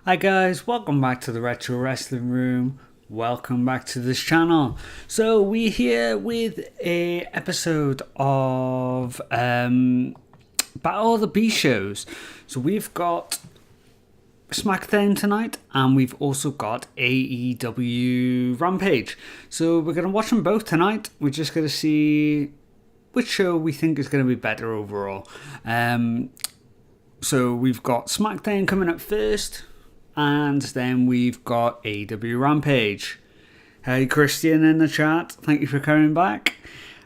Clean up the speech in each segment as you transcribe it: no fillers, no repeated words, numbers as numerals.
Hi guys, welcome back to the Retro Wrestling Room. Welcome back to this channel. So we're here with a episode of Battle of the B shows. So we've got Smackdown tonight, and we've also got AEW Rampage. So we're going to watch them both tonight. We're just going to see which show we think is going to be better overall. So we've got Smackdown coming up first, and then we've got AEW Rampage. Hey Christian in the chat, thank you for coming back.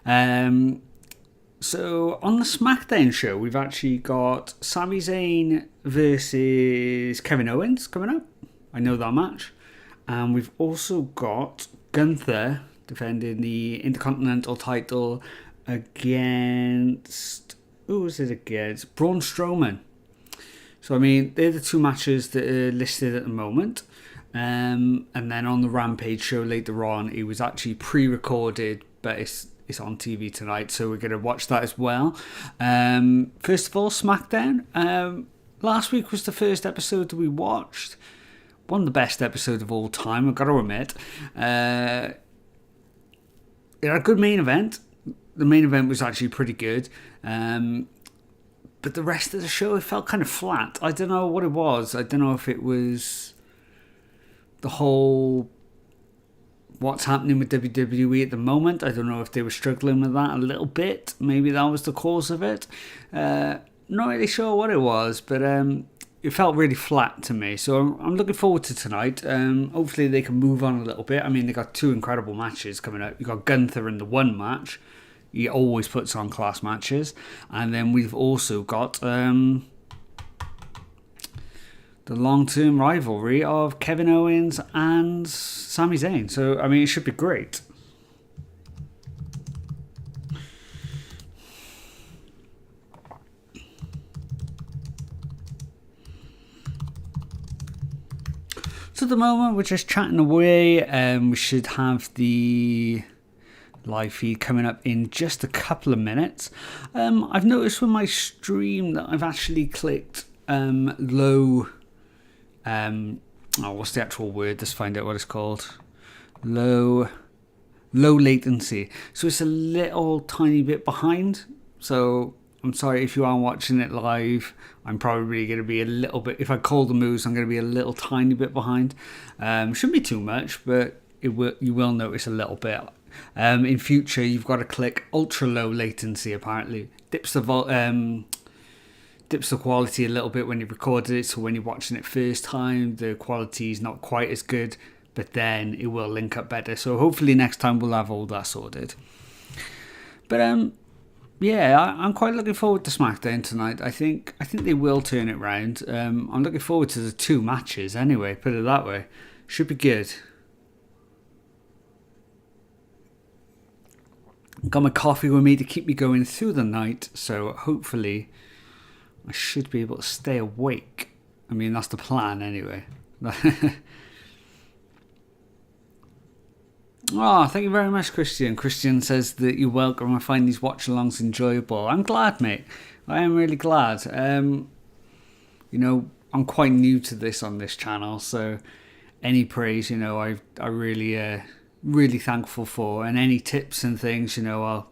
So on the Smackdown show, we've actually got Sami Zayn versus Kevin Owens coming up. I know that match. And we've also got Gunther defending the Intercontinental title against... who was it against? Braun Strowman. So, I mean, they're the two matches that are listed at the moment. And then on the Rampage show later on, it was actually pre-recorded, but it's on TV tonight, so we're going to watch that as well. First of all, Smackdown. Last week was the first episode that we watched. One of the best episodes of all time, I've got to admit. It had a good main event. The main event was actually pretty good. But the rest of the show, it felt kind of flat. I don't know what it was. I don't know if it was the whole what's happening with WWE at the moment. I don't know if they were struggling with that a little bit. Maybe that was the cause of it. Not really sure what it was, but it felt really flat to me. So I'm looking forward to tonight. Hopefully they can move on a little bit. I mean, they got two incredible matches coming up. You got Gunther in the one match. He always puts on class matches. And then we've also got the long-term rivalry of Kevin Owens and Sami Zayn. So, I mean, it should be great. So at the moment, we're just chatting away. We should have the live feed coming up in just a couple of minutes. I've noticed with my stream that I've actually clicked low... what's the actual word? Let's find out what it's called. Low latency. So it's a little tiny bit behind. So I'm sorry if you are watching it live. I'm probably going to be a little bit... if I call the moves, I'm going to be a little tiny bit behind. Shouldn't be too much, but you will notice a little bit. In future, you've got to click ultra low latency. Apparently, dips the quality a little bit when you recorded it, so when you're watching it first time, the quality is not quite as good, but then it will link up better. So hopefully next time we'll have all that sorted. But yeah, I'm quite looking forward to SmackDown tonight. I think they will turn it round. I'm looking forward to the two matches anyway, put it that way. Should be good. Got my coffee with me to keep me going through the night, so hopefully I should be able to stay awake. I mean, that's the plan anyway. Oh, thank you very much, Christian. Christian says that you're welcome. I find these watch-alongs enjoyable. I'm glad, mate. I am really glad. You know, I'm quite new to this on this channel, so any praise, you know, I really, really thankful for. And any tips and things, you know,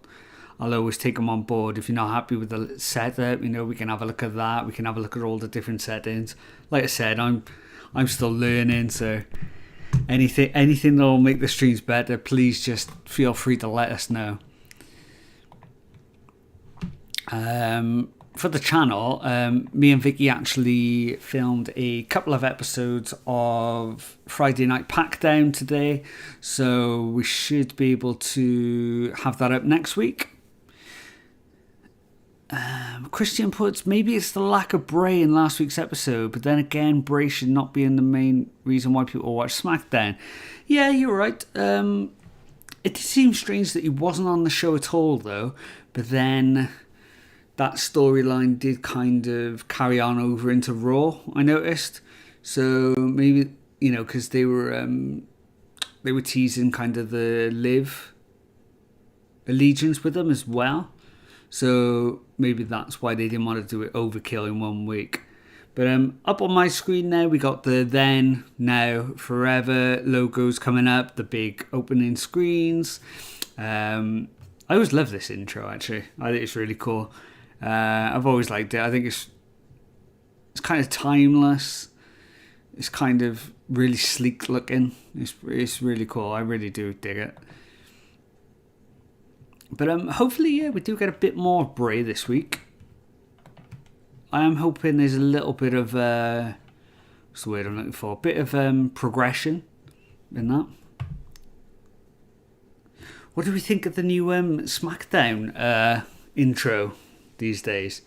I'll always take them on board. If you're not happy with the setup, you know, we can have a look at that. We can have a look at all the different settings. Like I said, I'm still learning, so anything that will make the streams better, please just feel free to let us know. For the channel, me and Vicky actually filmed a couple of episodes of Friday Night Packdown today, so we should be able to have that up next week. Christian puts, maybe it's the lack of Bray in last week's episode, but then again, Bray should not be in the main reason why people watch SmackDown. Yeah, you're right. It seems strange that he wasn't on the show at all, though, but then that storyline did kind of carry on over into Raw, I noticed. So maybe, you know, because they were teasing kind of the Liv allegiance with them as well. So maybe that's why they didn't want to do it overkill in 1 week. But up on my screen now, we got the then, now, forever logos coming up, the big opening screens. I always love this intro, actually. I think it's really cool. I've always liked it. I think it's kind of timeless. It's kind of really sleek looking. It's really cool. I really do dig it. But hopefully, yeah, we do get a bit more Bray this week. I am hoping there's a little bit of what's the word I'm looking for? A bit of progression in that. What do we think of the new Smackdown intro these days?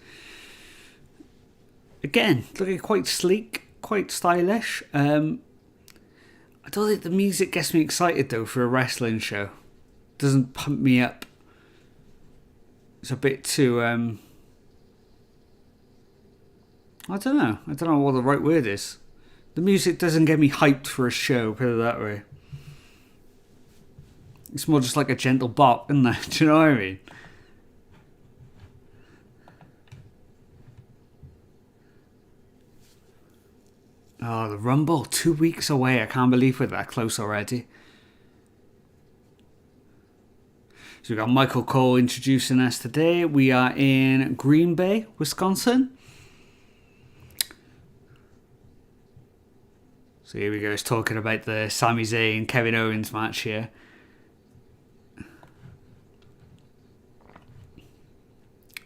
Again, looking quite sleek, quite stylish. I don't think the music gets me excited though for a wrestling show. Doesn't pump me up. It's a bit too I don't know what the right word is. The music doesn't get me hyped for a show, put it that way. It's more just like a gentle bop, isn't it? Do you know what I mean? Oh, the Rumble, 2 weeks away. I can't believe we're that close already. So we've got Michael Cole introducing us today. We are in Green Bay, Wisconsin. So here we go. He's talking about the Sami Zayn Kevin Owens match here.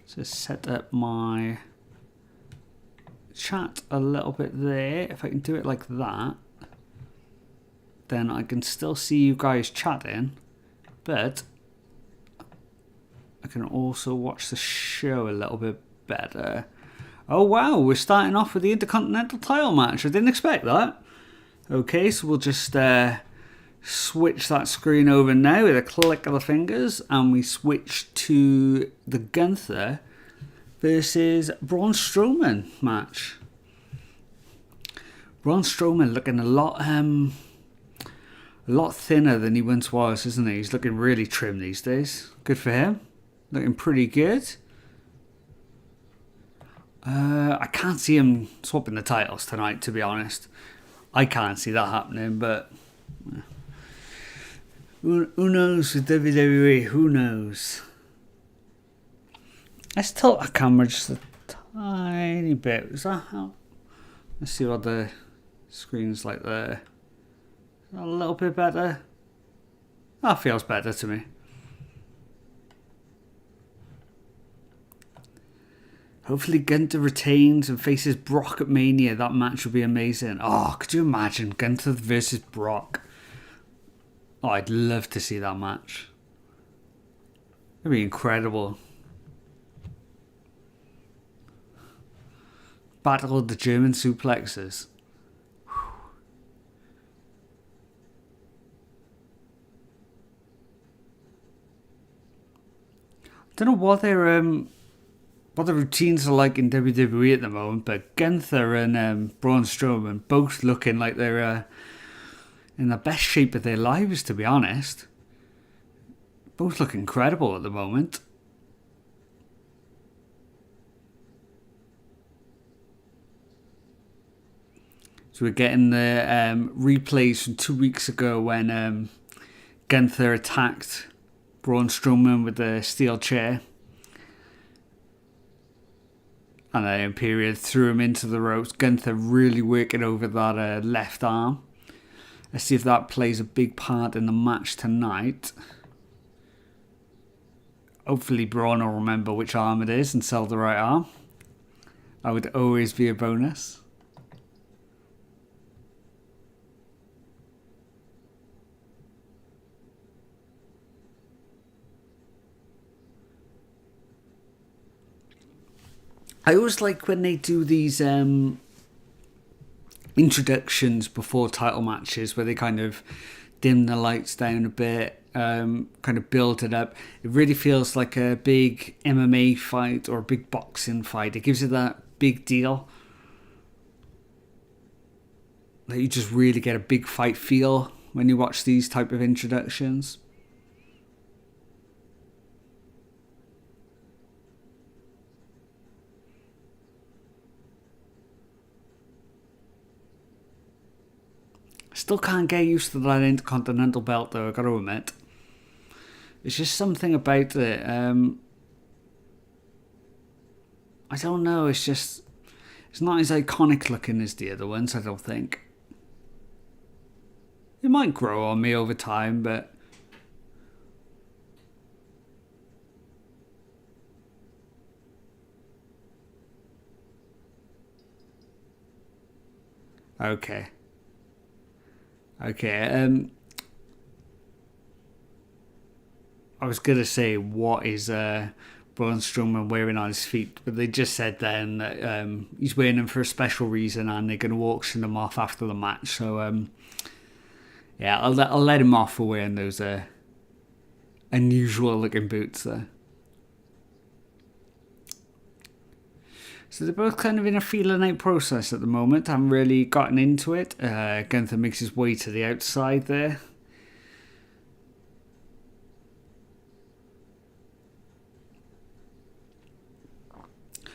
So set up my chat a little bit there. If I can do it like that, then I can still see you guys chatting, but I can also watch the show a little bit better. Oh wow, we're starting off with the Intercontinental title match. I didn't expect that. Okay, so we'll just switch that screen over now with a click of the fingers, and we switch to the Gunther versus Braun Strowman match. Braun Strowman looking a lot thinner than he once was, isn't he? He's looking really trim these days. Good for him. Looking pretty good. I can't see him swapping the titles tonight, to be honest. I can't see that happening, but who knows with WWE? Who knows? Let's tilt our camera just a tiny bit. Is that how? Let's see what the screen's like there. A little bit better. That feels better to me. Hopefully Gunther retains and faces Brock at Mania. That match would be amazing. Oh, could you imagine Gunther versus Brock? Oh, I'd love to see that match. It'd be incredible. Battle of the German suplexes. Don't know what the routines are like in WWE at the moment, but Gunther and Braun Strowman both looking like they're in the best shape of their lives, to be honest. Both look incredible at the moment. So we're getting the replays from 2 weeks ago when Gunther attacked Braun Strowman with the steel chair. And then Imperial threw him into the ropes. Gunther really working over that left arm. Let's see if that plays a big part in the match tonight. Hopefully Braun will remember which arm it is and sell the right arm. That would always be a bonus. I always like when they do these introductions before title matches where they kind of dim the lights down a bit, kind of build it up. It really feels like a big MMA fight or a big boxing fight. It gives you that big deal. That you just really get a big fight feel when you watch these type of introductions. Still can't get used to that Intercontinental belt though, I gotta admit. It's just something about it. I don't know, it's not as iconic looking as the other ones, I don't think. It might grow on me over time, but okay. Okay, I was gonna say, what is Braun Strowman wearing on his feet? But they just said then that he's wearing them for a special reason, and they're gonna auction them off after the match. So yeah, I'll let him off for wearing those unusual looking boots there. So they're both kind of in a feeling out process at the moment. I haven't really gotten into it. Gunther makes his way to the outside there.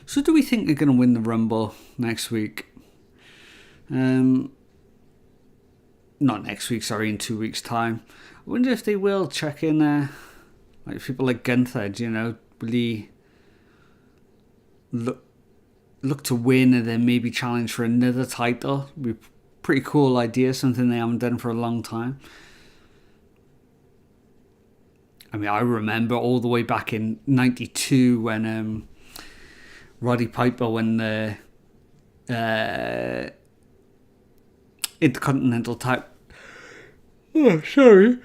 So do we think they're going to win the Rumble next week? Not next week, sorry, in 2 weeks' time. I wonder if they will check in like people like Gunther, you know, will he look to win and then maybe challenge for another title? Would be a pretty cool idea, something they haven't done for a long time. I mean, I remember all the way back in 92 when Roddy Piper won the Intercontinental type. Oh, sorry.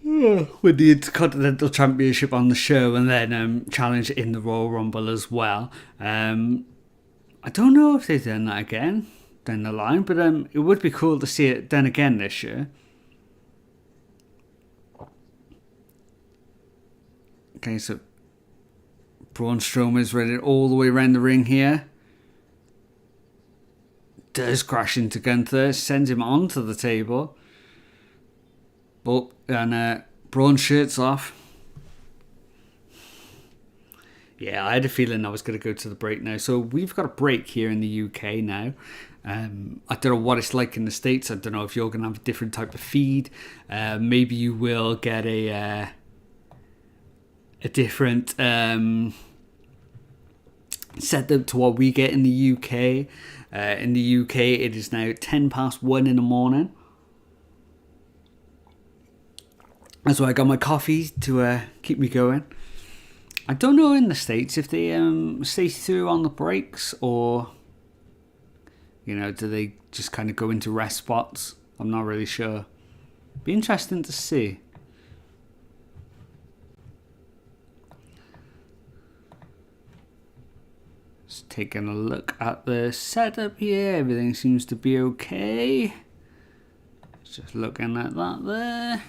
With the Intercontinental Championship on the show, and then challenged in the Royal Rumble as well. I don't know if they've done that again down the line, but it would be cool to see it done again this year. Okay, so Braun Strowman's running all the way around the ring here. Does crash into Gunther, sends him onto the table. Oh, and Braun shirts off. Yeah, I had a feeling I was going to go to the break now. So we've got a break here in the UK now. I don't know what it's like in the States. I don't know if you're going to have a different type of feed. Maybe you will get a different setup to what we get in the UK. In the UK, it is now 1:10 in the morning. That's why I got my coffee to keep me going. I don't know in the States if they stay through on the breaks, or, you know, do they just kind of go into rest spots? I'm not really sure. Be interesting to see. Just taking a look at the setup here. Everything seems to be okay. Just looking at that there.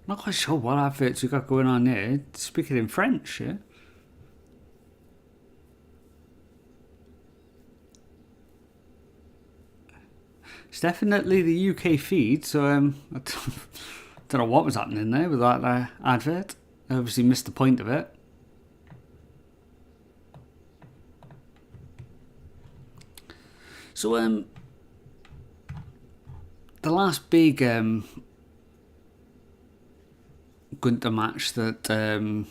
Not quite sure what adverts we got going on here. Speaking in French, yeah? It's definitely the UK feed, so I don't know what was happening there with that advert. I obviously missed the point of it. So the last big Gunther match that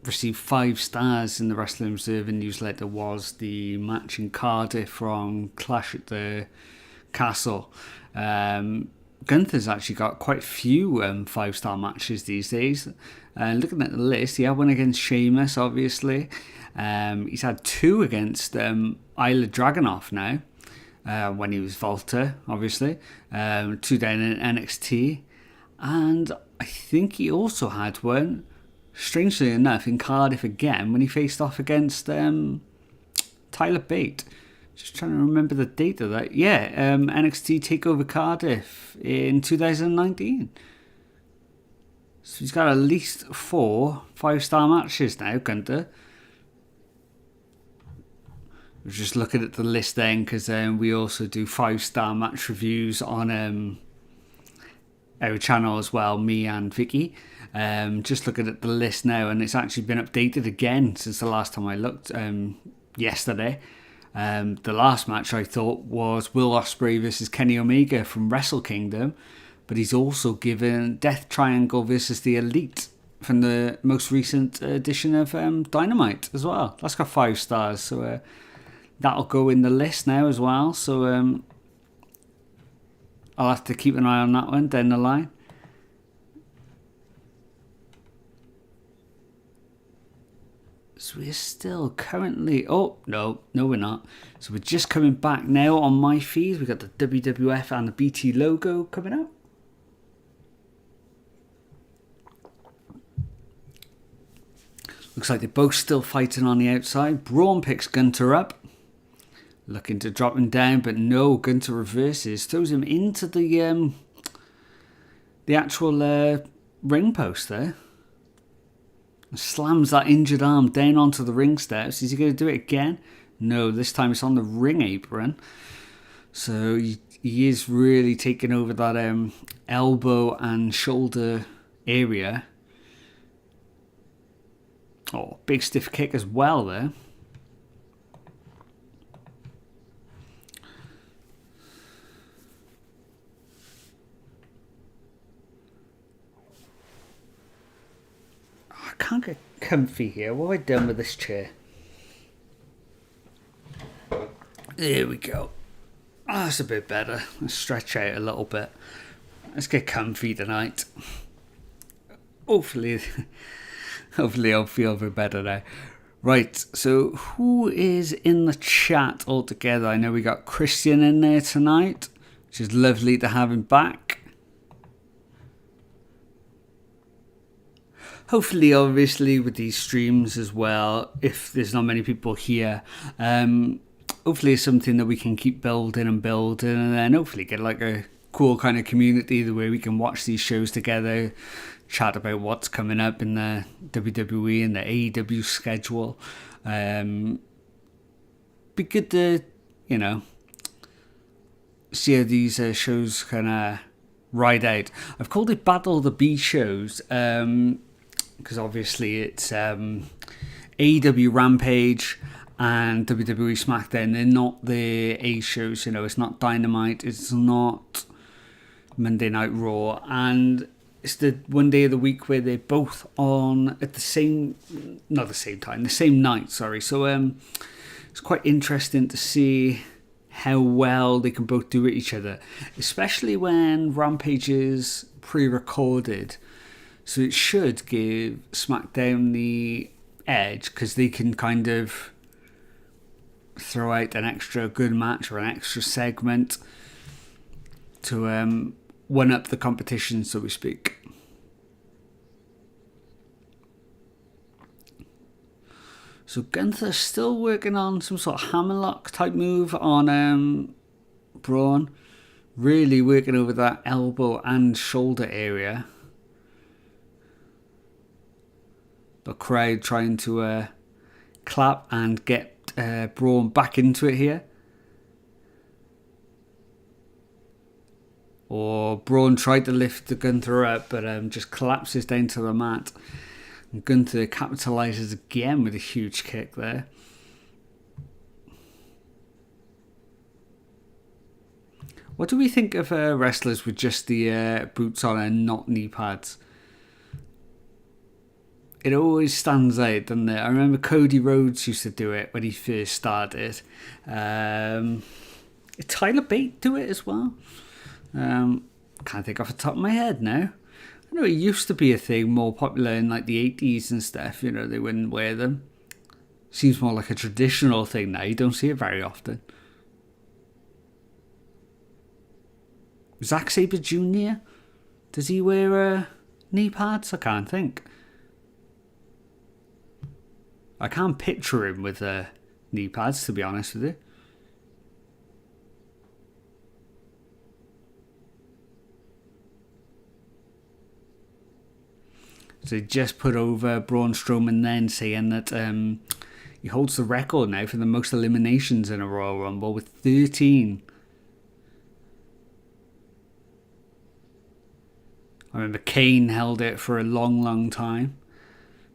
received 5 stars in the Wrestling Observer newsletter was the match in Cardiff from Clash at the Castle. Gunther's actually got quite a few 5-star matches these days. Looking at the list, he had one against Sheamus, obviously. He's had 2 against Ilya Dragunov now, when he was Volta, obviously. 2 down in NXT. And I think he also had one, strangely enough, in Cardiff again when he faced off against Tyler Bate. Just trying to remember the date of that. Yeah, NXT TakeOver Cardiff in 2019. So he's got at least 4 5-star matches now, Gunther. was just looking at the list then, because we also do 5-star match reviews on our channel as well, me and Vicky. Just looking at the list now, and it's actually been updated again since the last time I looked, yesterday. The last match I thought was Will Ospreay versus Kenny Omega from Wrestle Kingdom, but he's also given Death Triangle versus the Elite from the most recent edition of Dynamite as well. That's got 5 stars, so that'll go in the list now as well. So I'll have to keep an eye on that one down the line. So we're still currently... Oh, no, we're not. So we're just coming back now on my feed. We've got the WWF and the BT logo coming out. Looks like they're both still fighting on the outside. Braun picks Gunter up. Looking to drop him down, but no, Gunter reverses. Throws him into the actual ring post there. Slams that injured arm down onto the ring steps. Is he going to do it again? No, this time it's on the ring apron. So he is really taking over that elbow and shoulder area. Oh, big stiff kick as well there. I can't get comfy here. What have I done with this chair? There we go. Oh, that's a bit better. Let's stretch out a little bit. Let's get comfy tonight. Hopefully I'll feel a bit better now. Right, so who is in the chat altogether? I know we got Christian in there tonight, which is lovely to have him back. Hopefully, obviously, with these streams as well, if there's not many people here, hopefully it's something that we can keep building, and then hopefully get like a cool kind of community the way we can watch these shows together, chat about what's coming up in the WWE and the AEW schedule. Be good to, see how these shows kind of ride out. I've called it Battle of the B shows, because obviously it's AEW Rampage and WWE Smackdown. They're not the A shows, it's not Dynamite, it's not Monday Night Raw, and it's the one day of the week where they're both on at the same night, sorry. So it's quite interesting to see how well they can both do with each other, especially when Rampage is pre-recorded. So it should give SmackDown the edge, because they can kind of throw out an extra good match or an extra segment to one up the competition, so to speak. So Gunther's still working on some sort of hammerlock type move on Braun. Really working over that elbow and shoulder area. The crowd trying to clap and get Braun back into it here. Or Braun tried to lift the Gunther up, but just collapses down to the mat. And Gunther capitalises again with a huge kick there. What do we think of wrestlers with just the boots on and not knee pads? It always stands out, doesn't it? I remember Cody Rhodes used to do it when he first started. Tyler Bate do it as well. Can't think off the top of my head now. I know it used to be a thing more popular in like the 80s and stuff. They wouldn't wear them. Seems more like a traditional thing now. You don't see it very often. Zack Sabre Jr., does he wear knee pads? I can't think. I can't picture him with knee pads, to be honest with you. So he just put over Braun Strowman then, saying that He holds the record now for the most eliminations in a Royal Rumble with 13. I remember Kane held it for a long, long time.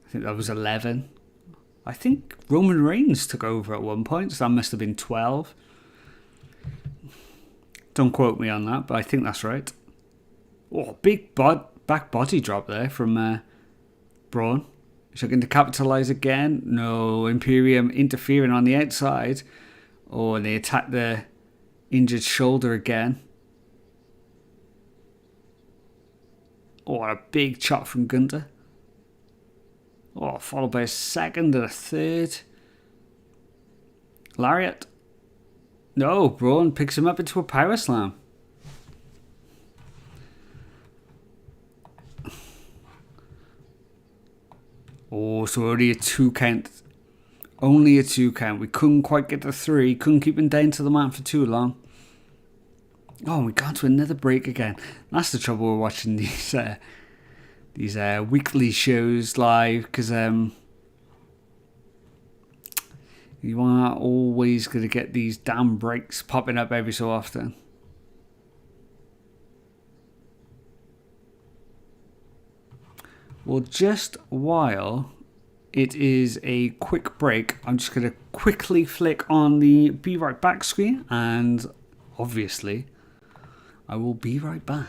I think that was 11. I think Roman Reigns took over at one point, so that must have been 12. Don't quote me on that, but I think that's right. Oh, big back body drop there from Braun. Is he going to capitalise again? No, Imperium interfering on the outside. Oh, and they attack the injured shoulder again. Oh, a big chop from Gunther. Oh, followed by a second and a third. Lariat. No, Braun picks him up into a power slam. Oh, so only a 2 count. Only a 2 count. We couldn't quite get the 3. Couldn't keep him down to the mat for too long. Oh, we got to another break again. That's the trouble with watching these weekly shows live, because you are always going to get these damn breaks popping up every so often. Well, just while it is a quick break, I'm just going to quickly flick on the Be Right Back screen, and obviously I will be right back.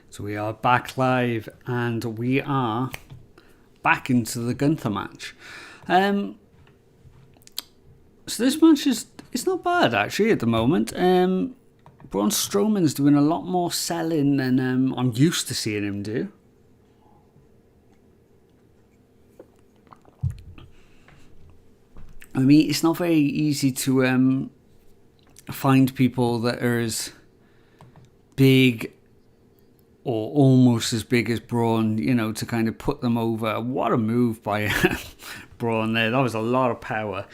So we are back live, and we are back into the Gunther match. So this match it's not bad actually at the moment. Braun Strowman's doing a lot more selling than I'm used to seeing him do. I mean, it's not very easy to find people that are as big or almost as big as Braun, you know, to kind of put them over. What a move by Braun there. That was a lot of power.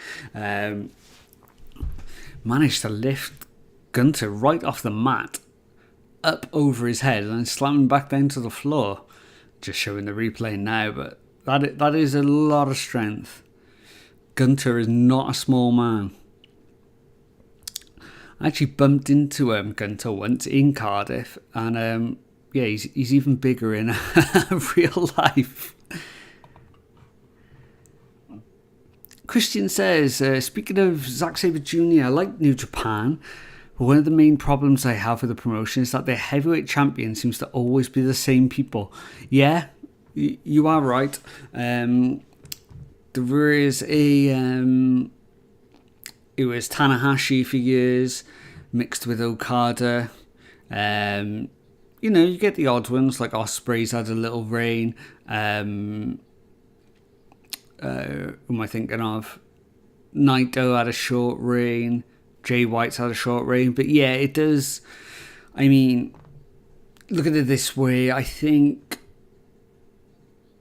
Managed to lift Gunther right off the mat, up over his head, and then slam him back down to the floor. Just showing the replay now, but that is a lot of strength. Gunther is not a small man. I actually bumped into Gunther once in Cardiff, and yeah, he's even bigger in real life. Christian says, speaking of Zack Sabre Jr., I like New Japan, but one of the main problems I have with the promotion is that their heavyweight champion seems to always be the same people. Yeah, you are right. There is a... it was Tanahashi for years, mixed with Okada. You know, you get the odd ones, like Ospreay's had a little reign. Who am I thinking of? Naito had a short reign. Jay White's had a short reign. But yeah, it does. I mean, look at it this way. I think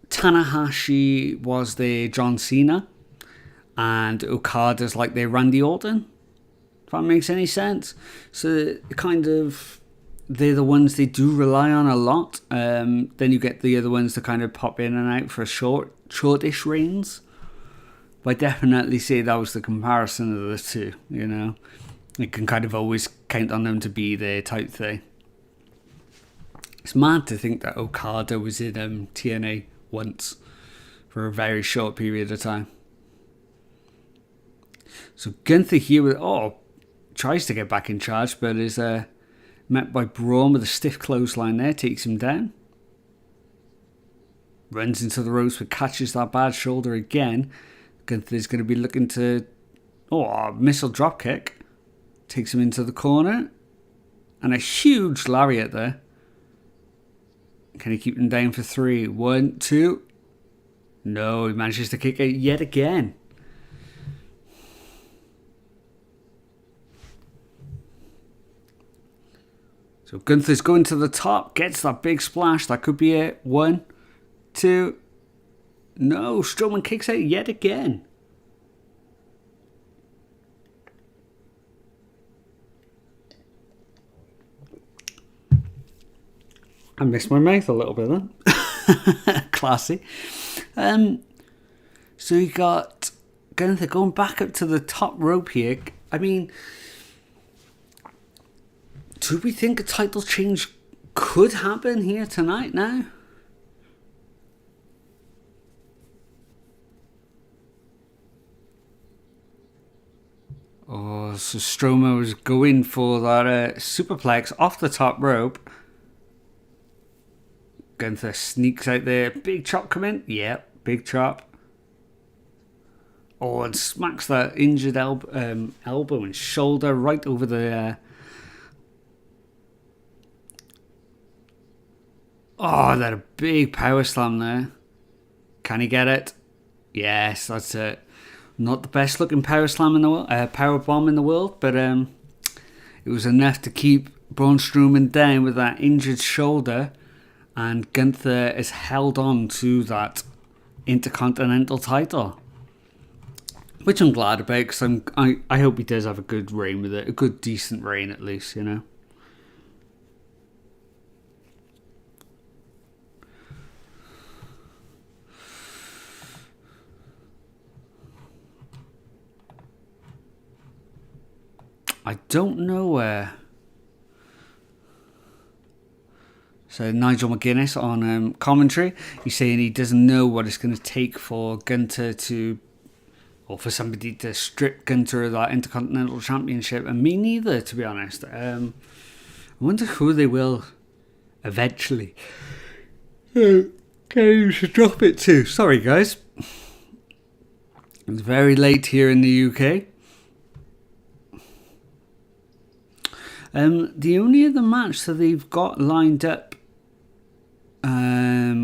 Tanahashi was their John Cena. And Okada's like their Randy Orton. If that makes any sense. So kind of... they're the ones they do rely on a lot. Then you get the other ones that kind of pop in and out for shortish reigns. But I definitely say that was the comparison of the two, you know. You can kind of always count on them to be there type thing. It's mad to think that Okada was in TNA once for a very short period of time. So Gunther here tries to get back in charge, but is... met by Braun with a stiff clothesline there, takes him down. Runs into the ropes but catches that bad shoulder again. Gunther's going to be looking to... missile dropkick. Takes him into the corner. And a huge lariat there. Can he keep him down for 3? 1, 2. No, he manages to kick out yet again. So Gunther's going to the top, gets that big splash. That could be it. 1, 2. No, Strowman kicks out yet again. I missed my mouth a little bit then. Classy. So you got Gunther going back up to the top rope here. I mean... do we think a title change could happen here tonight now? So Strowman was going for that superplex off the top rope. Gunther sneaks out there. Big chop coming. Yep, big chop. And smacks that injured elbow and shoulder right over the... that a big power slam there. Can he get it? Yes, that's it. Not the best looking power slam in the world, power bomb in the world, but it was enough to keep Braun Strowman down with that injured shoulder, and Gunther is held on to that Intercontinental title, which I'm glad about because I hope he does have a good reign with it, a good decent reign at least, you know. I don't know where. So Nigel McGuinness on commentary, he's saying he doesn't know what it's going to take for Gunther to, or for somebody to strip Gunther of that Intercontinental Championship, and me neither, to be honest. I wonder who they will eventually. Okay, you should drop it too. Sorry, guys. It's very late here in the UK. The only other match that they've got lined up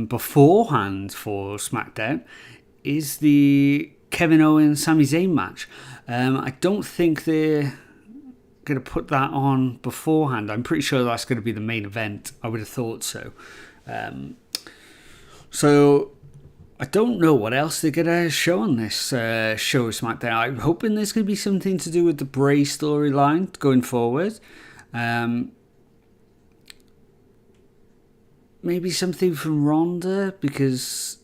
beforehand for SmackDown is the Kevin Owens Sami Zayn match. I don't think they're going to put that on beforehand. I'm pretty sure that's going to be the main event. I would have thought so. So I don't know what else they're going to show on this show of SmackDown. I'm hoping there's going to be something to do with the Bray storyline going forward. Maybe something from Ronda, because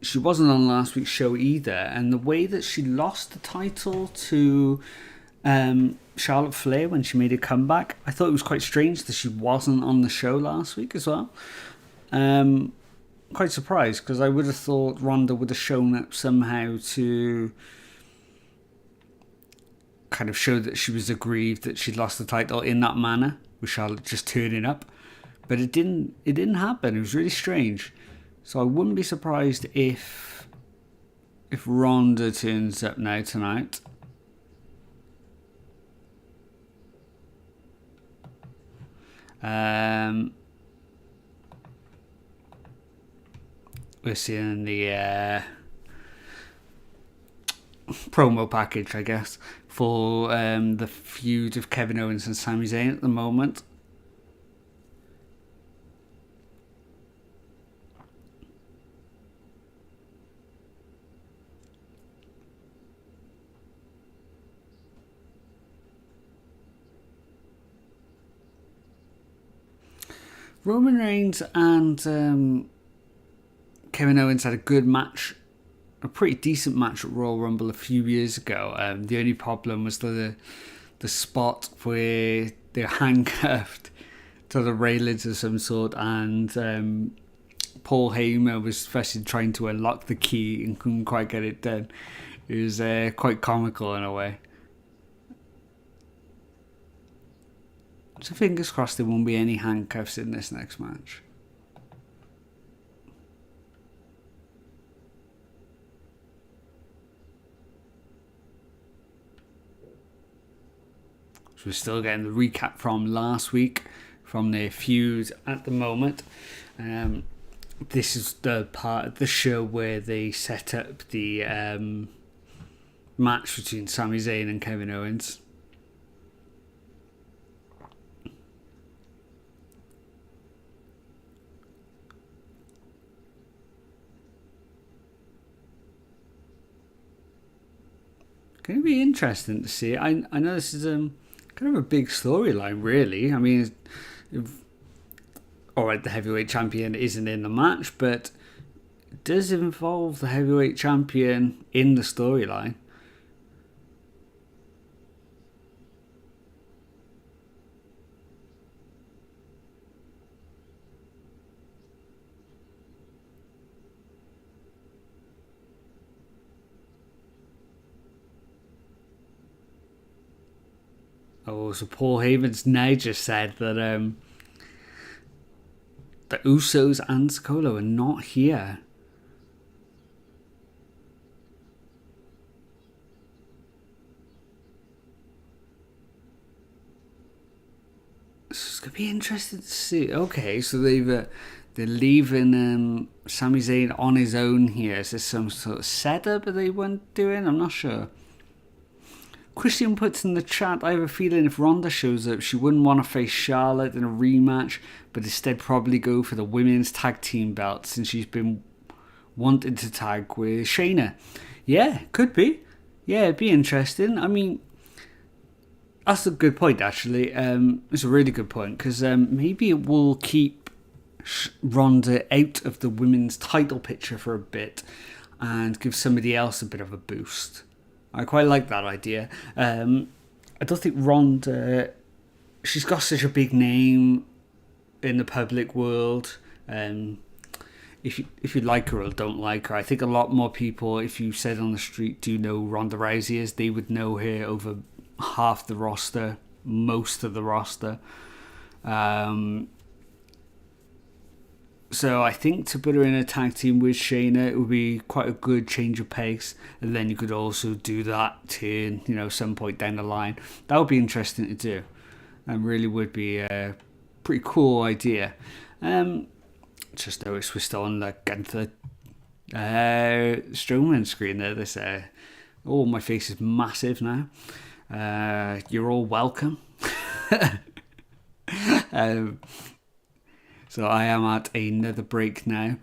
she wasn't on last week's show either, and the way that she lost the title to Charlotte Flair when she made a comeback, I thought it was quite strange that she wasn't on the show last week as well. Quite surprised, because I would have thought Ronda would have shown up somehow to kind of showed that she was aggrieved that she'd lost the title in that manner, with Charlotte just turning up. But it didn't happen. It was really strange. So I wouldn't be surprised if Ronda turns up now tonight. We're seeing the promo package, I guess, for the feud of Kevin Owens and Sami Zayn at the moment. Roman Reigns and Kevin Owens had a good match, a pretty decent match at Royal Rumble a few years ago. The only problem was the spot where they're handcuffed to the railings of some sort, and Paul Heyman was especially trying to unlock the key and couldn't quite get it done. It was quite comical in a way. So fingers crossed there won't be any handcuffs in this next match. So we're still getting the recap from last week, from their feud at the moment. This is the part of the show where they set up the match between Sami Zayn and Kevin Owens. Going to be interesting to see. I know this is kind of a big storyline, really. I mean, alright, the heavyweight champion isn't in the match, but it does involve the heavyweight champion in the storyline. Oh, so Paul Heyman's now just said that the Usos and Solo are not here. It's going to be interesting to see. Okay, so they're leaving Sami Zayn on his own here. Is this some sort of setup that they weren't doing? I'm not sure. Christian puts in the chat, I have a feeling if Ronda shows up, she wouldn't want to face Charlotte in a rematch, but instead probably go for the women's tag team belt since she's been wanting to tag with Shayna. Yeah, could be. Yeah, it'd be interesting. I mean, that's a good point, actually. It's a really good point, because maybe it will keep Ronda out of the women's title picture for a bit and give somebody else a bit of a boost. I quite like that idea. I don't think Ronda, she's got such a big name in the public world. If you like her or don't like her, I think a lot more people, if you said on the street, do you know who Ronda Rousey is, they would know her over half the roster, most of the roster. So I think to put her in a tag team with Shayna, it would be quite a good change of pace. And then you could also do that turn, some point down the line. That would be interesting to do. And really would be a pretty cool idea. Just noticed we're still on the Gunther Strowman screen there. This, my face is massive now. You're all welcome. So I am at another break now.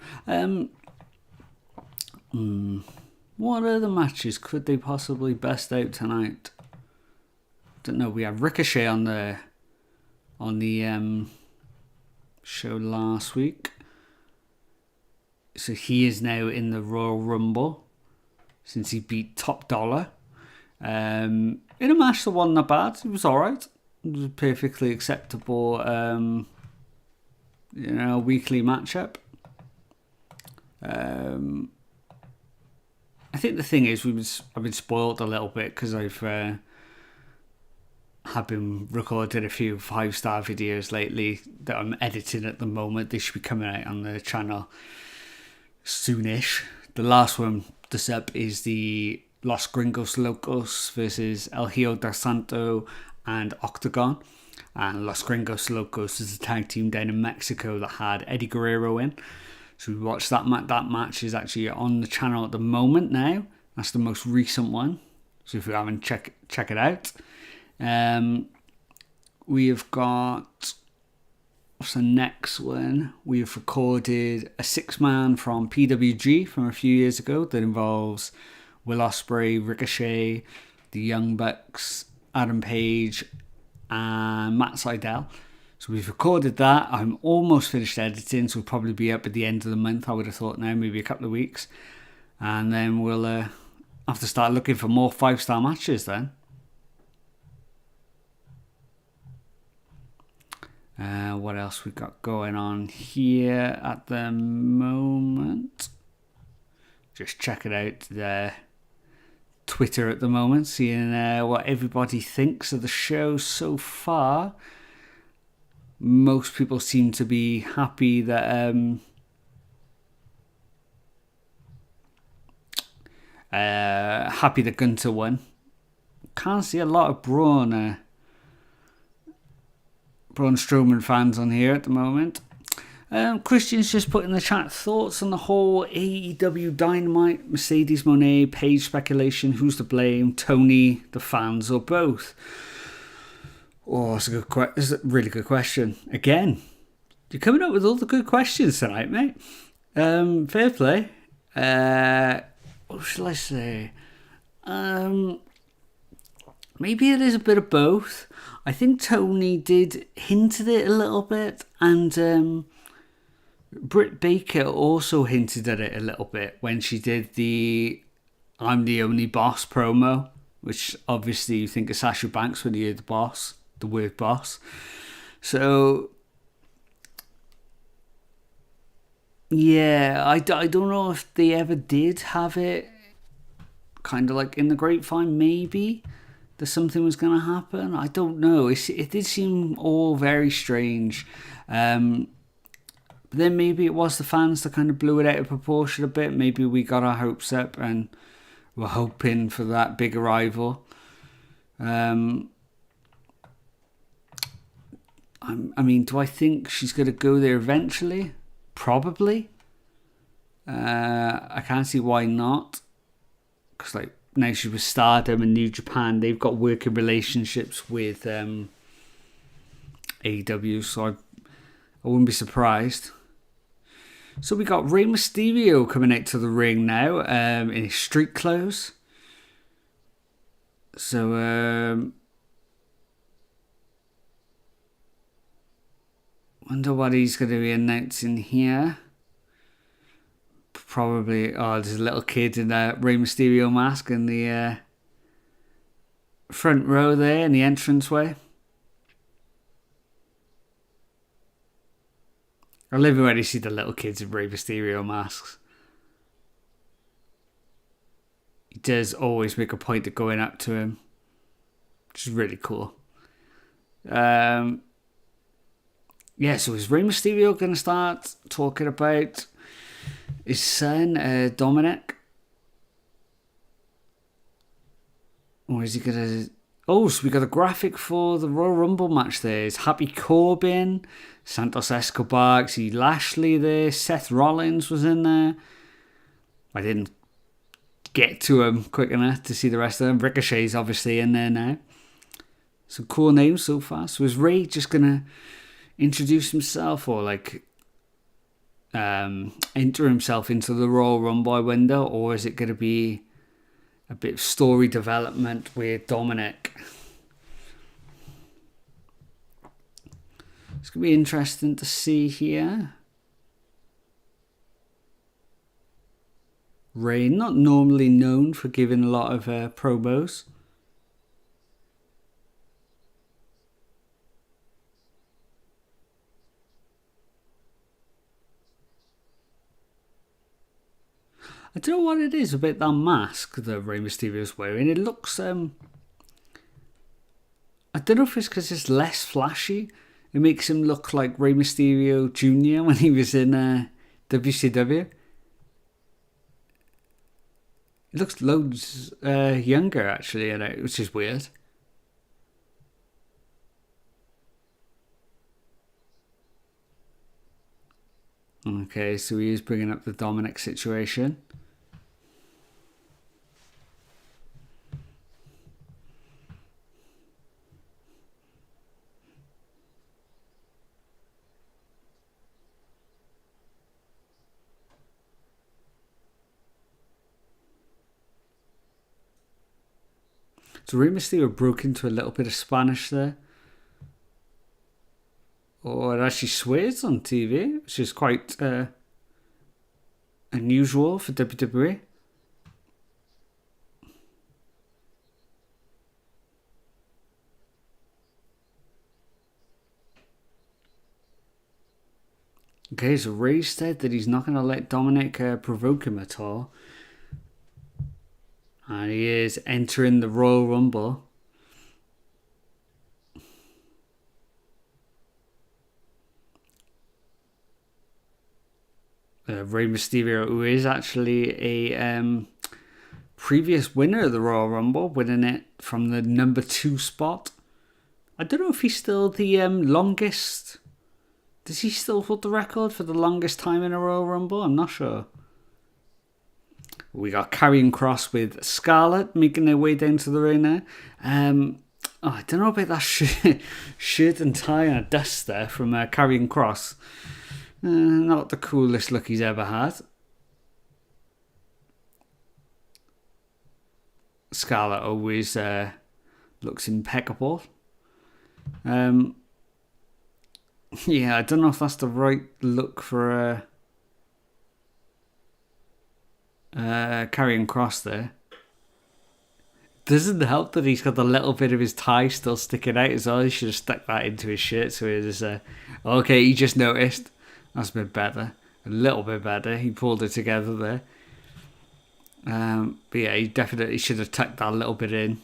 What other matches could they possibly best out tonight? Don't know. We have Ricochet on the show last week, so he is now in the Royal Rumble since he beat Top Dollar. In a match that wasn't that bad. It was alright. It was a perfectly acceptable weekly matchup. I think the thing is, I've been spoiled a little bit because I've have been recording a few 5-star videos lately that I'm editing at the moment. They should be coming out on the channel soonish. The last one that's up is the Los Gringos Locos versus El Hijo del Santo and Octagon. And Los Gringos Locos is a tag team down in Mexico that had Eddie Guerrero in. So we watched that match. That match is actually on the channel at the moment now. That's the most recent one. So if you haven't, check it out. We have got, what's the next one? We've recorded a 6-man from PWG from a few years ago that involves Will Ospreay, Ricochet, the Young Bucks, Adam Page, and Matt Sydal. So we've recorded that. I'm almost finished editing, so we'll probably be up at the end of the month, I would have thought now, maybe a couple of weeks. And then we'll have to start looking for more 5-star matches then. What else we got going on here at the moment? Just checking out the Twitter at the moment, seeing what everybody thinks of the show so far. Most people seem to be happy that Gunther won. Can't see a lot of Braun Strowman fans on here at the moment. Christian's just put in the chat thoughts on the whole AEW Dynamite, Mercedes Moné, Page speculation. Who's to blame? Tony, the fans, or both? Oh, that's a really good question. Again, you're coming up with all the good questions tonight, mate. Fair play. What shall I say? Maybe it is a bit of both. I think Tony did hint at it a little bit, and Britt Baker also hinted at it a little bit when she did the "I'm the only boss" promo, which obviously you think of Sasha Banks when you hear the word boss. So yeah, I don't know if they ever did have it kind of like in the grapevine, maybe that something was going to happen. I don't know. It did seem all very strange. But then maybe it was the fans that kind of blew it out of proportion a bit. Maybe we got our hopes up and were hoping for that big arrival. I mean, do I think she's going to go there eventually? Probably. I can't see why not. Because like now she's with Stardom and New Japan. They've got working relationships with AEW, so I wouldn't be surprised. So we got Rey Mysterio coming out to the ring now in his street clothes. So wonder what he's going to be announcing here. Probably, there's a little kid in a Rey Mysterio mask in the front row there in the entranceway. I love it when you see the little kids in Rey Mysterio masks. He does always make a point of going up to him, which is really cool. Yeah, so is Rey Mysterio going to start talking about his son, Dominic? Or is he going to... Oh, so we got a graphic for the Royal Rumble match there. It's Happy Corbin, Santos Escobar, see Lashley there, Seth Rollins was in there. I didn't get to him quick enough to see the rest of them. Ricochet's obviously in there now. Some cool names so far. So is Ray just going to introduce himself or like enter himself into the Royal Rumble window, or is it going to be a bit of story development with Dominic? It's going to be interesting to see here. Ray, not normally known for giving a lot of promos. I don't know what it is about that mask that Rey Mysterio's wearing. It looks, I don't don't know if it's because it's less flashy. It makes him look like Rey Mysterio Jr. when he was in WCW. He looks loads younger, actually, which is weird. Okay, so he is bringing up the Dominic situation. So Rey Mysterio broke into a little bit of Spanish there. Or it actually swears on TV, which is quite unusual for WWE. Okay, so Ray said that he's not going to let Dominic provoke him at all. And he is entering the Royal Rumble. Rey Mysterio, who is actually a previous winner of the Royal Rumble, winning it from the number 2 spot. I don't know if he's still the longest. Does he still hold the record for the longest time in a Royal Rumble? I'm not sure. We got Karrion Kross with Scarlett making their way down to the ring there. I don't know about that shirt and tie and a dust there from Karrion Kross. Not the coolest look he's ever had. Scarlett always looks impeccable. Yeah, I don't know if that's the right look for Karrion Kross there. Doesn't help that he's got the little bit of his tie still sticking out as well. He should have stuck that into his shirt so he was okay, he just noticed. That's a bit better. A little bit better. He pulled it together there. But yeah, he definitely should have tucked that a little bit in.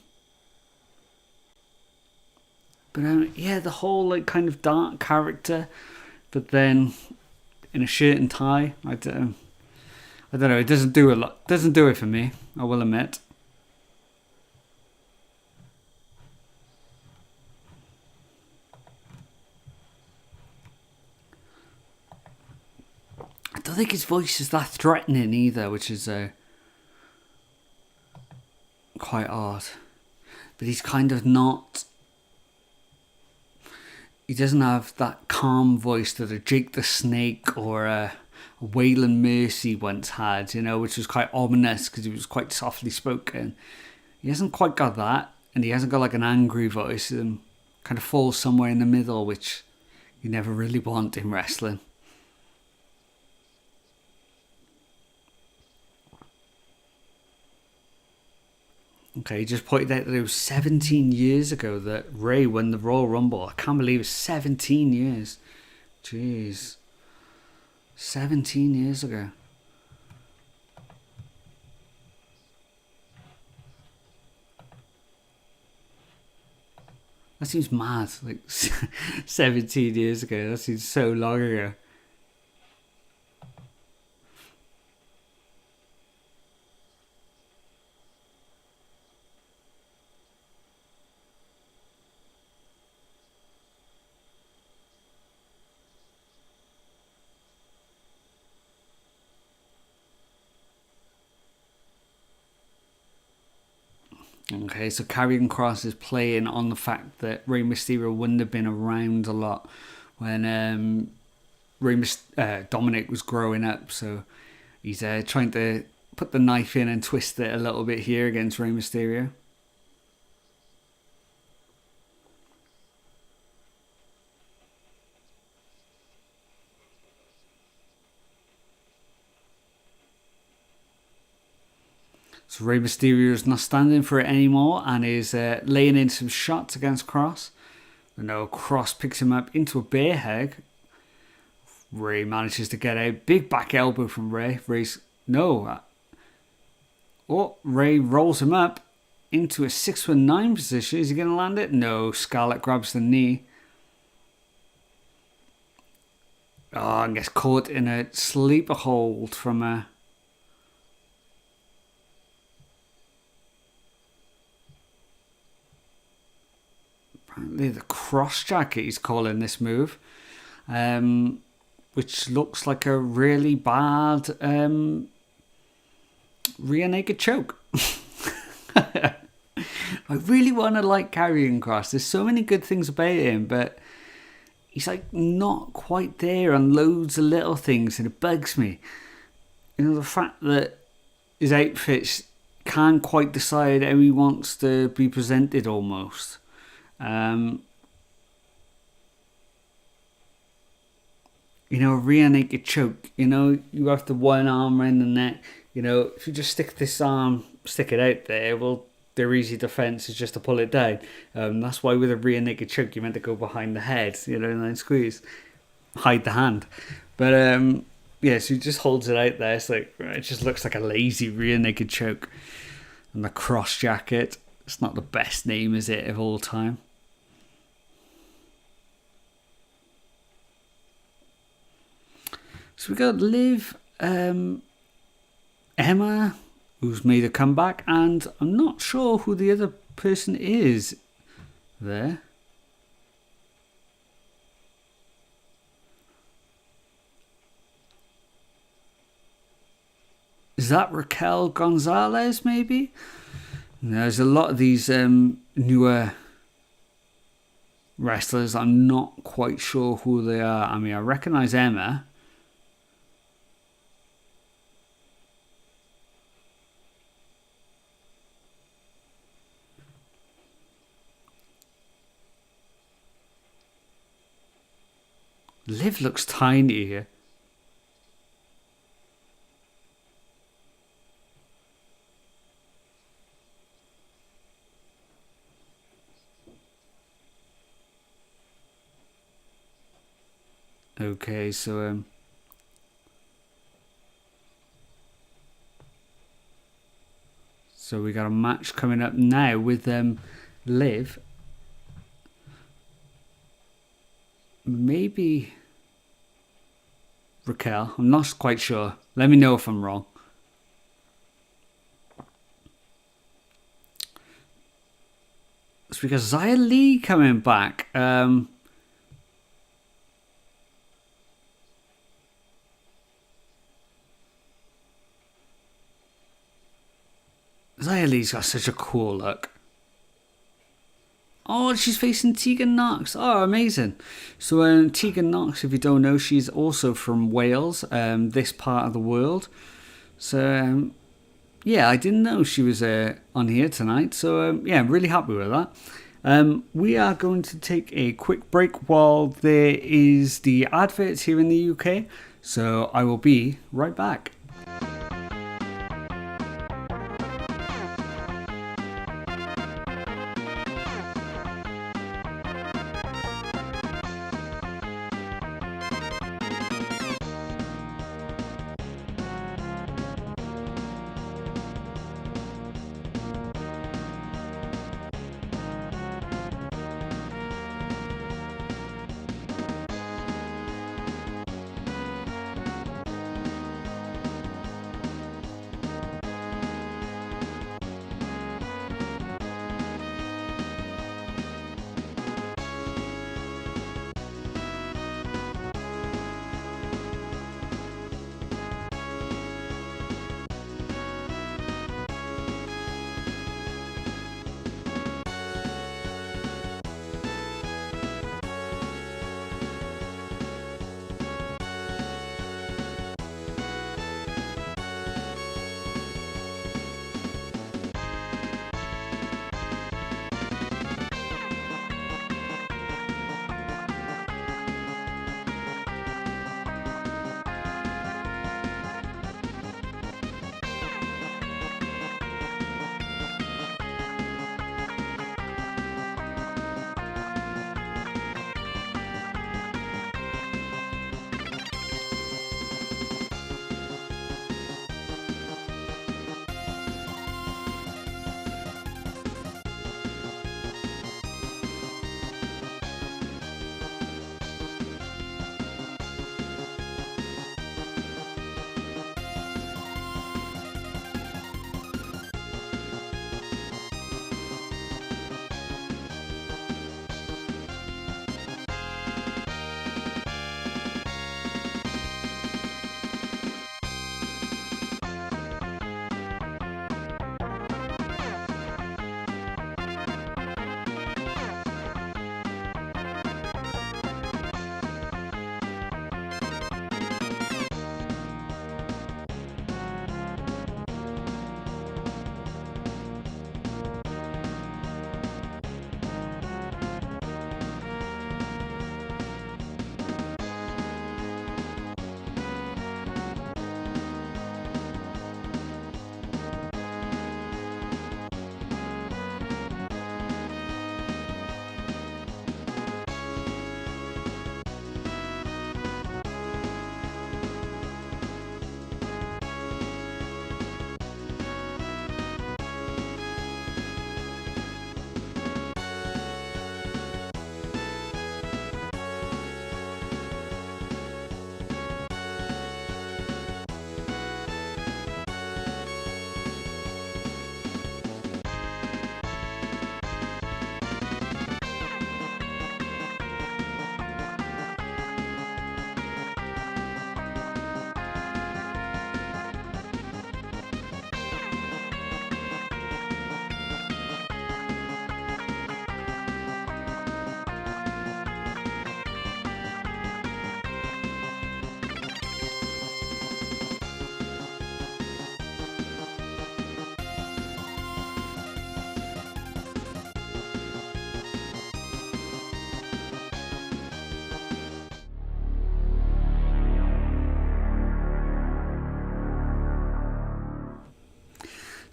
But yeah, the whole like kind of dark character, but then in a shirt and tie, I don't know. It doesn't do a lot. Doesn't do it for me, I will admit. I don't think his voice is that threatening either, which is quite odd. But he's kind of not. He doesn't have that calm voice that a Jake the Snake or a Waylon Mercy once had, which was quite ominous because he was quite softly spoken. He hasn't quite got that, and he hasn't got like an angry voice, and kind of falls somewhere in the middle, which you never really want in wrestling. Okay, he just pointed out that it was 17 years ago that Ray won the Royal Rumble. I can't believe it's 17 years. Jeez. 17 years ago. That seems mad. Like 17 years ago. That seems so long ago. Okay, so Karrion Kross is playing on the fact that Rey Mysterio wouldn't have been around a lot when Dominic was growing up. So he's trying to put the knife in and twist it a little bit here against Rey Mysterio. So Rey Mysterio is not standing for it anymore and is laying in some shots against Kross. But no, Kross picks him up into a bear hug. Rey manages to get out. Big back elbow from Rey. Rey rolls him up into a 619 position. Is he going to land it? No. Scarlett grabs the knee. Oh, and gets caught in a sleeper hold from a... Apparently the cross jacket he's calling this move. Which looks like a really bad rear naked choke. I really want to like Karrion Kross. There's so many good things about him, but he's like not quite there on loads of little things, and it bugs me. You know, the fact that his outfits can't quite decide how he wants to be presented almost. You know, a rear naked choke, you know, you have the one arm around the neck. You know, if you just stick it out there, well, their easy defense is just to pull it down. That's why with a rear naked choke, you're meant to go behind the head, you know, and then squeeze, hide the hand. But, yeah, so he just holds it out there. It's like, it just looks like a lazy rear naked choke. And the cross jacket, it's not the best name, is it, of all time? So we got Liv, Emma, who's made a comeback, and I'm not sure who the other person is there. Is that Raquel Gonzalez, maybe? There's a lot of these newer wrestlers. I'm not quite sure who they are. I mean, I recognise Emma. Liv looks tiny here. Okay, so we got a match coming up now with Liv. Maybe Raquel. I'm not quite sure. Let me know if I'm wrong. It's because Xia Li coming back. Xia Li's got such a cool look. Oh, she's facing Tegan Knox. Oh, amazing. So Tegan Knox, if you don't know, she's also from Wales, this part of the world. So, yeah, I didn't know she was on here tonight. So, yeah, I'm really happy with that. We are going to take a quick break while there is the adverts here in the UK. So I will be right back.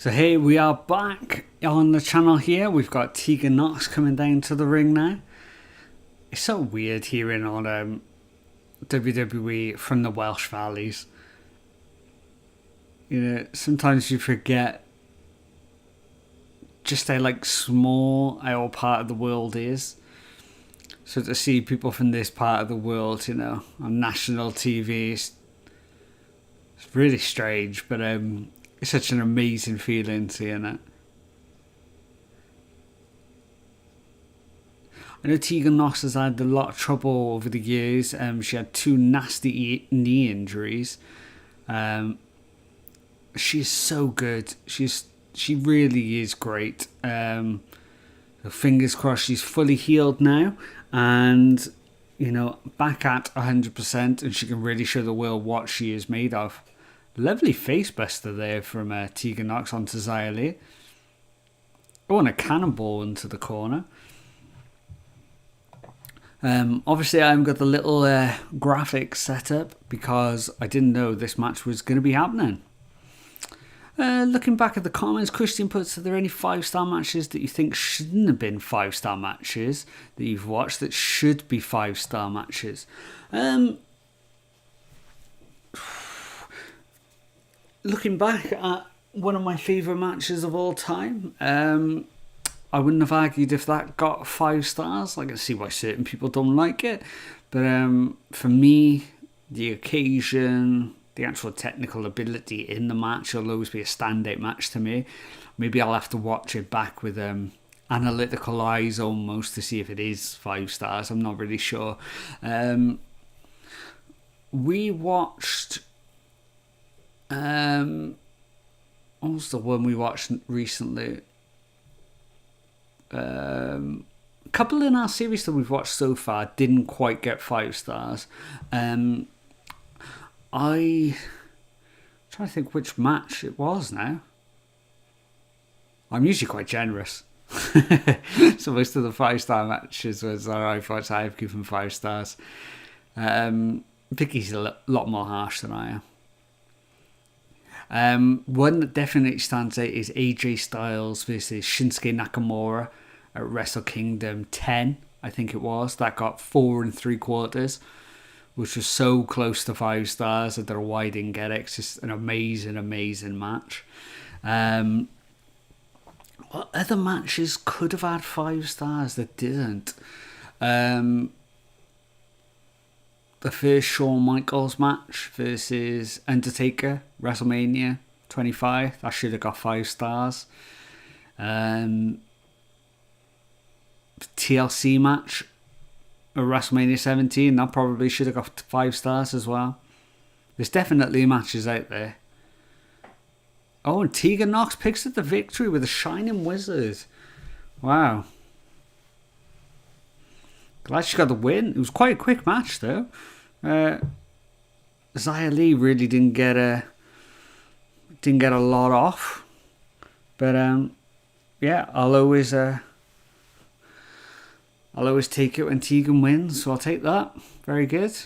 So here we are back on the channel here. We've got Tegan Knox coming down to the ring now. It's so weird hearing on WWE from the Welsh Valleys. You know, sometimes you forget just how like small our part of the world is. So to see people from this part of the world, you know, on national TV, it's really strange, but it's such an amazing feeling seeing it. I know Tegan Knox has had a lot of trouble over the years. She had 2 nasty knee injuries. She's so good. She really is great. Fingers crossed she's fully healed now, and you know, back at 100%, and she can really show the world what she is made of. Lovely face buster there from Tegan Knox onto Xia Li. Oh, and a cannonball into the corner. Obviously, I've got the little graphics set up because I didn't know this match was going to be happening. Looking back at the comments, Christian puts, are there any 5-star matches that you think shouldn't have been 5-star matches that you've watched that should be 5-star matches? Looking back at one of my favourite matches of all time, I wouldn't have argued if that got 5 stars. I can see why certain people don't like it. But for me, the occasion, the actual technical ability in the match will always be a standout match to me. Maybe I'll have to watch it back with analytical eyes almost to see if it is 5 stars. I'm not really sure. We watched... what was the one we watched recently? A couple in our series that we've watched so far didn't quite get 5 stars. I'm trying to think which match it was now. I'm usually quite generous. So most of the 5-star matches was I've watched, I've given 5 stars. Vicky's a lot more harsh than I am. One that definitely stands out is AJ Styles versus Shinsuke Nakamura at Wrestle Kingdom 10, I think it was. That got 4 3/4, which was so close to 5 stars. I don't know why I didn't get it. It's just an amazing, amazing match. What other matches could have had 5 stars that didn't? The first Shawn Michaels match versus Undertaker, WrestleMania 25. That should have got 5 stars. TLC match at WrestleMania 17. That probably should have got 5 stars as well. There's definitely matches out there. Oh, and Tegan Knox picks up the victory with a Shining Wizard. Wow. Glad she got the win. It was quite a quick match though. Xia Li really didn't get a lot off, but yeah, I'll always take it when Tegan wins, so I'll take that. Very good.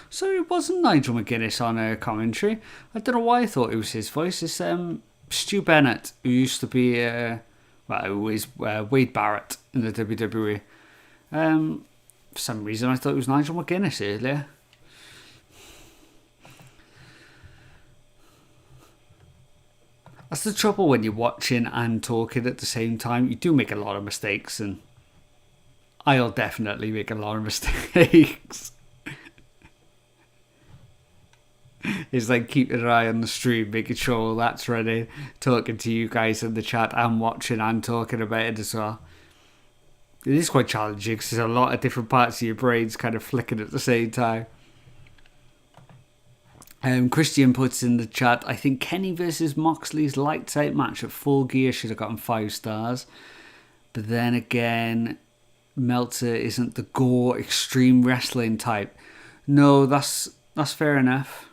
So it wasn't Nigel McGuinness on a commentary. I don't know why I thought it was his voice. It's Stu Bennett, who used to be who is Wade Barrett in the WWE. For some reason I thought it was Nigel McGuinness earlier. That's the trouble when you're watching and talking at the same time. You do make a lot of mistakes, and I'll definitely make a lot of mistakes. It's like keeping an eye on the stream, making sure all that's ready, talking to you guys in the chat, and watching and talking about it as well. It is quite challenging because there's a lot of different parts of your brains kind of flicking at the same time. Christian puts in the chat, I think Kenny versus Moxley's lights out match at Full Gear should have gotten 5 stars. But then again, Meltzer isn't the gore extreme wrestling type. No, that's fair enough.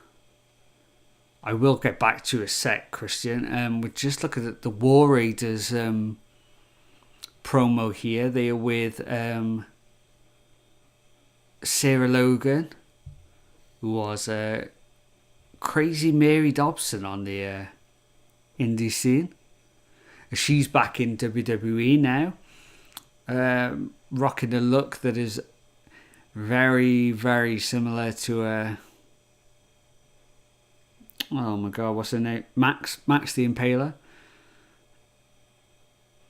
I will get back to a sec, Christian. We're just looking at the War Raiders promo here. They are with Sarah Logan, who was crazy Mary Dobson on the indie scene. She's back in WWE now, rocking a look that is very, very similar to oh my god, what's her name? Max the Impaler.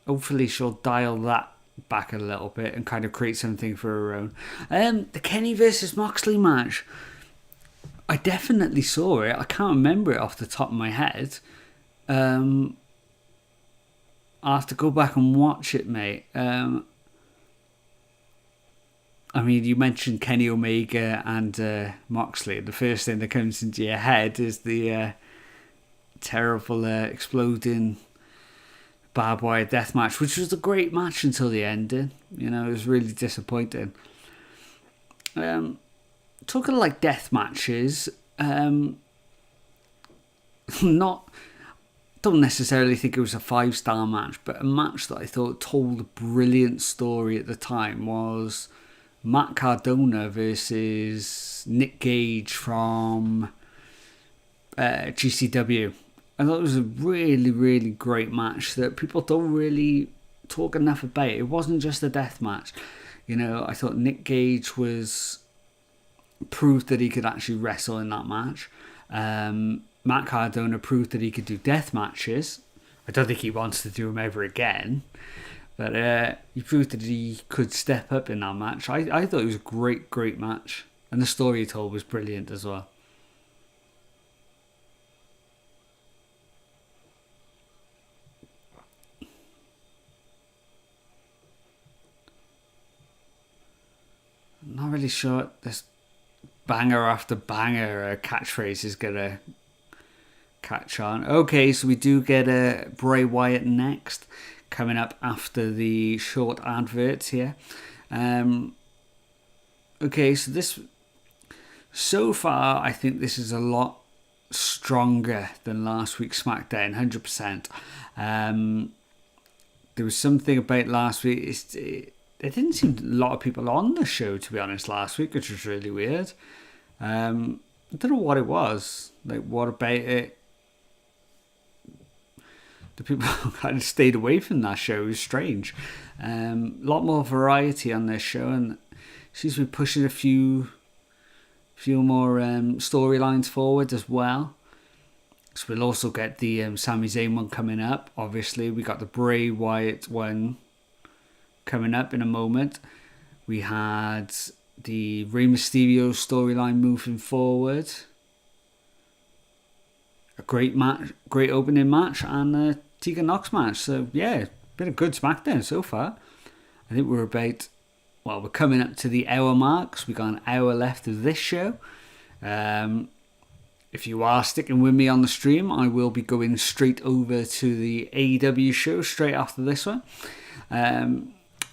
Hopefully she'll dial that back a little bit and kind of create something for her own. The Kenny versus Moxley match, I definitely saw it. I can't remember it off the top of my head. I'll have to go back and watch it, mate. I mean, you mentioned Kenny Omega and Moxley. The first thing that comes into your head is the terrible exploding barbed wire death match, which was a great match until the ending. You know, it was really disappointing. Talking like death matches, don't necessarily think it was a 5-star match, but a match that I thought told a brilliant story at the time was Matt Cardona versus Nick Gage from GCW. I thought it was a really, really great match that people don't really talk enough about. It wasn't just a death match. You know, I thought Nick Gage proved that he could actually wrestle in that match. Matt Cardona proved that he could do death matches. I don't think he wants to do them ever again. But he proved that he could step up in that match. I thought it was a great, great match. And the story he told was brilliant as well. I'm not really sure this banger after banger catchphrase is going to catch on. Okay, so we do get a Bray Wyatt next, coming up after the short adverts here. Okay, so far I think this is a lot stronger than last week's Smackdown, 100%. There was something about last week. There didn't seem a lot of people on the show, to be honest, last week, which was really weird. I don't know what it was. Like, what about it? The people kind of stayed away from that show. It was strange. A lot more variety on this show, and seems to be pushing a few more storylines forward as well. So we'll also get the Sami Zayn one coming up. Obviously, we got the Bray Wyatt one coming up in a moment. We had the Rey Mysterio storyline moving forward. A great match, great opening match, and a Tegan Nox match. So yeah, been a good SmackDown so far. I think we're coming up to the hour mark. So we got an hour left of this show. If you are sticking with me on the stream, I will be going straight over to the AEW show straight after this one.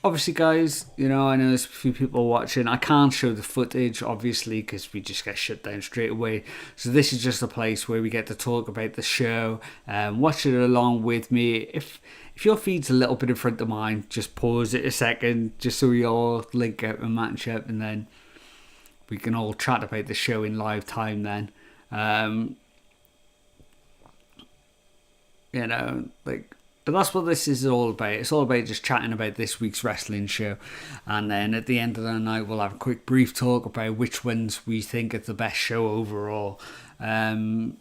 Obviously, guys, you know, I know there's a few people watching. I can't show the footage, obviously, because we just get shut down straight away. So this is just a place where we get to talk about the show, watch it along with me. If your feed's a little bit in front of mine, just pause it a second, just so we all link up and match up, and then we can all chat about the show in live time then. You know, like... But that's what this is all about. It's all about just chatting about this week's wrestling show. And then at the end of the night, we'll have a quick brief talk about which ones we think is the best show overall. I mean,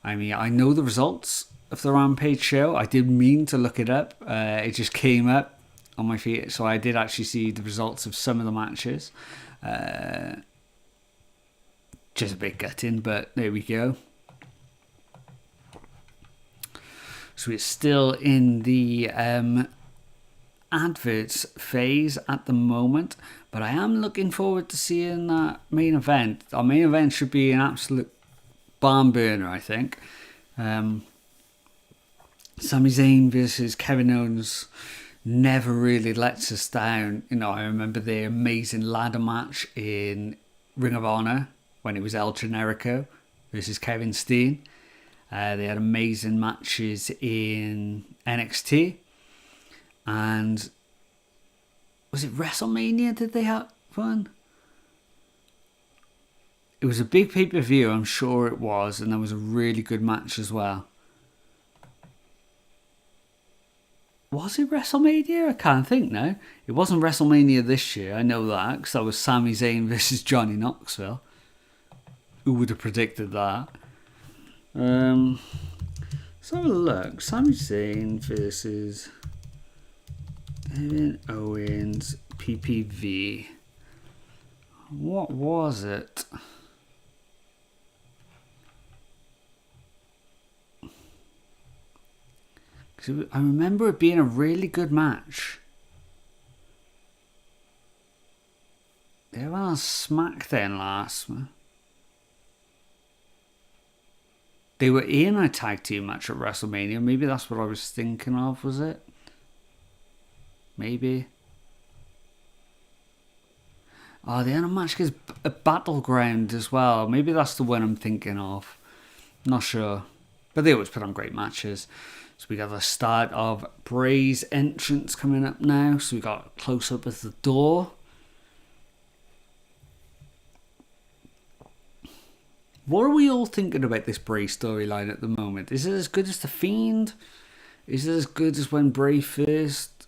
I know the results of the Rampage show. I did mean to look it up. It just came up on my feed. So I did actually see the results of some of the matches. Just a bit gutting, but there we go. So it's still in the adverts phase at the moment, but I am looking forward to seeing that main event. Our main event should be an absolute barn burner, I think. Sami Zayn versus Kevin Owens never really lets us down. You know, I remember the amazing ladder match in Ring of Honor when it was El Generico versus Kevin Steen. They had amazing matches in NXT. And was it WrestleMania? Did they have one? It was a big pay-per-view, I'm sure it was, and there was a really good match as well. Was it WrestleMania? I can't think now. It wasn't WrestleMania this year, I know that, because that was Sami Zayn versus Johnny Knoxville. Who would have predicted that? Let's have a look. Sami Zayn versus Kevin Owens PPV. What was it? I remember it being a really good match. They were on Smackdown last. They were in a tag team match at WrestleMania. Maybe that's what I was thinking of, was it? Maybe. Oh, they had a match against a Battleground as well. Maybe that's the one I'm thinking of. Not sure. But they always put on great matches. So we got the start of Bray's entrance coming up now. So we got a close up of the door. What are we all thinking about this Bray storyline at the moment? Is it as good as The Fiend? Is it as good as when Bray first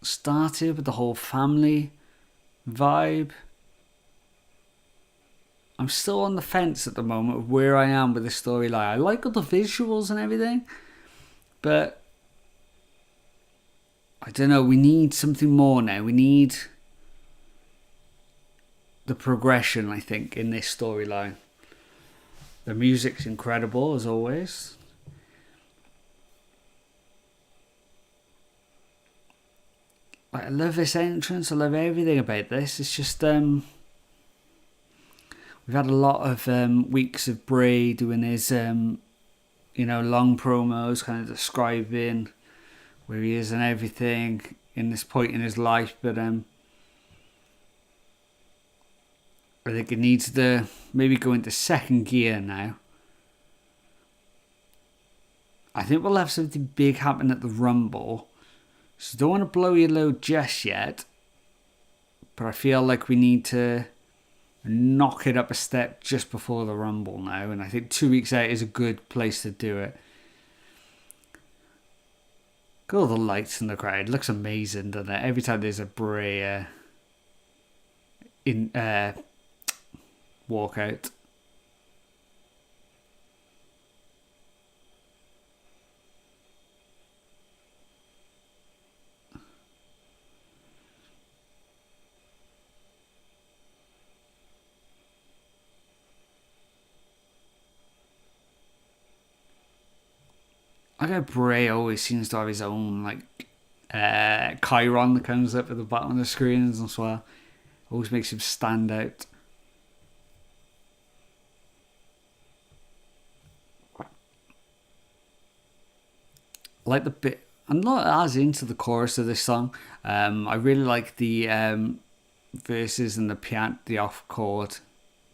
started with the whole family vibe? I'm still on the fence at the moment of where I am with the storyline. I like all the visuals and everything, but I don't know, we need something more now. We need the progression, I think, in this storyline. The music's incredible, as always. I love this entrance. I love everything about this. It's just... we've had a lot of weeks of Bray doing his, long promos, kind of describing where he is and everything in this point in his life. But I think it needs to maybe go into second gear now. I think we'll have something big happen at the Rumble. So don't want to blow your load just yet. But I feel like we need to knock it up a step just before the Rumble now. And I think 2 weeks out is a good place to do it. Got all the lights in the crowd. It looks amazing, doesn't it? Every time there's a Bray walkout. I know Bray always seems to have his own chyron that comes up at the bottom of the screens as well. Always makes him stand out. Like the bit, I'm not as into the chorus of this song. I really like the verses and the off chord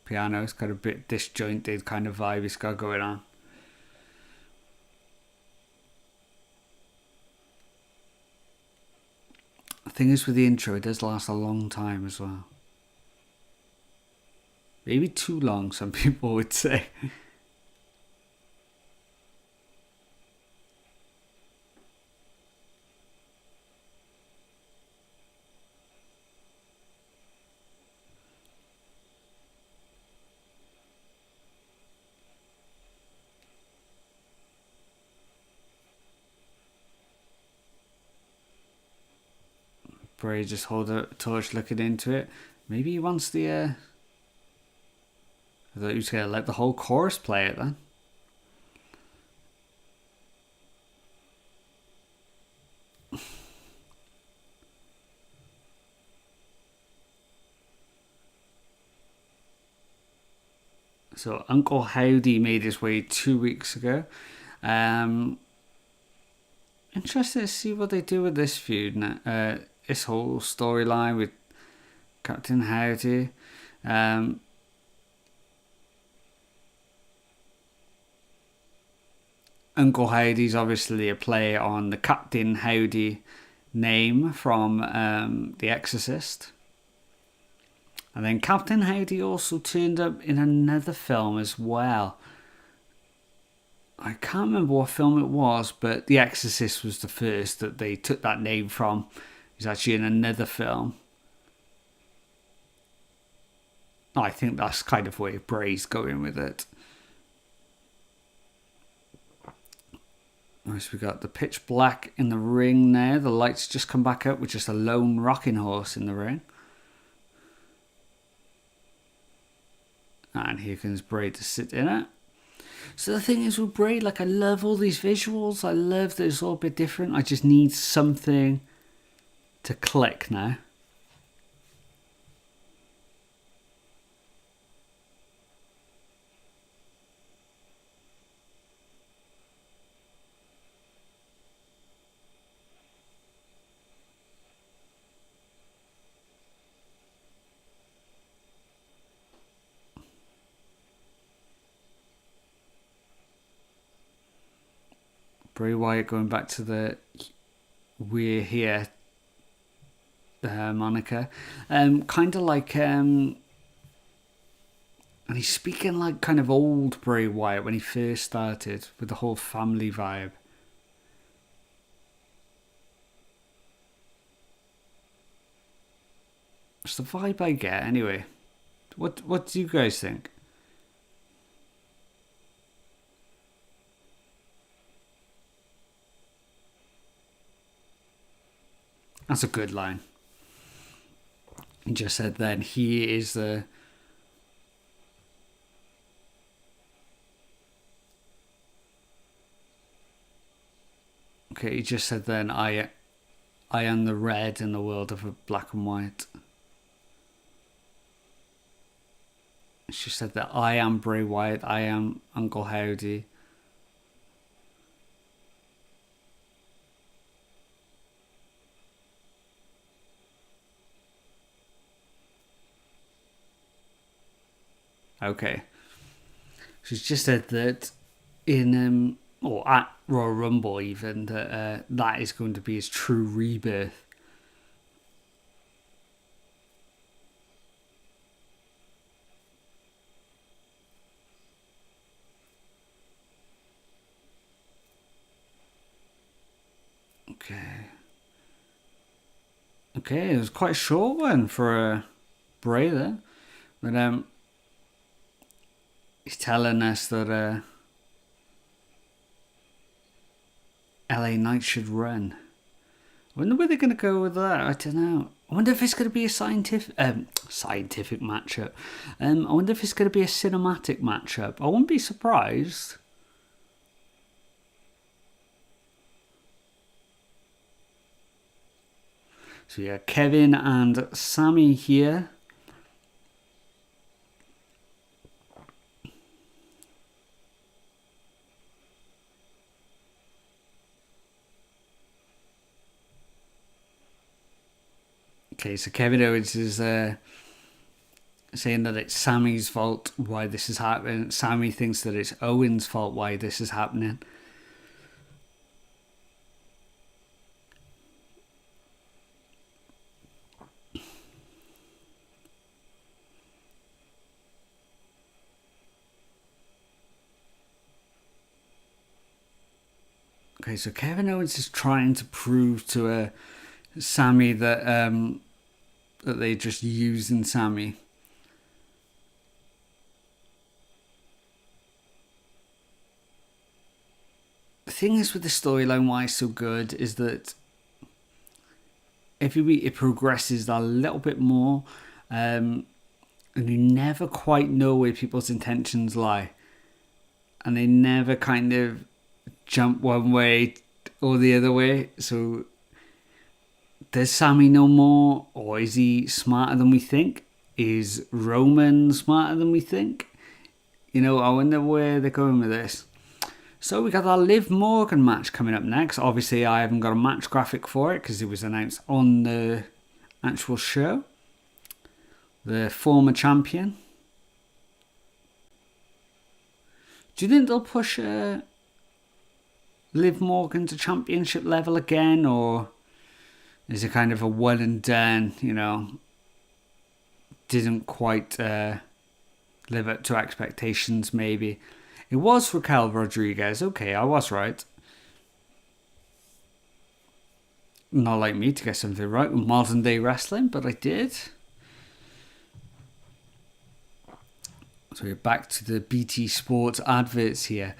piano. It's got a bit disjointed kind of vibe it's got going on. The thing is with the intro, it does last a long time as well. Maybe too long, some people would say. Bray just hold a torch looking into it. Maybe he wants the... I thought he was going to let the whole chorus play it then. So Uncle Howdy made his way 2 weeks ago. Interested to see what they do with this feud now. This whole storyline with Captain Howdy. Uncle Howdy's obviously a play on the Captain Howdy name from The Exorcist. And then Captain Howdy also turned up in another film as well. I can't remember what film it was, but The Exorcist was the first that they took that name from. He's actually in another film. I think that's kind of where Bray's going with it. Nice, we got the pitch black in the ring there. The lights just come back up with just a lone rocking horse in the ring. And here comes Bray to sit in it. So the thing is with Bray, like, I love all these visuals. I love that it's all a bit different. I just need something to click now. Bray Wyatt going back to the "We're Here" moniker. Kind of like... and he's speaking like kind of old Bray Wyatt when he first started, with the whole family vibe. It's the vibe I get anyway. What do you guys think? That's a good line. He just said then, he is the... Okay, he just said then, I am the red in the world of black and white. She said that I am Bray Wyatt, I am Uncle Howdy. Okay. She's just said that in, or at Royal Rumble even, that that is going to be his true rebirth. Okay, it was quite a short one for Bray there. But he's telling us that LA Knight should run. I wonder where they're going to go with that. I don't know. I wonder if it's going to be a scientific matchup. I wonder if it's going to be a cinematic matchup. I wouldn't be surprised. So yeah, Kevin and Sammy here. Okay, so Kevin Owens is saying that it's Sammy's fault why this is happening. Sammy thinks that it's Owens' fault why this is happening. Okay, so Kevin Owens is trying to prove to Sammy that that they're just using Sammy. The thing is with the storyline, why it's so good, is that every week it progresses a little bit more, and you never quite know where people's intentions lie, and they never kind of jump one way or the other way. So does Sammy know more, or is he smarter than we think? Is Roman smarter than we think? You know, I wonder where they're going with this. So we got our Liv Morgan match coming up next. Obviously I haven't got a match graphic for it because it was announced on the actual show. The former champion. Do you think they'll push Liv Morgan to championship level again, or is it kind of a one and done, you know, didn't quite live up to expectations, maybe. It was Raquel Rodriguez. Okay, I was right. Not like me to get something right with modern day wrestling, but I did. So we're back to the BT Sports adverts here.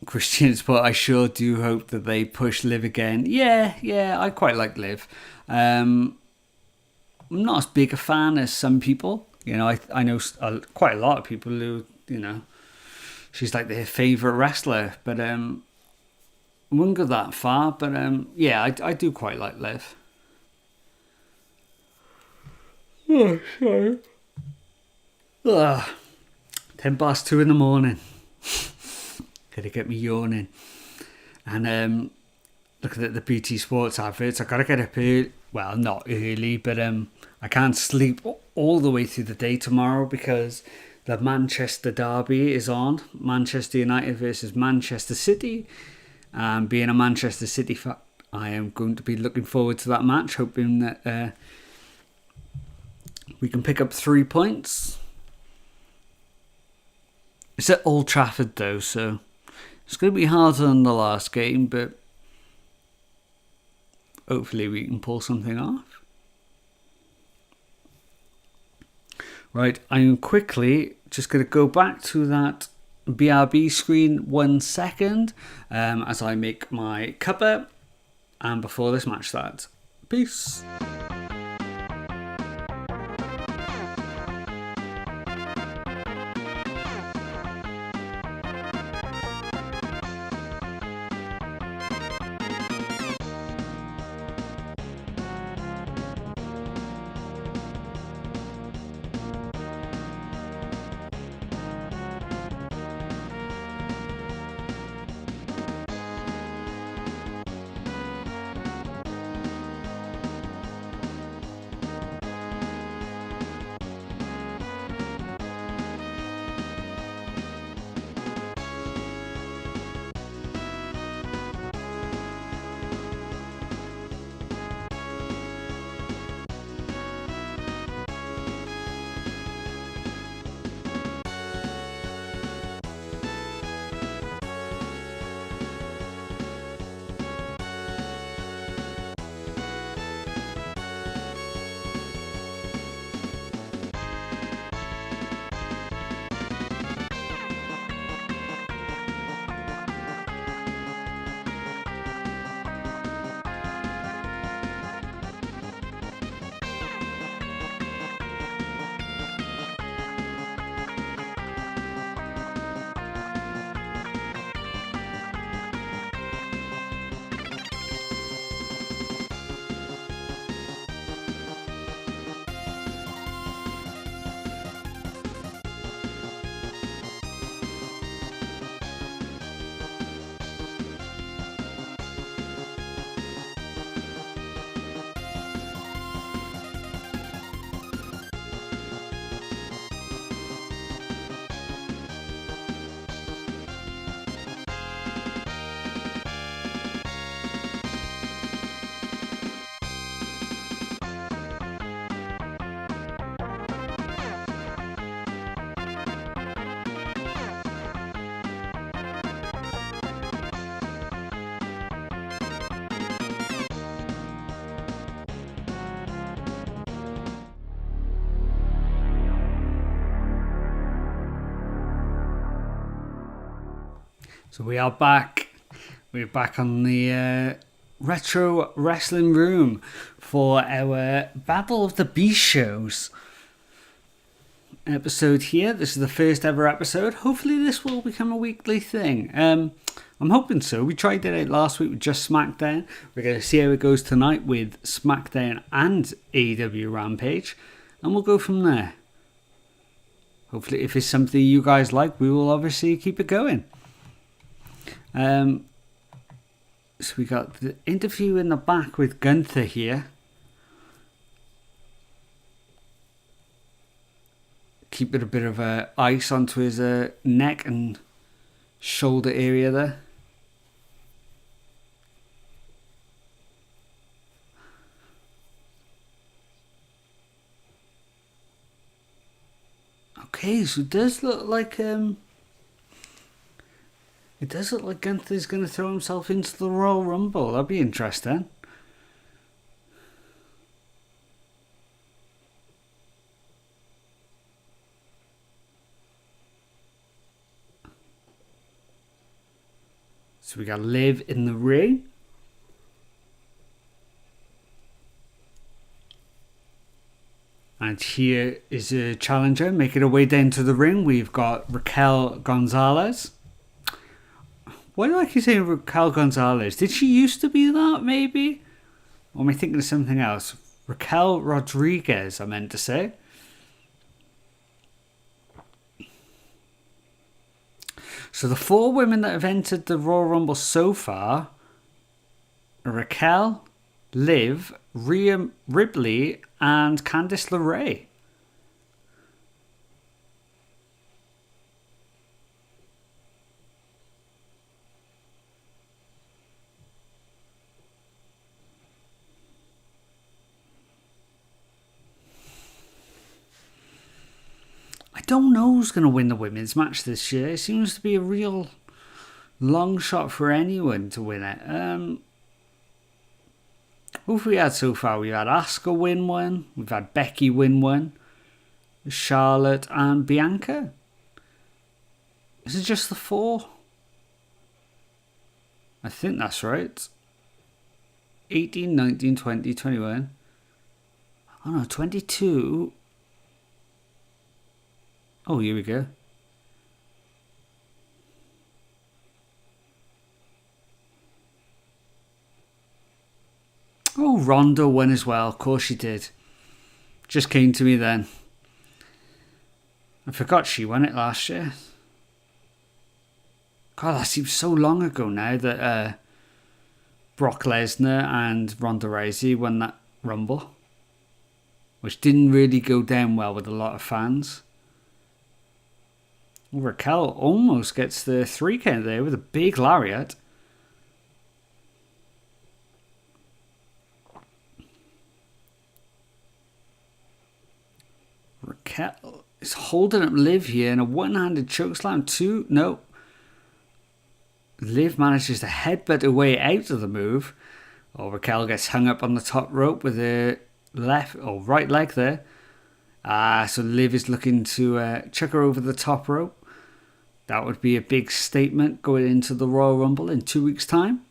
Christians, but I sure do hope that they push Liv again. Yeah, I quite like Liv. I'm not as big a fan as some people. I know quite a lot of people who, she's like their favourite wrestler, but I wouldn't go that far. But yeah, I do quite like Liv. Oh, sorry. 2:10 in the morning. Gotta get me yawning. And looking at the BT Sports adverts, I gotta get up early. Well, not early, but I can't sleep all the way through the day tomorrow because the Manchester derby is on. Manchester United versus Manchester City. Being a Manchester City fan, I am going to be looking forward to that match, hoping that we can pick up 3 points. It's at Old Trafford though, so it's going to be harder than the last game, but hopefully we can pull something off. Right, I'm quickly just going to go back to that BRB screen 1 second as I make my cuppa, and before this match starts. Peace. So we are back. We're back on the Retro Wrestling Room for our Battle of the Beast shows episode here. This is the first ever episode. Hopefully this will become a weekly thing. I'm hoping so. We tried it out last week with just Smackdown. We're going to see how it goes tonight with Smackdown and AEW Rampage. And we'll go from there. Hopefully if it's something you guys like, we will obviously keep it going. So we got the interview in the back with Gunther here. Keeping a bit of ice onto his neck and shoulder area there. Okay, so it does look like Gunther's going to throw himself into the Royal Rumble. That'd be interesting. So we got Liv in the ring. And here is a challenger making her way down to the ring. We've got Raquel Gonzalez. Why do I keep saying Raquel Gonzalez? Did she used to be that, maybe? Or am I thinking of something else? Raquel Rodriguez, I meant to say. So the 4 women that have entered the Royal Rumble so far are Raquel, Liv, Rhea Ripley, and Candice LeRae. I don't know who's going to win the women's match this year. It seems to be a real long shot for anyone to win it. Who have we had so far? We've had Asuka win one. We've had Becky win one. Charlotte and Bianca. Is it just the 4? I think that's right. 18, 19, 20, 21. Oh no, 22. Oh, here we go. Oh, Ronda won as well. Of course she did. Just came to me then. I forgot she won it last year. God, that seems so long ago now that Brock Lesnar and Ronda Rousey won that Rumble. Which didn't really go down well with a lot of fans. Well, Raquel almost gets the 3 count there with a big lariat. Raquel is holding up Liv here in a one-handed chokeslam. No. Liv manages to headbutt her way out of the move. Oh, Raquel gets hung up on the top rope with her left or right leg there. So Liv is looking to chuck her over the top rope. That would be a big statement going into the Royal Rumble in 2 weeks' time.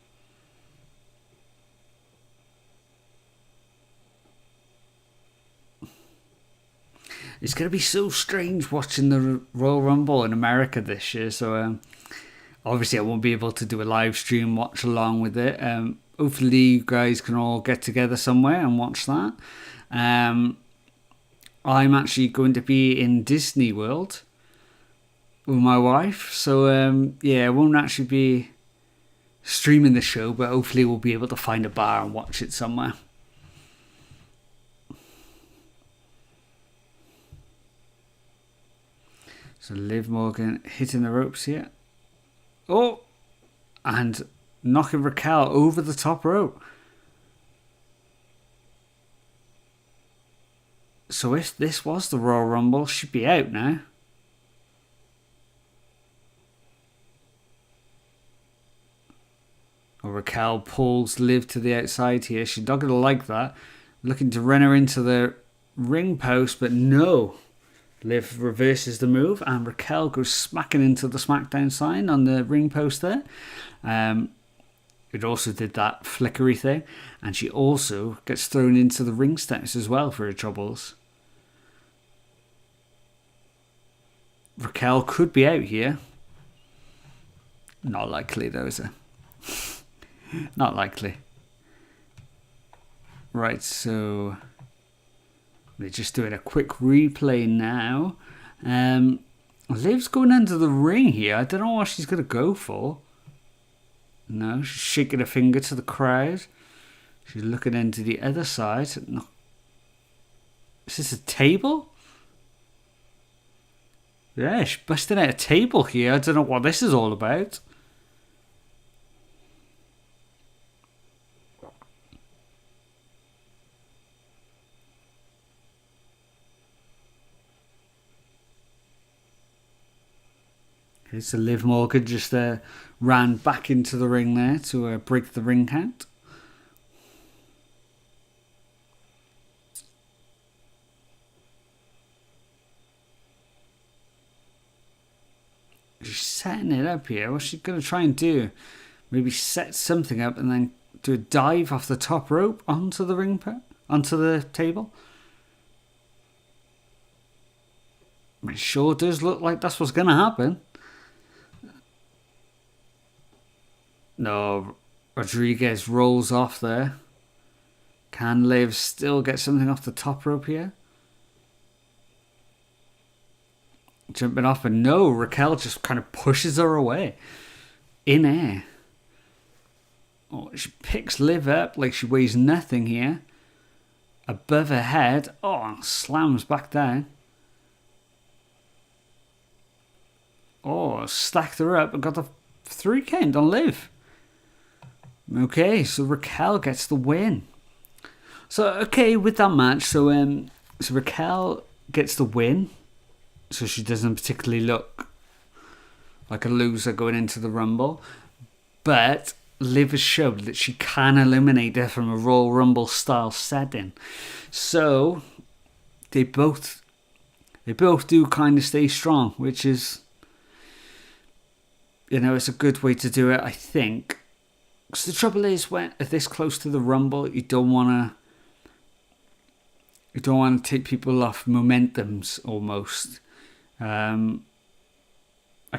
It's going to be so strange watching the Royal Rumble in America this year. So obviously I won't be able to do a live stream watch along with it. Hopefully you guys can all get together somewhere and watch that. I'm actually going to be in Disney World with my wife. So I won't actually be streaming the show, but hopefully we'll be able to find a bar and watch it somewhere. So Liv Morgan hitting the ropes here. Oh! And knocking Raquel over the top rope. So if this was the Royal Rumble, she'd be out now. Oh, Raquel pulls Liv to the outside here. She's not going to like that. Looking to run her into the ring post, but no. Liv reverses the move and Raquel goes smacking into the Smackdown sign on the ring post there. It also did that flickery thing, and she also gets thrown into the ring steps as well for her troubles. Raquel could be out here. Not likely though, is it? Not likely. Right, so we're just doing a quick replay now. Liv's going under the ring here. I don't know what she's going to go for. No, she's shaking her finger to the crowd. She's looking into the other side. No. Is this a table? Yeah, she's busting out a table here. I don't know what this is all about. Okay, so Liv Morgan just ran back into the ring there to break the ring count. She's setting it up here. What's she going to try and do? Maybe set something up and then do a dive off the top rope onto the onto the table. It sure does look like that's what's going to happen. No, Rodriguez rolls off there. Can Liv still get something off the top rope here? Jumping off, and no, Raquel just kind of pushes her away. In air. Oh, she picks Liv up like she weighs nothing here. Above her head. Oh, slams back down. Oh, stacked her up and got the 3 count on Liv. Okay, so Raquel gets the win. So, okay, with that match, so Raquel gets the win. So she doesn't particularly look like a loser going into the Rumble. But Liv has showed that she can eliminate her from a Royal Rumble style setting. So they both do kind of stay strong, which is, it's a good way to do it, I think. Because the trouble is, when this close to the Rumble, you don't want to take people off momentums almost. I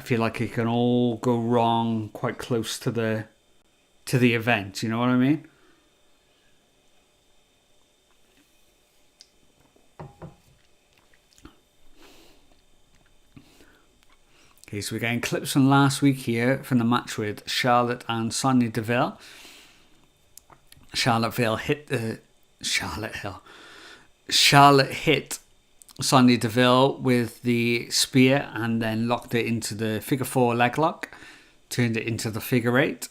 feel like it can all go wrong quite close to the event. You know what I mean? Okay, so we're getting clips from last week here from the match with Charlotte and Sonya Deville. Charlotte hit Sonya Deville with the spear and then locked it into the figure 4 leg lock. Turned it into the figure 8.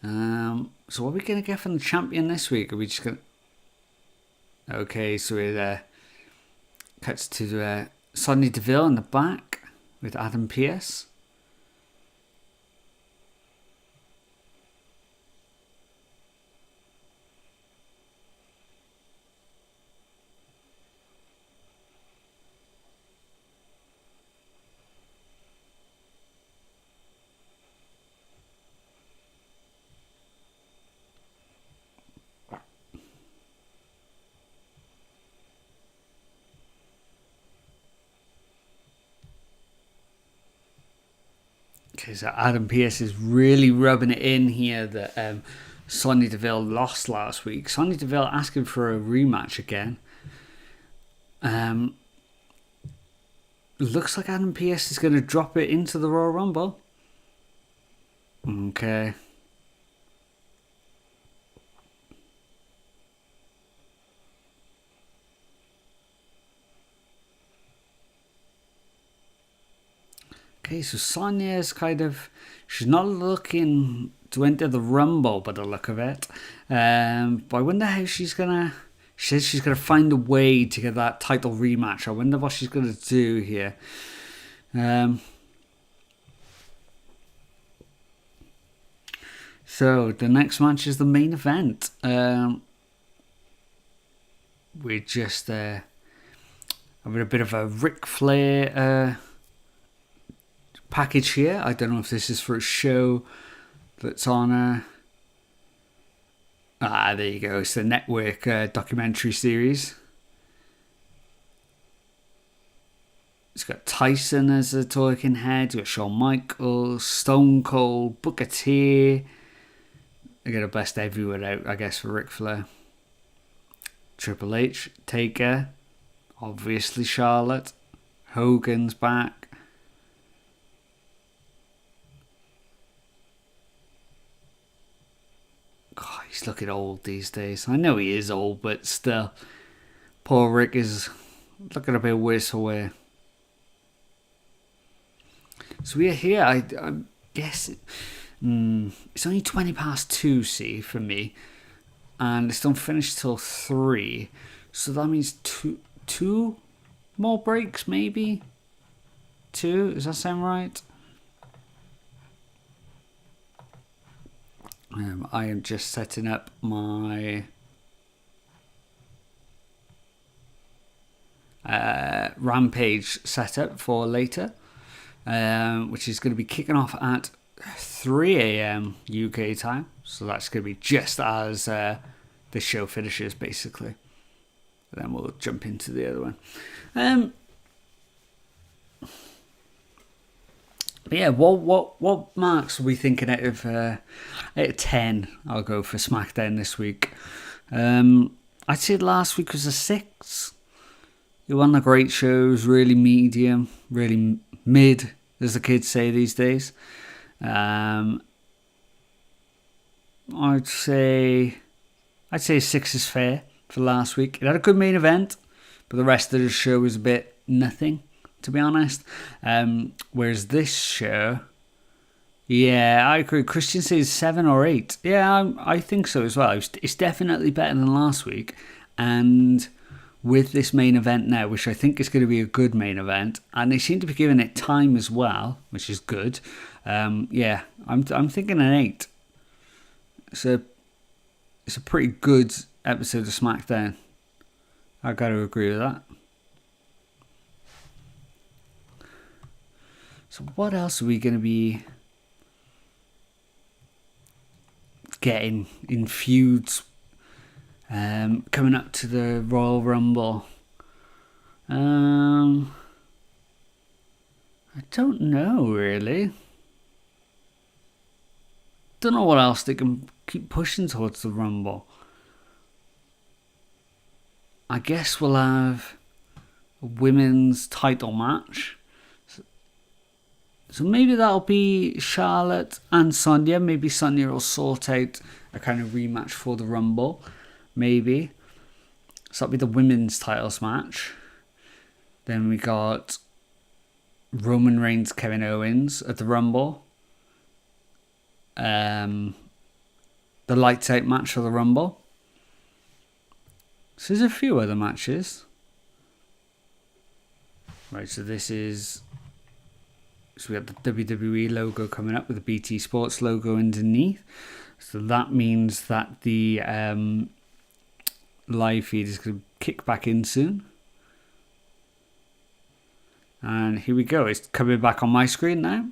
So what are we going to get from the champion this week? Are we just going to... Okay, so it cuts to Sonya Deville in the back with Adam Pearce. Okay, so Adam Pearce is really rubbing it in here that Sonya Deville lost last week. Sonya Deville asking for a rematch again. Looks like Adam Pearce is going to drop it into the Royal Rumble. Okay. Okay, so Sonya's she's not looking to enter the Rumble by the look of it. But I wonder how she says she's going to find a way to get that title rematch. I wonder what she's going to do here. So the next match is the main event. We're just having a bit of a Ric Flair package here. I don't know if this is for a show that's on there you go, it's the network documentary series. It's got Tyson as a talking head, you've got Shawn Michaels, Stone Cold, Booker T. They get a best everywhere out, I guess, for Ric Flair. Triple H, Taker, obviously Charlotte, Hogan's back. God, he's looking old these days. I know he is old, but still. Poor Rick is looking a bit worse for wear. So we're here. I guess it's only 20 past 2, see, for me. And it's don't finish till 3. So that means two more breaks, maybe? 2. Does that sound right? I am just setting up my Rampage setup for later, which is going to be kicking off at 3 a.m. UK time. So that's going to be just as the show finishes, basically. And then we'll jump into the other one. But yeah, what marks are we thinking out of 10? I'll go for Smackdown this week. I'd say last week was a 6. It wasn't a great show. It was really medium, really mid, as the kids say these days. I'd say 6 is fair for last week. It had a good main event, but the rest of the show was a bit nothing, to be honest. Whereas this show, yeah, I agree. Christian says 7 or 8. Yeah, I think so as well. It's definitely better than last week. And with this main event now, which I think is going to be a good main event, and they seem to be giving it time as well, which is good. Yeah, I'm thinking an 8. It's a pretty good episode of SmackDown. I got to agree with that. So what else are we going to be getting in feuds coming up to the Royal Rumble? I don't know, really. Don't know what else they can keep pushing towards the Rumble. I guess we'll have a women's title match. So maybe that'll be Charlotte and Sonya. Maybe Sonya will sort out a kind of rematch for the Rumble. Maybe. So that'll be the women's titles match. Then we got Roman Reigns, Kevin Owens at the Rumble. The lights out match for the Rumble. So there's a few other matches. Right, so this is... So we have the WWE logo coming up with the BT Sports logo underneath. So that means that the live feed is going to kick back in soon. And here we go. It's coming back on my screen now.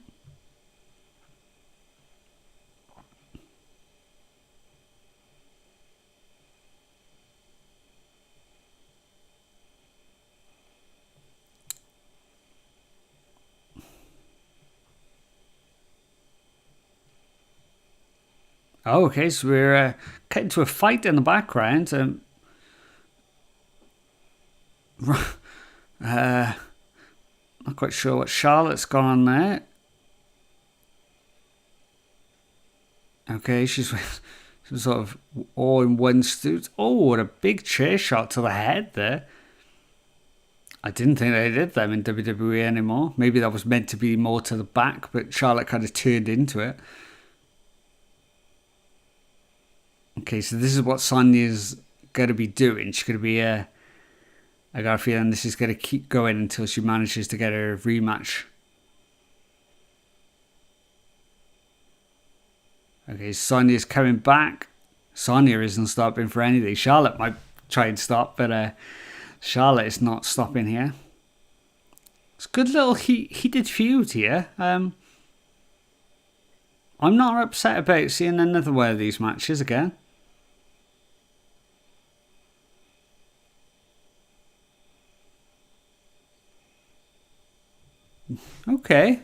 Oh, okay, so we're getting to a fight in the background. Not quite sure what Charlotte's got on there. Okay, she's sort of all in one suit. Oh, what a big chair shot to the head there. I didn't think they did them in WWE anymore. Maybe that was meant to be more to the back, but Charlotte kind of turned into it. Okay, so this is what Sonya's going to be doing. She's going to be I got a feeling this is going to keep going until she manages to get her rematch. Okay, Sonya's coming back. Sonya isn't stopping for anything. Charlotte might try and stop, but Charlotte is not stopping here. It's a good little heated feud here. I'm not upset about seeing another one of these matches again. Okay.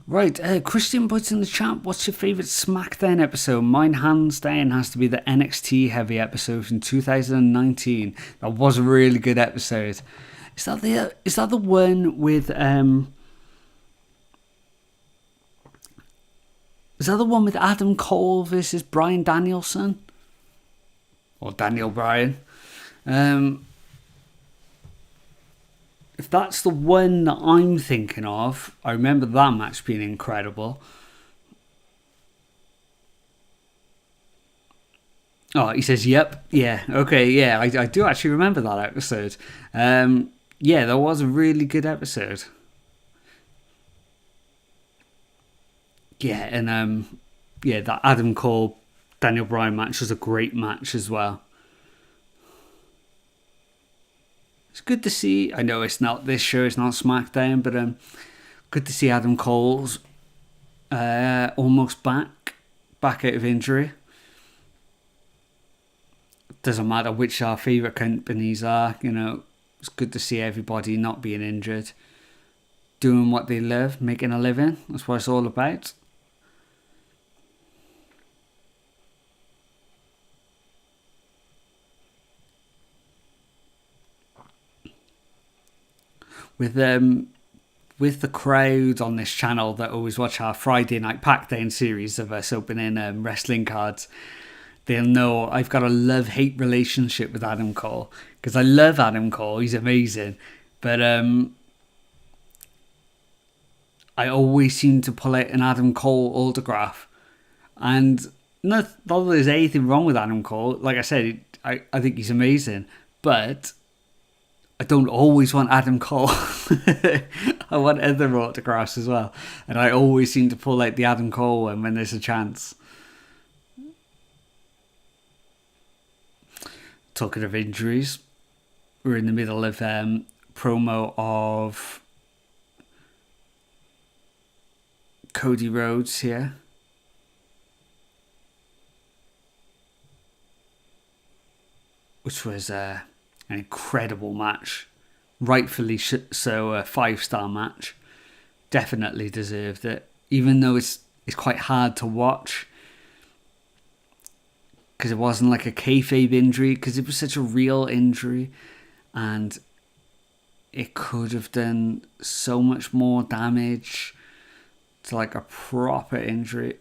Right, Christian puts in the chat, what's your favourite SmackDown episode? Mine, hands down, has to be the NXT heavy episode from 2019. That was a really good episode. Is that the one with Is that the one with Adam Cole versus Bryan Danielson? Or Daniel Bryan? If that's the one that I'm thinking of, I remember that match being incredible. Oh, he says, yep. Yeah, okay, yeah, I do actually remember that episode. Yeah, that was a really good episode. Yeah, and yeah, that Adam Cole Daniel Bryan match was a great match as well. It's good to see. I know it's not this show, it's not SmackDown, but good to see Adam Cole's almost back out of injury. Doesn't matter which our favourite companies are, you know, it's good to see everybody not being injured, doing what they love, making a living. That's what it's all about. With the crowd on this channel that always watch our Friday Night Packdown series of us opening wrestling cards, they'll know I've got a love-hate relationship with Adam Cole, because I love Adam Cole. He's amazing. But I always seem to pull out an Adam Cole autograph. And not that there's anything wrong with Adam Cole. Like I said, I think he's amazing. But I don't always want Adam Cole. I want other autographs as well. And I always seem to pull out the Adam Cole one when there's a chance. Talking of injuries, we're in the middle of promo of Cody Rhodes here. Which was an incredible match. Rightfully so, a 5-star match. Definitely deserved it. Even though it's quite hard to watch, because it wasn't like a kayfabe injury, because it was such a real injury, and it could have done so much more damage to like a proper injury.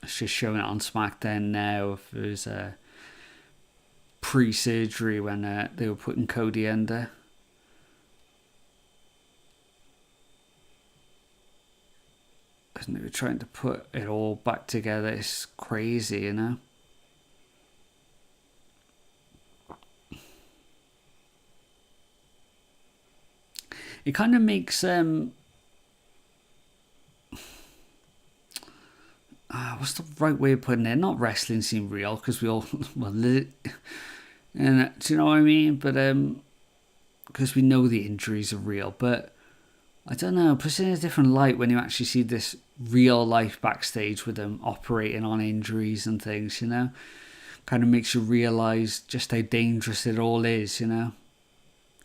It's just showing it on SmackDown now. If it was a pre-surgery when they were putting Cody under. And they were trying to put it all back together. It's crazy, you know. It kind of makes what's the right way of putting it? Not wrestling seem real, because we all and do you know what I mean? But because we know the injuries are real, but I don't know, it puts it in a different light when you actually see this real life backstage with them operating on injuries and things, you know. Kind of makes you realise just how dangerous it all is, you know.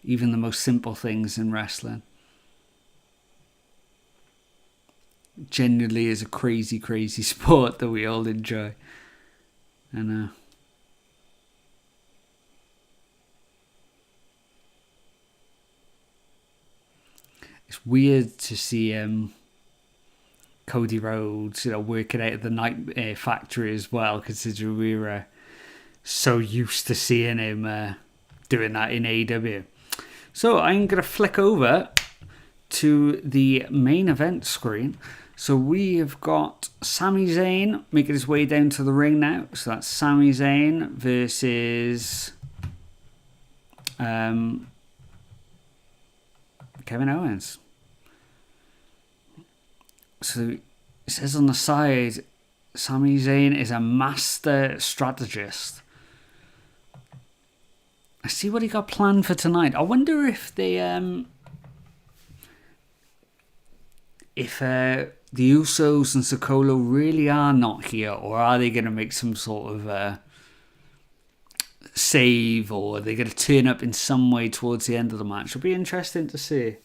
Even the most simple things in wrestling. Genuinely is a crazy, crazy sport that we all enjoy. I know. It's weird to see Cody Rhodes, you know, working out at the Night Factory as well, considering we were so used to seeing him doing that in AEW. So I'm going to flick over to the main event screen. So we have got Sami Zayn making his way down to the ring now. So that's Sami Zayn versus Kevin Owens. So it says on the side, Sami Zayn is a master strategist. I see what he got planned for tonight. I wonder if they the Usos and Sokolo really are not here, or are they going to make some sort of save, or are they going to turn up in some way towards the end of the match? It'll be interesting to see.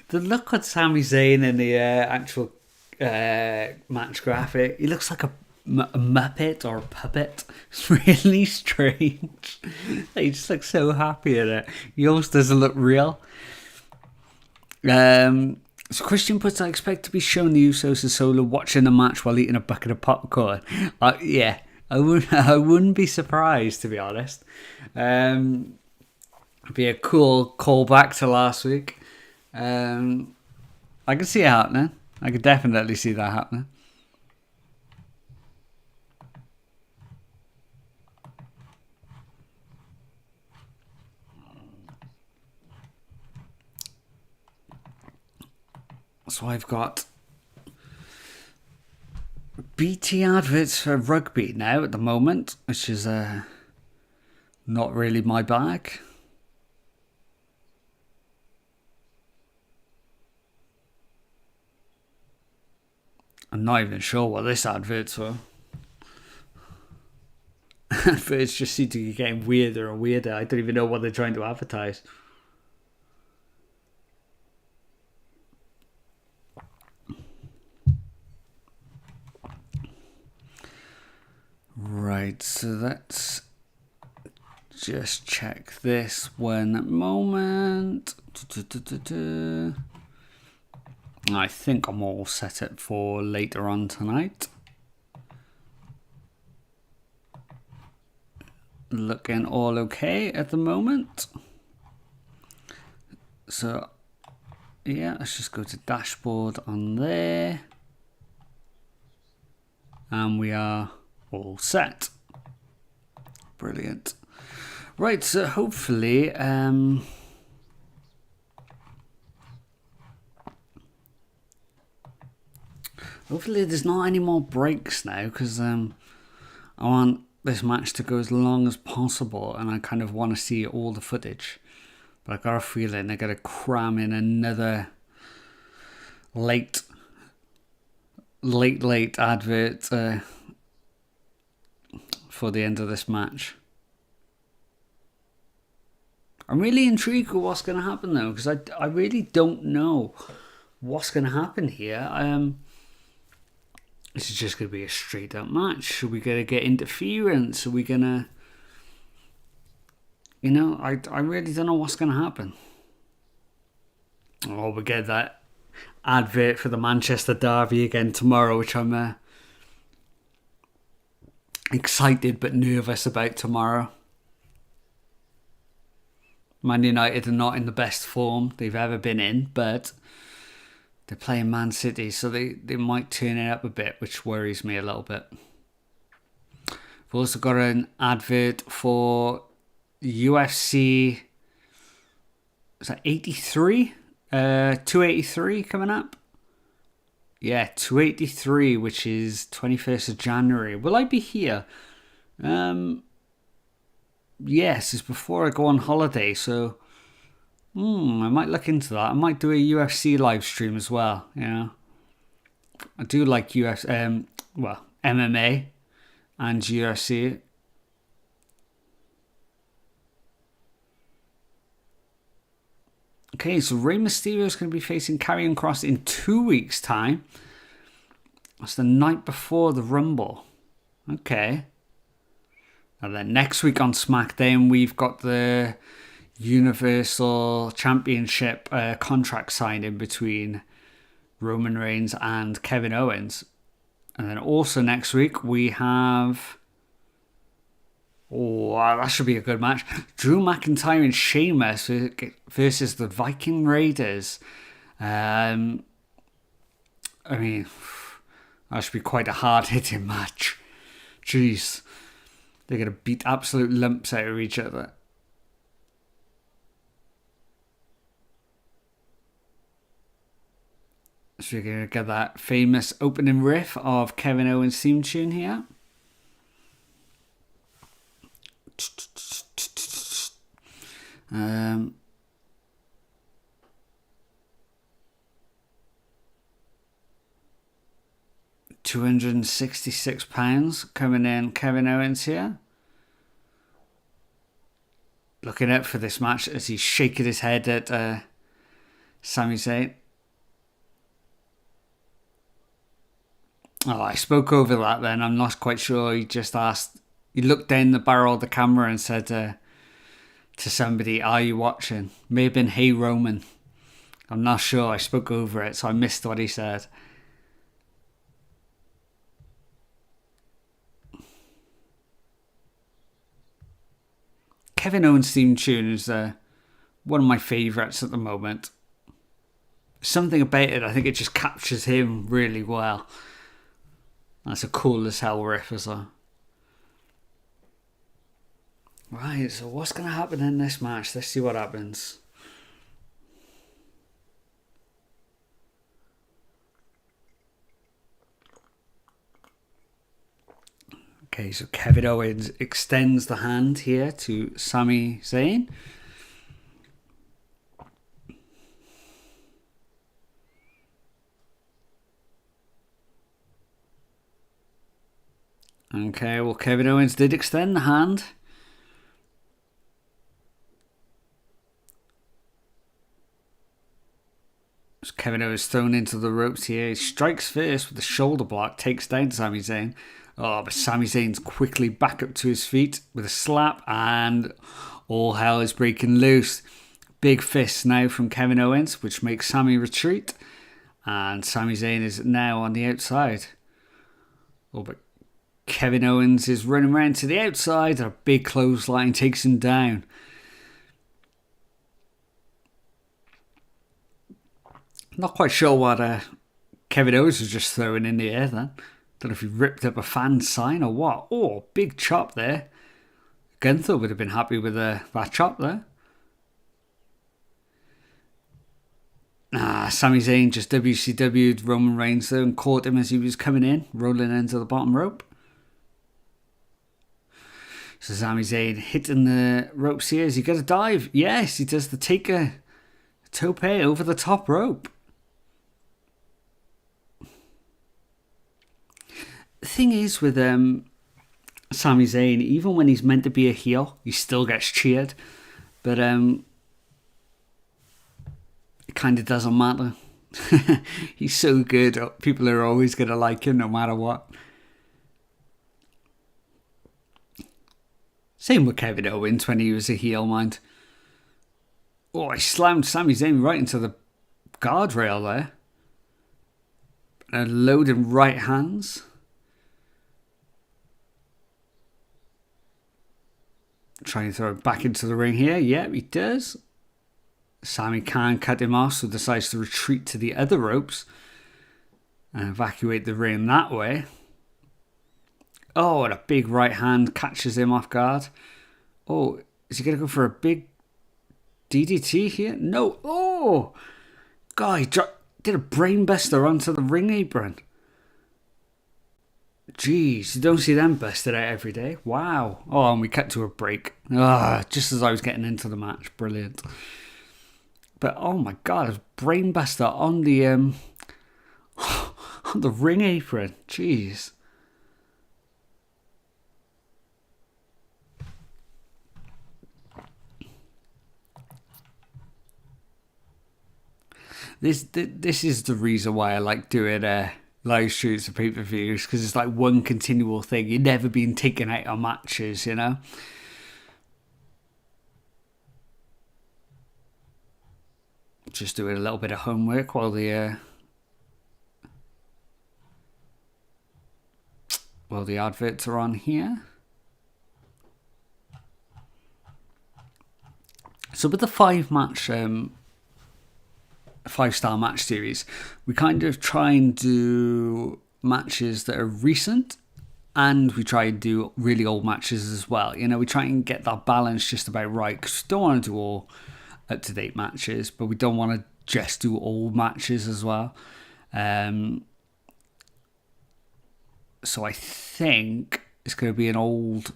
The look on Sami Zayn in the actual match graphic, he looks like a muppet or a puppet. It's really strange. He just looks so happy in it. He almost doesn't look real. So Christian puts, I expect to be showing the Usos and Solo watching the match while eating a bucket of popcorn. Yeah, I wouldn't be surprised, to be honest. It'd be a cool callback to last week. I can see it happening. I could definitely see that happening. So I've got BT adverts for rugby now at the moment, which is not really my bag. I'm not even sure what this advert's for. Adverts just seem to be getting weirder and weirder. I don't even know what they're trying to advertise. Right, so let's just check this one moment. I think I'm all set up for later on tonight. Looking all okay at the moment. So, yeah, let's just go to dashboard on there. And we are all set. Brilliant. Right, so hopefully hopefully there's not any more breaks now, because I want this match to go as long as possible, and I kind of want to see all the footage. But I got a feeling they're going to cram in another late advert for the end of this match. I'm really intrigued with what's going to happen though, because I really don't know what's going to happen here. This is just going to be a straight up match. Are we going to get interference? Are we going to... You know, I really don't know what's going to happen. Oh, we get that advert for the Manchester Derby again tomorrow, which I'm excited but nervous about tomorrow. Man United are not in the best form they've ever been in, but they're playing Man City, so they might turn it up a bit, which worries me a little bit. We've also got an advert for UFC, is that 83? 283 coming up? Yeah, 283, which is 21st of January. Will I be here? Yes, it's before I go on holiday, so I might look into that. I might do a UFC live stream as well. Yeah, I do like MMA and UFC. Okay, so Rey Mysterio is going to be facing Karrion Kross in 2 weeks' time. That's the night before the Rumble. Okay. And then next week on Smackdown, we've got the Universal Championship contract signing between Roman Reigns and Kevin Owens. And then also next week, we have... Oh, that should be a good match. Drew McIntyre and Sheamus versus the Viking Raiders. I mean, that should be quite a hard-hitting match. Jeez. They're going to beat absolute lumps out of each other. So you're going to get that famous opening riff of Kevin Owens' theme tune here. £266 coming in, Kevin Owens here. Looking out for this match as he's shaking his head at Sami Zayn. Oh, I spoke over that then. I'm not quite sure. He just asked, he looked down the barrel of the camera and said to somebody, "Are you watching?" May have been, "Hey Roman." I'm not sure. I spoke over it, so I missed what he said. Kevin Owens' theme tune is one of my favourites at the moment. Something about it, I think it just captures him really well. That's a cool as hell riff as well. Right, so what's going to happen in this match? Let's see what happens. Okay, so Kevin Owens extends the hand here to Sami Zayn. Okay, well, Kevin Owens did extend the hand. So Kevin Owens thrown into the ropes here. He strikes first with the shoulder block, takes down Sami Zayn. Oh, but Sami Zayn's quickly back up to his feet with a slap, and all hell is breaking loose. Big fists now from Kevin Owens, which makes Sami retreat. And Sami Zayn is now on the outside. Oh, but Kevin Owens is running around to the outside. A big clothesline takes him down. Not quite sure what Kevin Owens was just throwing in the air then. Don't know if he ripped up a fan sign or what. Oh, big chop there. Gunther would have been happy with that chop there. Sami Zayn just WCW'd Roman Reigns though and caught him as he was coming in, rolling into the bottom rope. So Sami Zayn hitting the ropes here. Is he going to dive? Yes, he does the taker tope over the top rope. The thing is with Sami Zayn, even when he's meant to be a heel, he still gets cheered. But it kind of doesn't matter. He's so good. People are always going to like him no matter what. Same with Kevin Owens when he was a heel, mind. Oh, I slammed Sami Zayn right into the guardrail there. And loading right hands. Trying to throw it back into the ring here. Yeah, he does. Sami can't cut him off, so decides to retreat to the other ropes and evacuate the ring that way. Oh, and a big right hand catches him off guard. Oh, is he going to go for a big DDT here? No. Oh, God, he did a brainbuster onto the ring apron. Jeez, you don't see them busted out every day. Wow. Oh, and we cut to a break. Just as I was getting into the match. Brilliant. But oh my God, a brainbuster on the on the ring apron. Jeez. This is the reason why I like doing live streams of pay-per-views, because it's like one continual thing. You're never being taken out of matches, you know. Just doing a little bit of homework while the adverts are on here. So with the 5-star match series, we kind of try and do matches that are recent, and we try and do really old matches as well. You know, we try and get that balance just about right, because we don't want to do all up-to-date matches, but we don't want to just do old matches as well. So I think it's going to be an old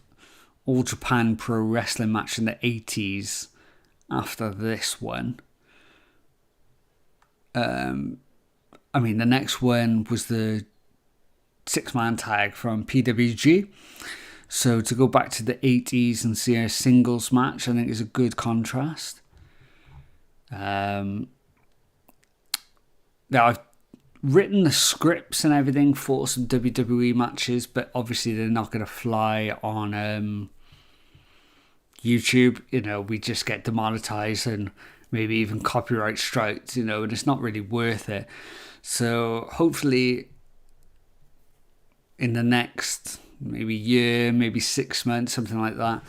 Japan Pro Wrestling match in the 80s after this one. The next one was the 6-man tag from PWG. So to go back to the 80s and see a singles match, I think is a good contrast. Now written the scripts and everything for some WWE matches, but obviously they're not going to fly on YouTube. You know, we just get demonetized and maybe even copyright strikes, you know, and it's not really worth it. So hopefully in the next maybe year, maybe 6 months, something like that,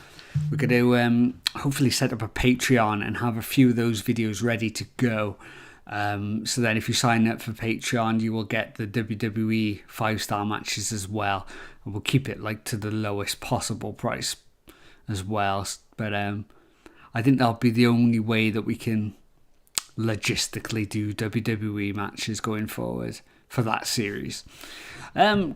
we're going to hopefully set up a Patreon and have a few of those videos ready to go. So then if you sign up for Patreon, you will get the WWE 5-star matches as well. And we'll keep it like to the lowest possible price as well. But I think that'll be the only way that we can logistically do WWE matches going forward for that series.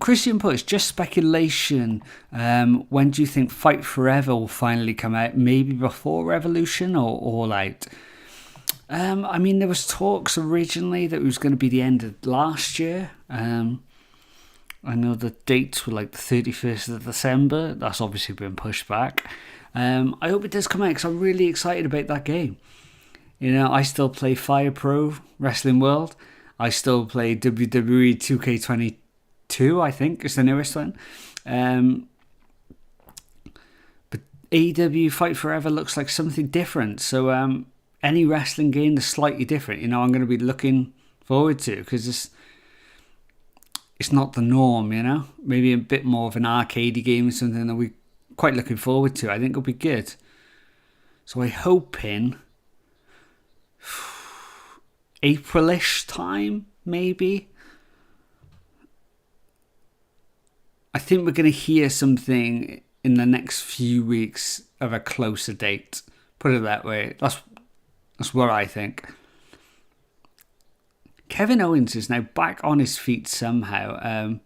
Christian puts, just speculation. When do you think Fight Forever will finally come out? Maybe before Revolution or All Out? I mean, there was talks originally that it was going to be the end of last year. I know the dates were like the 31st of December. That's obviously been pushed back. I hope it does come out because I'm really excited about that game. You know, I still play Fire Pro Wrestling World. I still play WWE 2K22, I think, is the newest one. But AEW Fight Forever looks like something different. So any wrestling game that's slightly different, you know, I'm going to be looking forward to, because it's not the norm, you know. Maybe a bit more of an arcadey game or something that we're quite looking forward to. I think it'll be good. So I'm hoping April-ish time, maybe. I think we're going to hear something in the next few weeks of a closer date. Put it that way. That's what I think. Kevin Owens is now back on his feet somehow.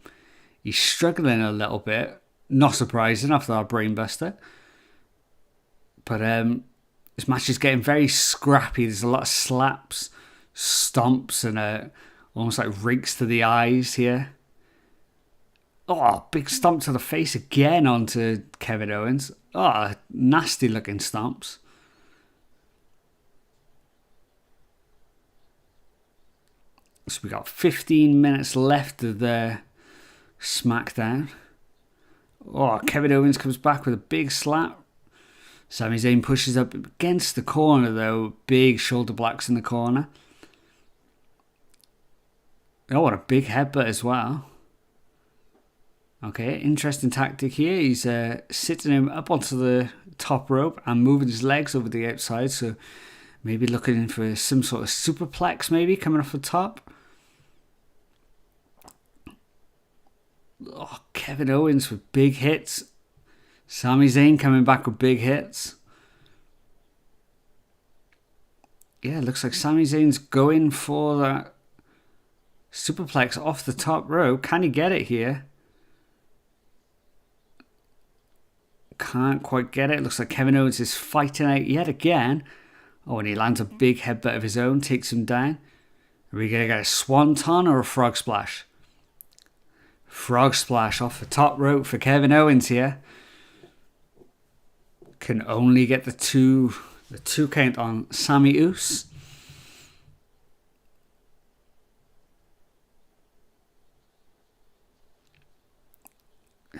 He's struggling a little bit. Not surprising after our brainbuster. But this match is getting very scrappy. There's a lot of slaps, stomps, and almost like rakes to the eyes here. Oh, big stomp to the face again onto Kevin Owens. Oh, nasty looking stomps. So we got 15 minutes left of the Smackdown. Oh, Kevin Owens comes back with a big slap. Sami Zayn pushes up against the corner though. Big shoulder blocks in the corner. Oh, what a big headbutt as well. Okay, interesting tactic here. He's sitting him up onto the top rope and moving his legs over the outside. So maybe looking for some sort of superplex maybe coming off the top. Oh, Kevin Owens with big hits. Sami Zayn coming back with big hits. Yeah, looks like Sami Zayn's going for that superplex off the top rope. Can he get it here? Can't quite get it. Looks like Kevin Owens is fighting out yet again. Oh, and he lands a big headbutt of his own. Takes him down. Are we going to get a swanton or a frog splash? Frog splash off the top rope for Kevin Owens here. Can only get the two count on Sammy Uso.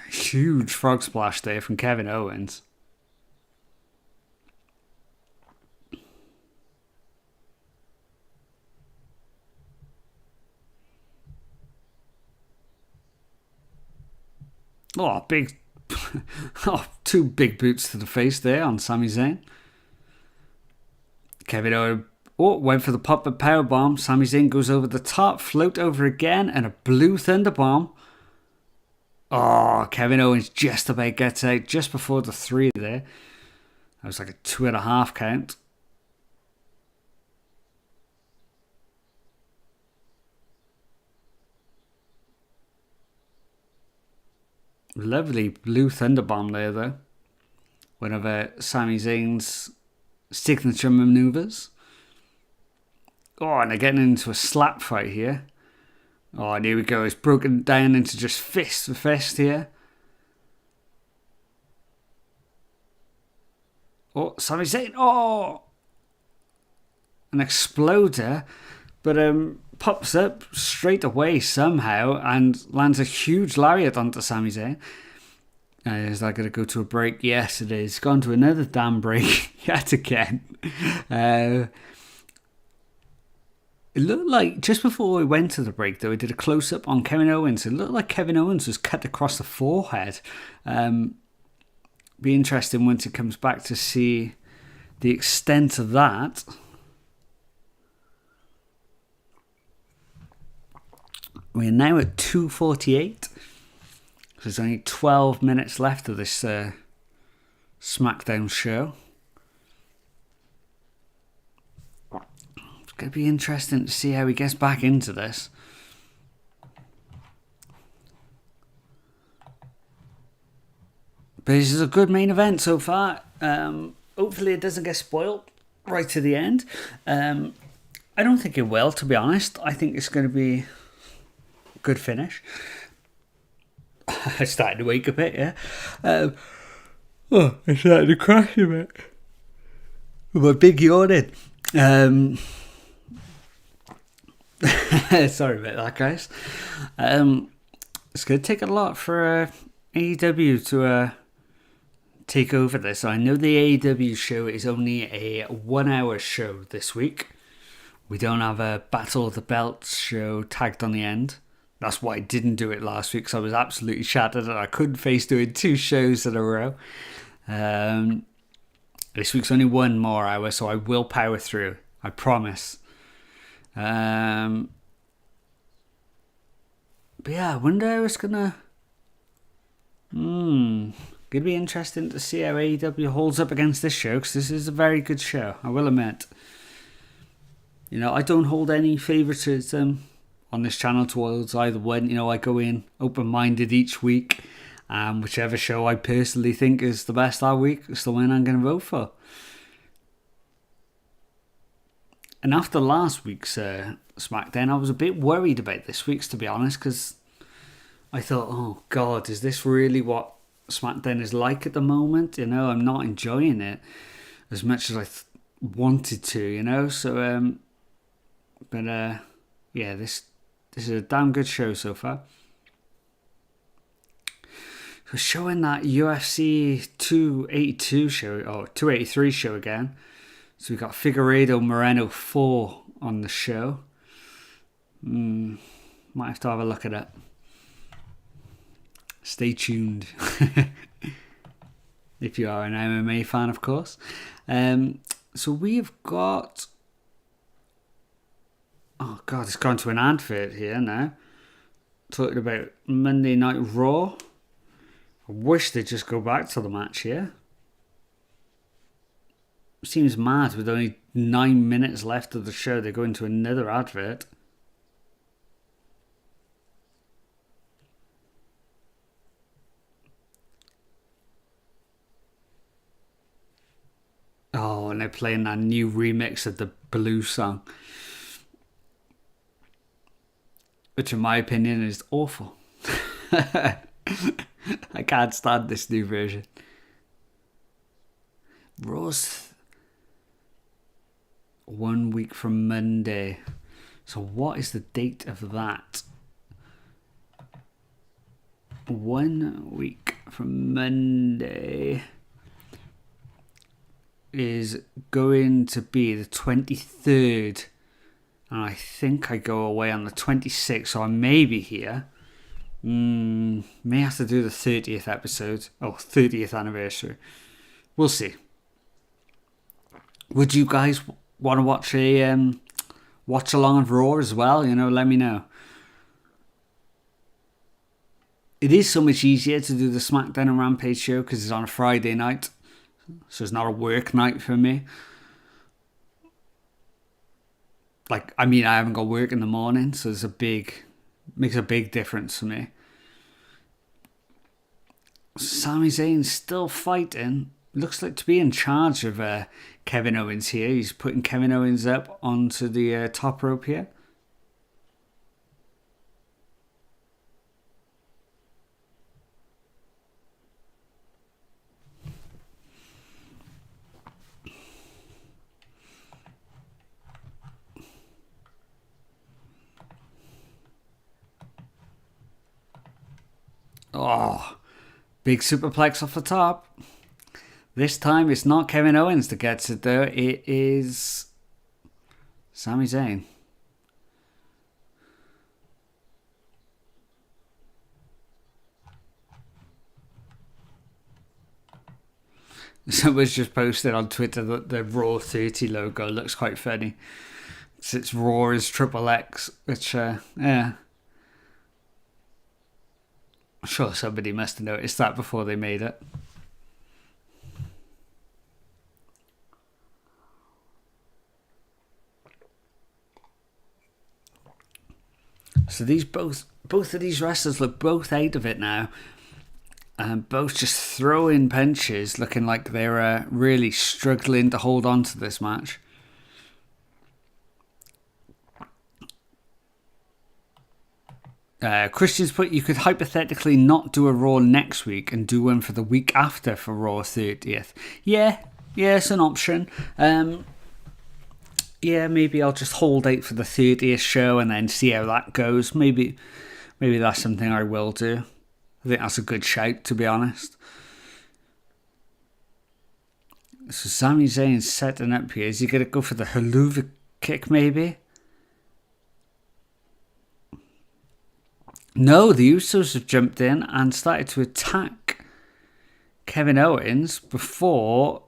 Huge frog splash there from Kevin Owens. Oh, big. Oh, two big boots to the face there on Sami Zayn. Kevin Owens went for the pop-up powerbomb. Sami Zayn goes over the top, float over again, and a blue thunderbomb. Oh, Kevin Owens just about gets out just before the 3 there. That was like a 2.5 count. Lovely blue thunderbomb there, though. One of Sami Zayn's signature maneuvers. Oh, and they're getting into a slap fight here. Oh, and here we go. It's broken down into just fist to fist here. Oh, Sami Zayn. Oh! An exploder. But pops up straight away somehow and lands a huge lariat onto Sami Zayn. Is that going to go to a break? Yes, it is. Gone to another damn break yet again. It looked like just before we went to the break, though, we did a close-up on Kevin Owens. It looked like Kevin Owens was cut across the forehead. Be interesting once it comes back to see the extent of that. We're now at 2:48. There's only 12 minutes left of this Smackdown show. It's going to be interesting to see how he gets back into this. But this is a good main event so far. Hopefully it doesn't get spoiled right to the end. I don't think it will, to be honest. I think it's going to be a good finish. I started to wake a bit, yeah. I started to crash a bit. With my big yawning. Sorry about that, guys. It's going to take a lot for AEW to take over this. I know the AEW show is only a 1 hour show this week. We don't have a Battle of the Belts show tagged on the end. That's why I didn't do it last week, because I was absolutely shattered and I couldn't face doing 2 shows in a row. This week's only 1 more hour, so I will power through. I promise. But yeah, I wonder how it's gonna... Gonna be interesting to see how AEW holds up against this show, because this is a very good show, I will admit. You know, I don't hold any favoritism on this channel towards either one. You know, I go in open-minded each week, and whichever show I personally think is the best that week is the one I'm going to vote for. And after last week's Smackdown, I was a bit worried about this week's, to be honest, because I thought, oh God, is this really what Smackdown is like at the moment? You know, I'm not enjoying it as much as I wanted to, you know, so, yeah, this is a damn good show so far. So showing that UFC 282 show, or 283 show again. So we got Figueiredo Moreno 4 on the show. Might have to have a look at it. Stay tuned. If you are an MMA fan, of course. So we've got... Oh God, it's gone to an advert here now. Talking about Monday Night Raw. I wish they'd just go back to the match here. Seems mad with only 9 minutes left of the show. They go into another advert. Oh, and they're playing that new remix of the Blue song, which in my opinion is awful. I can't stand this new version. Raw's 1 week from Monday. So what is the date of that? 1 week from Monday is going to be the 23rd. And I think I go away on the 26th, so I may be here. May have to do the 30th episode. Oh, 30th anniversary. We'll see. Would you guys want to watch a watch along of Raw as well? You know, let me know. It is so much easier to do the Smackdown and Rampage show because it's on a Friday night. So it's not a work night for me. Like, I mean, I haven't got work in the morning, so it's makes a big difference for me. Sami Zayn's still fighting. Looks like to be in charge of Kevin Owens here. He's putting Kevin Owens up onto the top rope here. Oh, big superplex off the top. This time it's not Kevin Owens that gets it though. It is Sami Zayn. Someone's just posted on Twitter that the Raw 30 logo looks quite funny. It's Raw is Triple X, which, yeah. I'm sure somebody must have noticed that before they made it. So these both of these wrestlers look both out of it now. And both just throwing punches, looking like they're really struggling to hold on to this match. Christian's put, you could hypothetically not do a Raw next week and do one for the week after for Raw 30th. Yeah, it's an option. Yeah, maybe I'll just hold out for the 30th show and then see how that goes. Maybe that's something I will do. I think that's a good shout, to be honest. So Sami Zayn's setting up here. Is he going to go for the haluva kick, maybe? No, the Usos have jumped in and started to attack Kevin Owens before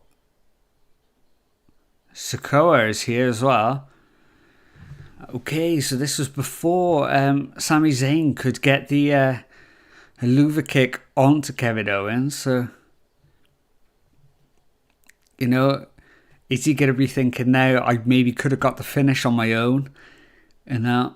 Sikoa is here as well. Okay, so this was before Sami Zayn could get the haluva kick onto Kevin Owens. So, you know, is he going to be thinking now, I maybe could have got the finish on my own? And now,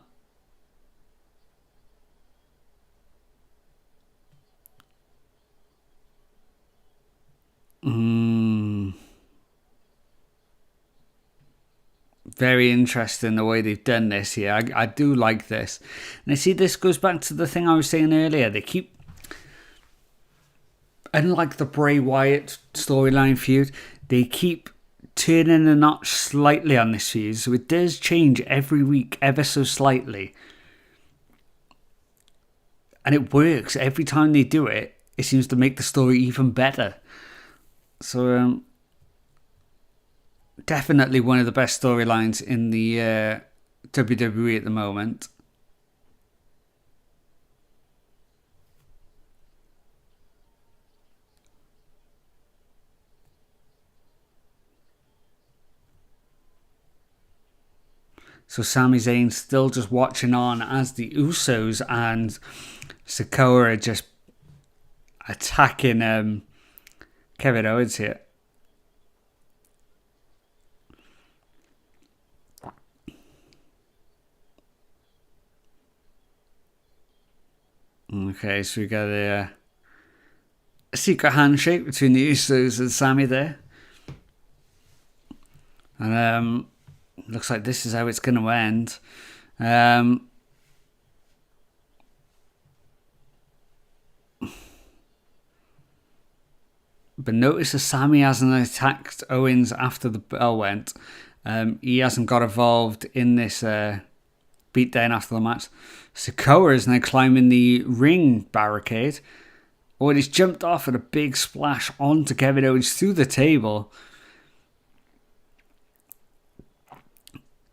very interesting the way they've done this here. I do like this. And I see this goes back to the thing I was saying earlier. They keep, unlike the Bray Wyatt storyline feud, they keep turning the notch slightly on this feud. So it does change every week ever so slightly. And it works. Every time they do it, it seems to make the story even better. So, definitely one of the best storylines in the WWE at the moment. So Sami Zayn still just watching on as the Usos and Sikoa are just attacking Kevin Owens here. Okay, so we got a secret handshake between the Usos and Sami there. And looks like this is how it's going to end. But notice that Sami hasn't attacked Owens after the bell went. He hasn't got involved in this beatdown after the match. Sikoa is now climbing the ring barricade. Oh, and he's jumped off at a big splash onto Kevin Owens through the table.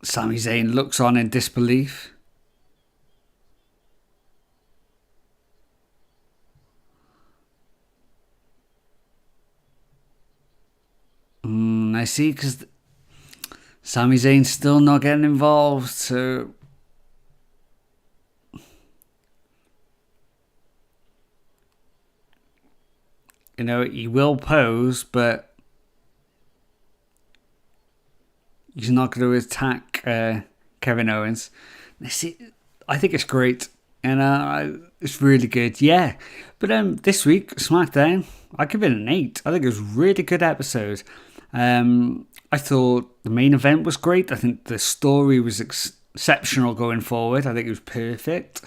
Sami Zayn looks on in disbelief. I see, because Sami Zayn's still not getting involved, so you know, he will pose, but he's not going to attack Kevin Owens. I think it's great, and it's really good, yeah. But this week, Smackdown, I give it an 8. I think it was a really good episode. I thought the main event was great. I think the story was exceptional going forward. I think it was perfect.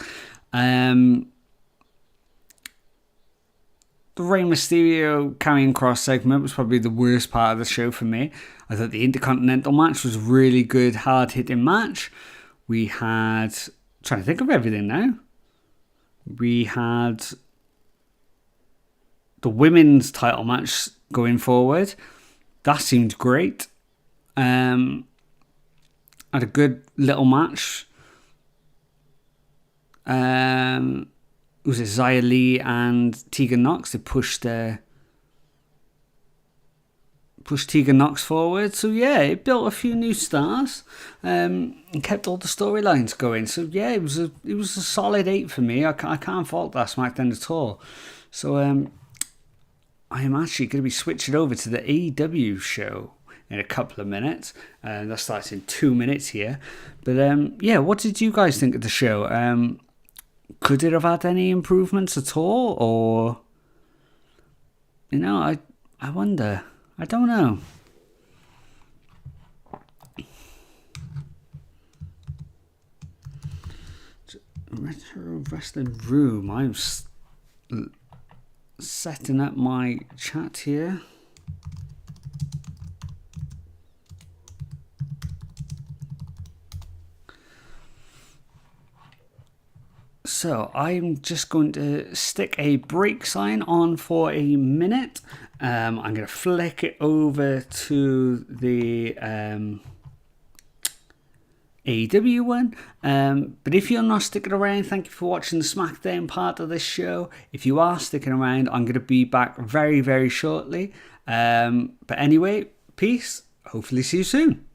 The Rey Mysterio carrying cross segment was probably the worst part of the show for me. I thought the Intercontinental match was a really good, hard-hitting match. We had... trying to think of everything now. We had the women's title match going forward. That seemed great. Had a good little match. Was it Xia Li and Tegan Nox? They pushed Tegan Nox forward. So yeah, it built a few new stars and kept all the storylines going. So yeah, it was a solid 8 for me. I can't fault that SmackDown at all. So I am actually going to be switching over to the AEW show in a couple of minutes. That starts in 2 minutes here. But yeah, what did you guys think of the show? Could it have had any improvements at all? Or, you know, I wonder. I don't know. Retro Wrestling Room. I'm setting up my chat here. So I'm just going to stick a break sign on for a minute. I'm going to flick it over to the AEW one. But if you're not sticking around, thank you for watching the SmackDown part of this show. If you are sticking around, I'm going to be back very, very shortly. But anyway, peace. Hopefully see you soon.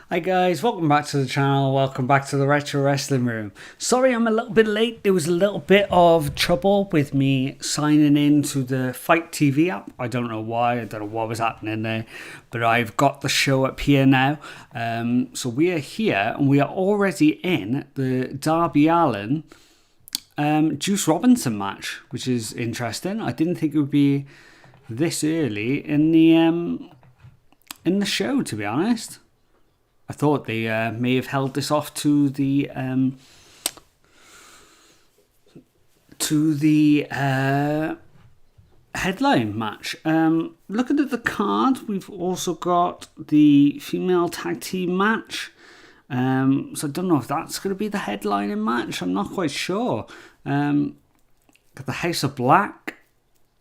Hi guys, welcome back to the channel, welcome back to the Retro Wrestling Room. Sorry I'm a little bit late, there was a little bit of trouble with me signing in to the Fight TV app. I don't know why, I don't know what was happening there, but I've got the show up here now. So we are here and we are already in the Darby Allin Juice Robinson match, which is interesting. I didn't think it would be this early in the show, to be honest. I thought they may have held this off to the headline match. Looking at the card, we've also got the female tag team match. So I don't know if that's going to be the headlining match. I'm not quite sure. Got the House of Black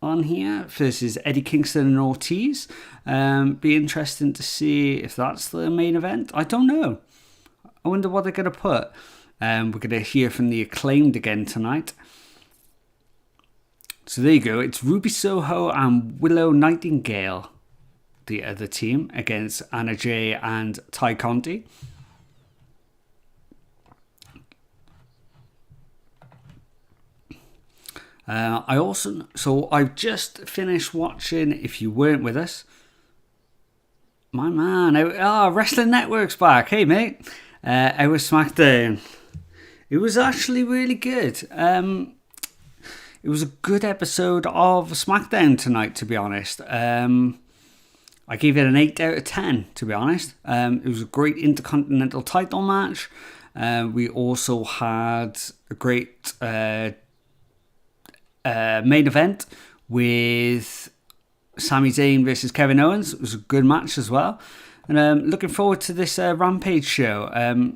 on here versus Eddie Kingston and Ortiz. Be interesting to see if that's the main event. I don't know. I wonder what they're going to put. We're going to hear from the Acclaimed again tonight. So there you go. It's Ruby Soho and Willow Nightingale, the other team, against Anna Jay and Ty Conti. I've just finished watching, if you weren't with us, my man, Wrestling Network's back. Hey, mate. Our Smackdown. It was actually really good. It was a good episode of Smackdown tonight, to be honest. I gave it an 8 out of 10, to be honest. It was a great Intercontinental title match. We also had a great main event with Sami Zayn versus Kevin Owens. It was a good match as well. And looking forward to this Rampage show.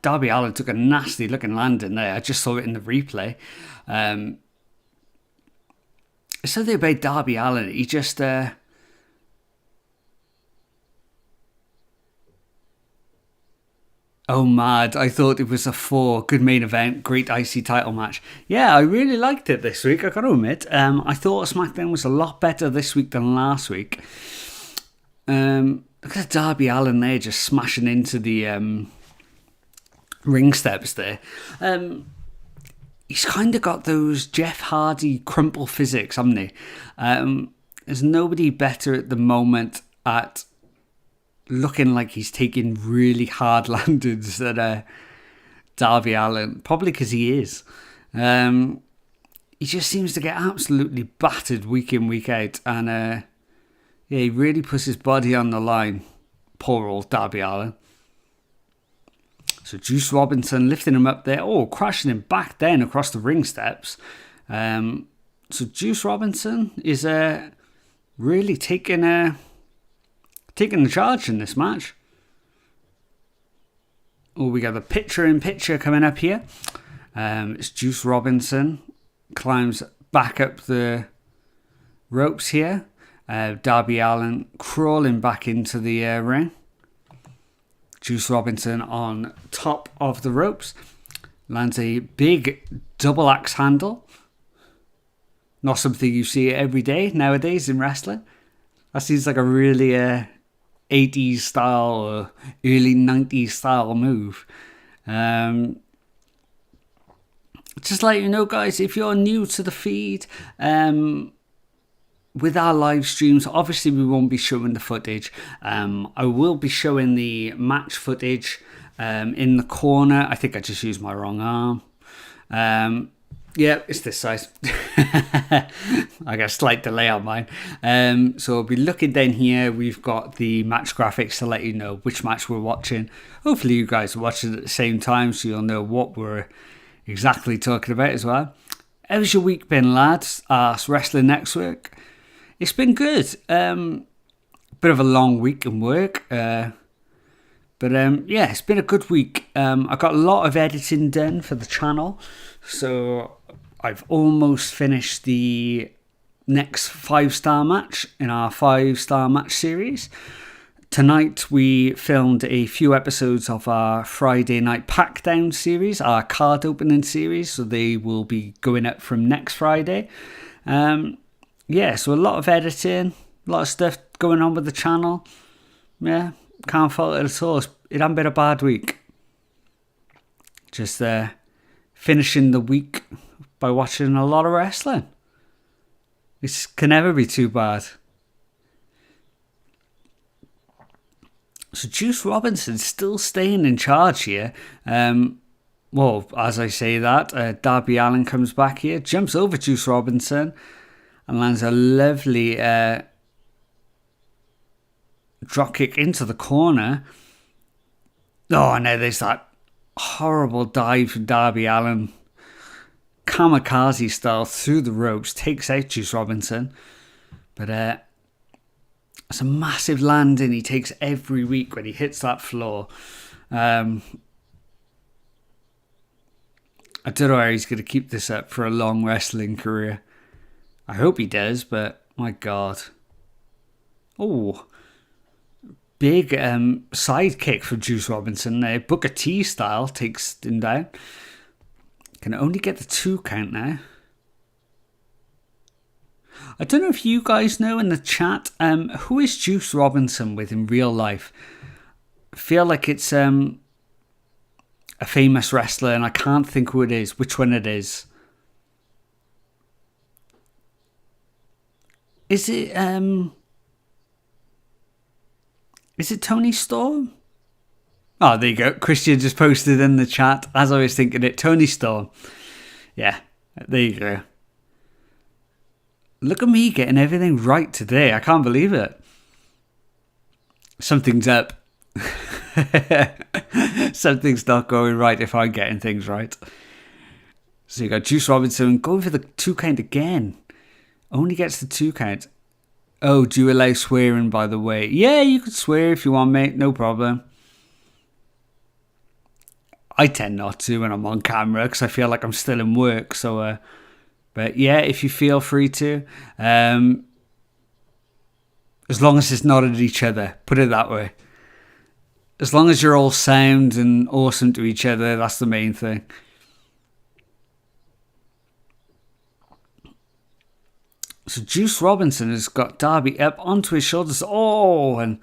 Darby Allin took a nasty looking landing there. I just saw it in the replay. Something about Darby Allin. He just... Oh, mad. I thought it was a 4. Good main event. Great IC title match. Yeah, I really liked it this week, I gotta admit. I thought SmackDown was a lot better this week than last week. Look at Darby Allin there just smashing into the ring steps there. He's kind of got those Jeff Hardy crumple physics, haven't he? There's nobody better at the moment at looking like he's taking really hard landings than Darby Allin. Probably because he is. He just seems to get absolutely battered week in, week out. And he really puts his body on the line. Poor old Darby Allin. So Juice Robinson lifting him up there. Oh, crashing him back down across the ring steps. So Juice Robinson is really taking the charge in this match. Oh, we got the picture-in-picture coming up here. It's Juice Robinson climbs back up the ropes here. Darby Allin crawling back into the ring. Juice Robinson on top of the ropes. Lands a big double axe handle. Not something you see every day nowadays in wrestling. That seems like a really 80s style or early 90s style move. Just let you know, guys, if you're new to the feed, with our live streams, obviously we won't be showing the footage. I will be showing the match footage in the corner. I think I just used my wrong arm. Yeah, it's this size. I got a slight delay on mine. So I'll be looking down here. We've got the match graphics to let you know which match we're watching. Hopefully you guys are watching at the same time so you'll know what we're exactly talking about as well. How's your week been, lads? Wrestling Network. It's been good. Bit of a long week in work. But it's been a good week. I got a lot of editing done for the channel. So I've almost finished the next 5-star match in our 5-star match series. Tonight we filmed a few episodes of our Friday Night Packdown series, our card opening series. So they will be going up from next Friday. So a lot of editing, a lot of stuff going on with the channel. Yeah, can't fault it at all. It hasn't been a bad week. Just finishing the week by watching a lot of wrestling. It can never be too bad. So Juice Robinson's still staying in charge here. As I say that, Darby Allin comes back here, jumps over Juice Robinson, and lands a lovely drop kick into the corner. Oh, now there's that horrible dive from Darby Allin. kamikaze style through the ropes, takes out Juice Robinson. But it's a massive landing he takes every week when he hits that floor. I don't know how he's going to keep this up for a long wrestling career. I hope he does, but my God. Oh, big sidekick for Juice Robinson there. Booker T style takes him down. Can only get the 2 count now. I don't know if you guys know in the chat, who is Juice Robinson with in real life? I feel like it's a famous wrestler and I can't think who it is, which one it is. Is it Tony Storm? Oh, there you go. Christian just posted in the chat, as I was thinking it, Tony Storm. Yeah, there you go. Look at me getting everything right today. I can't believe it. Something's up. Something's not going right if I'm getting things right. So you got Juice Robinson going for the 2 count again. Only gets the 2 count. Oh, do you allow swearing, by the way? Yeah, you could swear if you want, mate. No problem. I tend not to when I'm on camera because I feel like I'm still in work. So, but yeah, if you feel free to. As long as it's not at each other. Put it that way. As long as you're all sound and awesome to each other, that's the main thing. So Juice Robinson has got Darby up onto his shoulders. Oh, and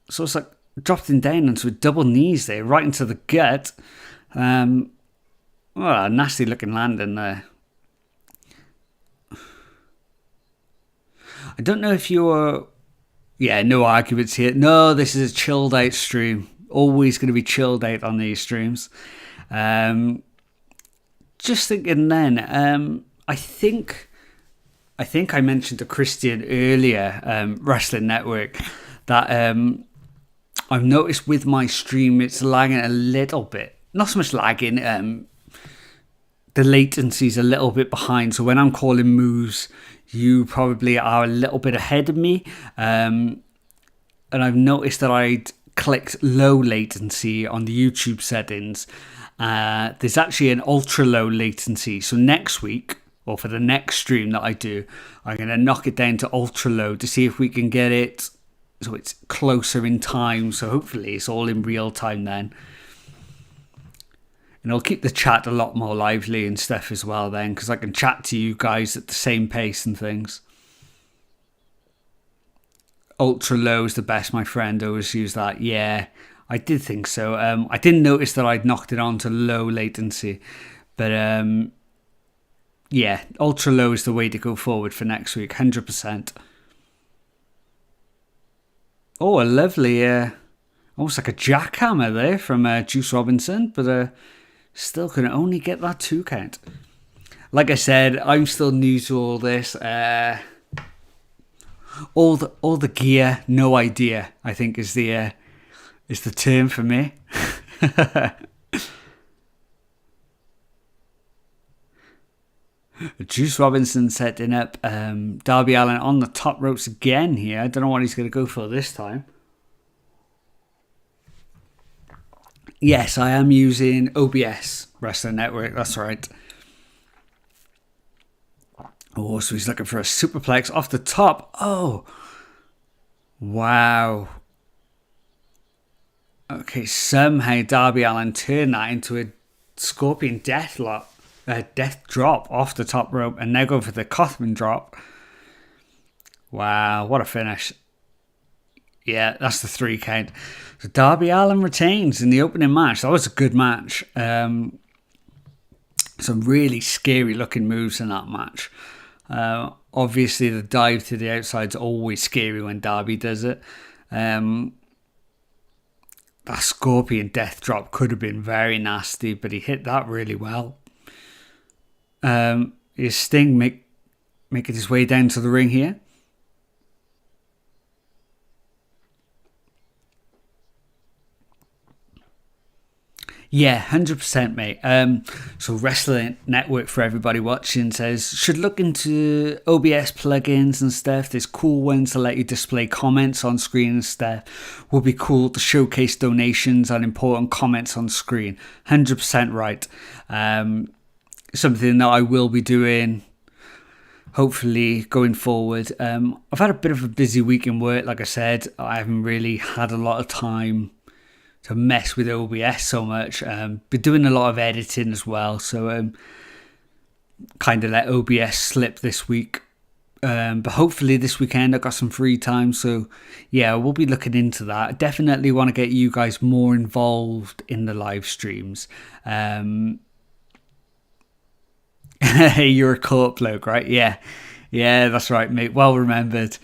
so it's like dropped him down into a double knees there, right into the gut. Well, a nasty looking landing there. I don't know if you're... Yeah, no arguments here. No, this is a chilled out stream. Always going to be chilled out on these streams. Just thinking then, I think I mentioned to Christian earlier, Wrestling Network, that I've noticed with my stream it's lagging a little bit. Not so much lagging, the latency's a little bit behind. So when I'm calling moves, you probably are a little bit ahead of me. And I've noticed that I'd clicked low latency on the YouTube settings. There's actually an ultra low latency. So next week, or for the next stream that I do, I'm going to knock it down to ultra low to see if we can get it so it's closer in time. So hopefully it's all in real time then. And I'll keep the chat a lot more lively and stuff as well then, because I can chat to you guys at the same pace and things. Ultra low is the best, my friend always used that. Yeah, I did think so. I didn't notice that I'd knocked it on to low latency. But yeah, ultra low is the way to go forward for next week, 100%. Oh, a lovely, almost like a jackhammer there from Juice Robinson, but still can only get that 2 count. Like I said, I'm still new to all this. All the gear, no idea, I think is the term for me. Juice Robinson setting up Darby Allin on the top ropes again here. I don't know what he's going to go for this time. Yes, I am using OBS, Wrestling Network, that's right. Oh, so he's looking for a superplex off the top. Oh, wow. Okay, somehow Darby Allin turned that into a Scorpion death drop off the top rope and now go for the Cothman drop. Wow, what a finish. Yeah, that's the 3 count. So Darby Allin retains in the opening match. That was a good match. Some really scary looking moves in that match. Obviously, the dive to the outside is always scary when Darby does it. That Scorpion death drop could have been very nasty, but he hit that really well. Is Sting making his way down to the ring here? Yeah, 100%, mate. So Wrestling Network, for everybody watching, says should look into OBS plugins and stuff. There's cool ones to let you display comments on screen and stuff. Would be cool to showcase donations and important comments on screen. 100% right. Something that I will be doing, hopefully, going forward. I've had a bit of a busy week in work. Like I said, I haven't really had a lot of time to mess with OBS so much. Been doing a lot of editing as well, so kind of let OBS slip this week. But hopefully this weekend I've got some free time, so yeah, we'll be looking into that. I definitely want to get you guys more involved in the live streams. You're a court bloke, right? Yeah, that's right, mate. Well remembered.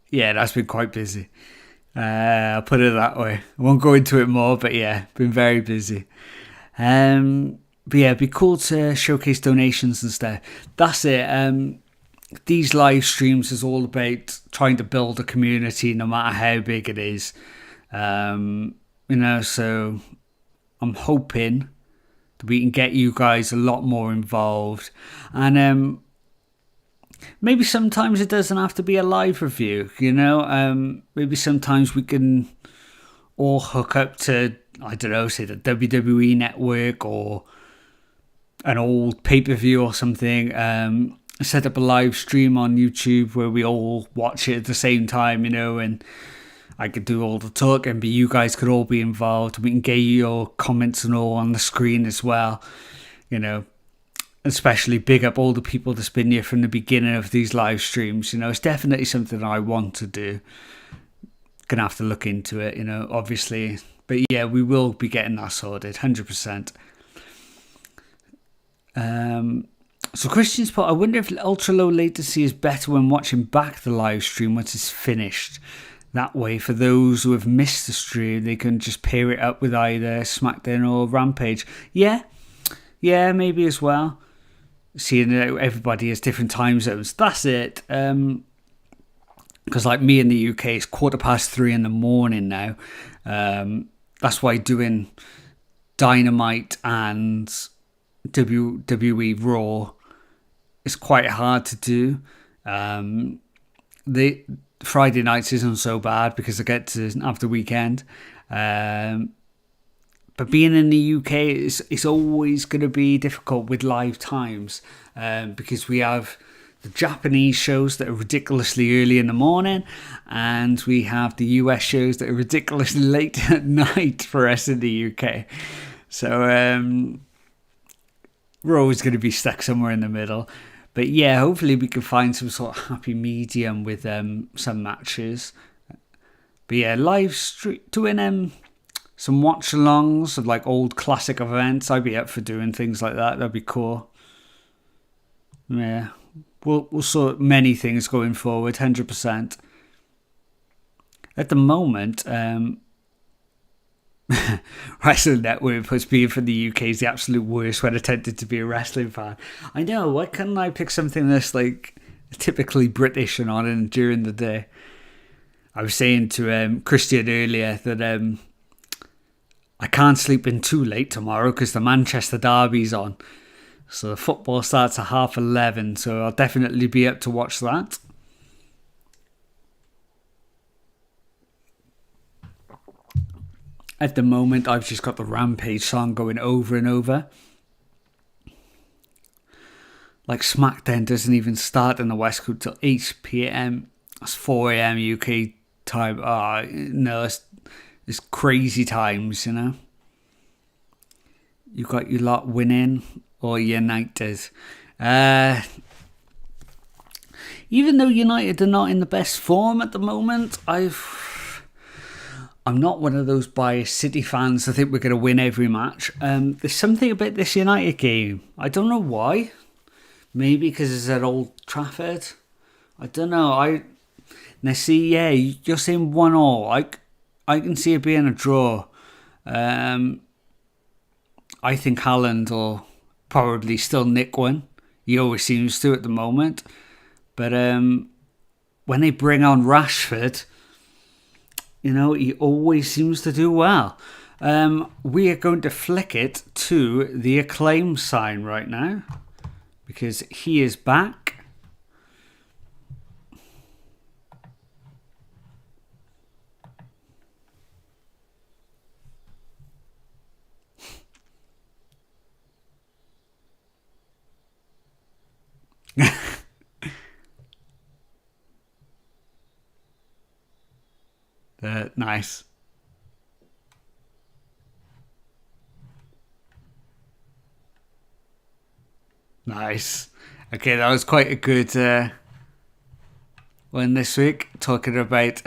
Yeah, that's been quite busy. I'll put it that way. I won't go into it more, but yeah, been very busy. But yeah, it'd be cool to showcase donations and stuff. That's it. These live streams is all about trying to build a community, no matter how big it is. So I'm hoping that we can get you guys a lot more involved. And maybe sometimes it doesn't have to be a live review, maybe sometimes we can all hook up to, I don't know, say the WWE network or an old pay-per-view or something, set up a live stream on YouTube where we all watch it at the same time, and I could do all the talking, but you guys could all be involved. We can get your comments and all on the screen as well, especially big up all the people that's been here from the beginning of these live streams. It's definitely something I want to do. Gonna have to look into it, obviously. But yeah, we will be getting that sorted, 100%. So Christian's put, I wonder if ultra low latency is better when watching back the live stream once it's finished. That way, for those who have missed the stream, they can just pair it up with either Smackdown or Rampage. Yeah, maybe as well. Seeing that everybody has different time zones. That's it. Because like me in the UK, it's 3:15 in the morning now. That's why doing Dynamite and WWE Raw is quite hard to do. The Friday nights isn't so bad because I get to have the weekend. But being in the UK, it's always going to be difficult with live times because we have the Japanese shows that are ridiculously early in the morning and we have the US shows that are ridiculously late at night for us in the UK. So we're always going to be stuck somewhere in the middle. But yeah, hopefully we can find some sort of happy medium with some matches. But yeah, live stream doing some watch-alongs of like old classic events. I'd be up for doing things like that. That'd be cool. Yeah, we'll sort many things going forward, 100%. At the moment, Wrestling Network puts being from the UK is the absolute worst when attempted to be a wrestling fan. I know, why couldn't I pick something that's like typically British and on and during the day? I was saying to Christian earlier that I can't sleep in too late tomorrow because the Manchester Derby's on. So the football starts at 11:30, so I'll definitely be up to watch that. At the moment, I've just got the Rampage song going over and over. Like Smackdown doesn't even start in the West Coast till 8 p.m. That's 4 a.m. UK time. No, it's crazy times, You got your lot winning or United. Even though United are not in the best form at the moment, I'm not one of those biased City fans. I think we're going to win every match. There's something about this United game. I don't know why. Maybe because it's at Old Trafford. I don't know. Now see, yeah, you're saying 1-1. I can see it being a draw. I think Haaland will probably still nick one. He always seems to at the moment. But when they bring on Rashford, he always seems to do well. We are going to flick it to the Acclaim sign right now, because he is back. Nice. Nice. Okay, that was quite a good one this week, talking about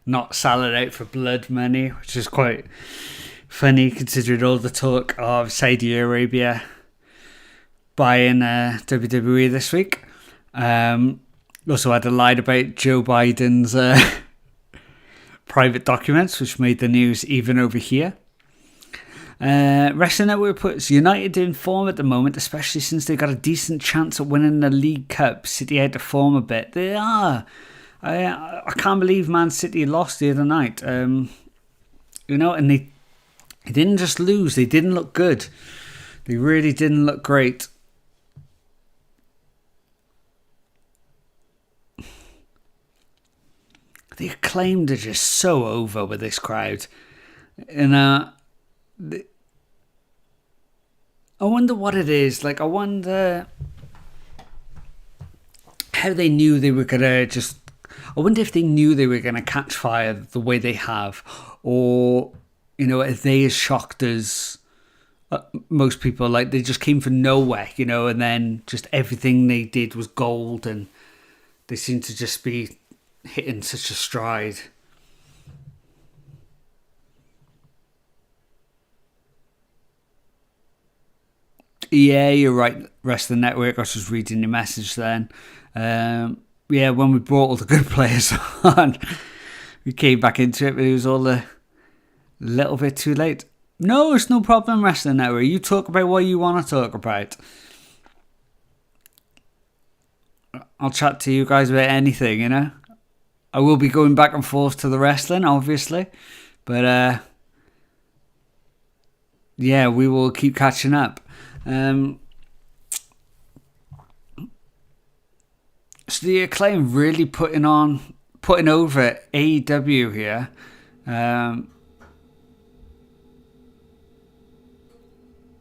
not selling out for blood money, which is quite funny considering all the talk of Saudi Arabia buying WWE this week. Also had a line about Joe Biden's private documents, which made the news even over here. Wrestling Network puts United in form at the moment, especially since they've got a decent chance at winning the League Cup. City out of form a bit. They are. I can't believe Man City lost the other night. And they didn't just lose. They didn't look good. They really didn't look great. The Acclaimed are just so over with this crowd. And I wonder what it is. Like, I wonder how they knew they were going to just... I wonder if they knew they were going to catch fire the way they have. Or, are they as shocked as most people? Like, they just came from nowhere, and then just everything they did was gold. And they seem to just be hitting such a stride. Yeah, you're right. Wrestling Network. I was just reading your message then. When we brought all the good players on, we came back into it, but it was all a little bit too late. No, it's no problem, Wrestling Network. You talk about what you want to talk about. I'll chat to you guys about anything, I will be going back and forth to the wrestling, obviously. But, we will keep catching up. So the Acclaim really putting over AEW here.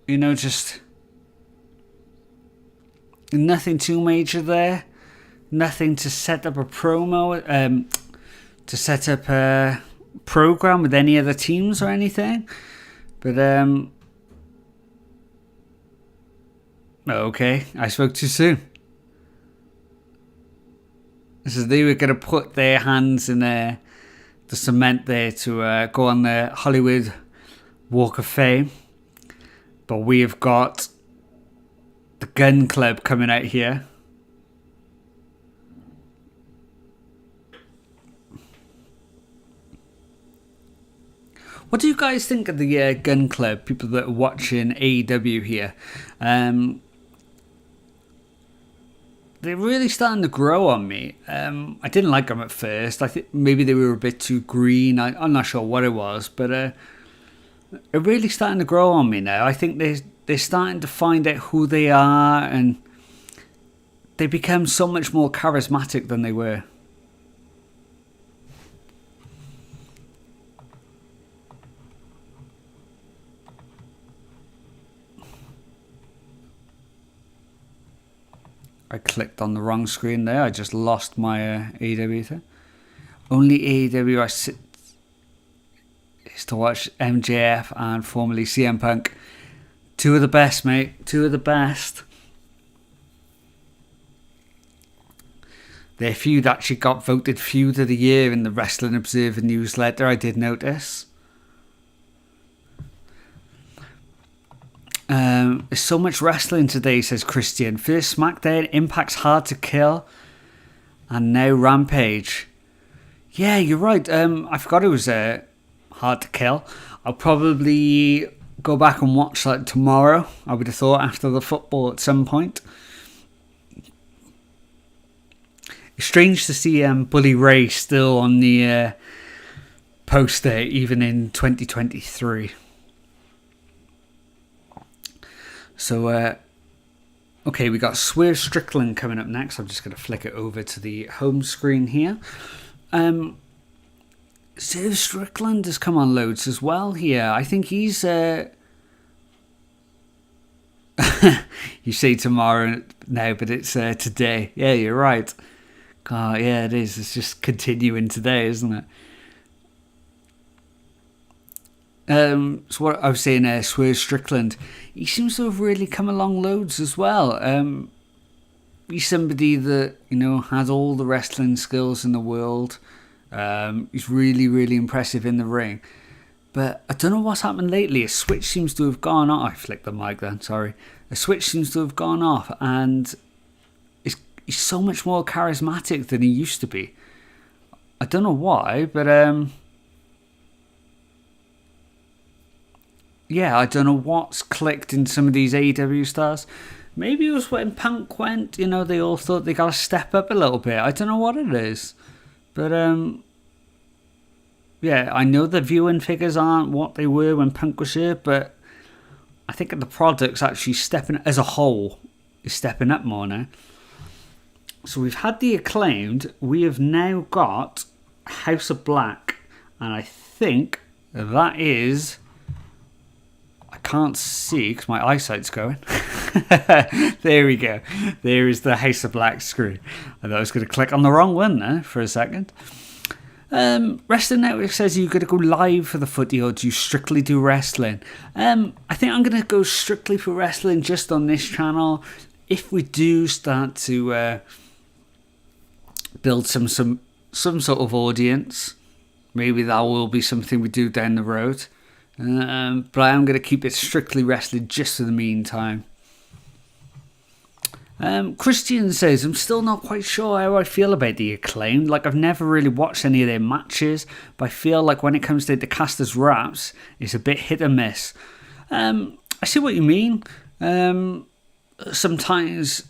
Just nothing too major there. Nothing to set up a promo, to set up a program with any other teams or anything. But, okay, I spoke too soon. So they were going to put their hands in the cement there to go on the Hollywood Walk of Fame. But we have got the Gun Club coming out here. What do you guys think of the Gun Club, people that are watching AEW here? They're really starting to grow on me. I didn't like them at first. I think maybe they were a bit too green. I'm not sure what it was, but they're really starting to grow on me now. I think they're starting to find out who they are, and they become so much more charismatic than they were. I clicked on the wrong screen there. I just lost my AEW thing. Only AEW I sit is to watch MJF and formerly CM Punk. Two of the best, mate. Two of the best. Their feud actually got voted Feud of the Year in the Wrestling Observer newsletter, I did notice. There's so much wrestling today, says Christian. First Smackdown, Impact's Hard to Kill, and now Rampage. Yeah, you're right. I forgot it was Hard to Kill. I'll probably go back and watch that tomorrow, I would have thought, after the football at some point. It's strange to see Bully Ray still on the poster even in 2023. So, okay, we got Swerve Strickland coming up next. I'm just going to flick it over to the home screen here. Swerve Strickland has come on loads as well here. I think he's... you say tomorrow now, but it's today. Yeah, you're right. God, yeah, it is. It's just continuing today, isn't it? So what I was saying, Swerve Strickland, he seems to have really come along loads as well. He's somebody that, you know, has all the wrestling skills in the world. He's really, really impressive in the ring. But I don't know what's happened lately. A switch seems to have gone off. I flicked the mic then, sorry. A switch seems to have gone off, and he's so much more charismatic than he used to be. I don't know why, but yeah, I don't know what's clicked in some of these AEW stars. Maybe it was when Punk went, you know, they all thought they got to step up a little bit. I don't know what it is. But, yeah, I know the viewing figures aren't what they were when Punk was here, but I think the product's actually stepping, as a whole, is stepping up more now. So we've had the Acclaimed. We have now got House of Black. And I think that is... I can't see because my eyesight's going. There we go. There is the House of Black screen. I thought I was going to click on the wrong one there for a second. Wrestling Network says you're going to go live for the footy, or do you strictly do wrestling? I think I'm going to go strictly for wrestling just on this channel. If we do start to build some sort of audience, maybe that will be something we do down the road. But I am going to keep it strictly wrestling just for the meantime. Christian says, I'm still not quite sure how I feel about the Acclaimed. Like, I've never really watched any of their matches, but I feel like when it comes to the casters raps, it's a bit hit and miss. I see what you mean. Sometimes,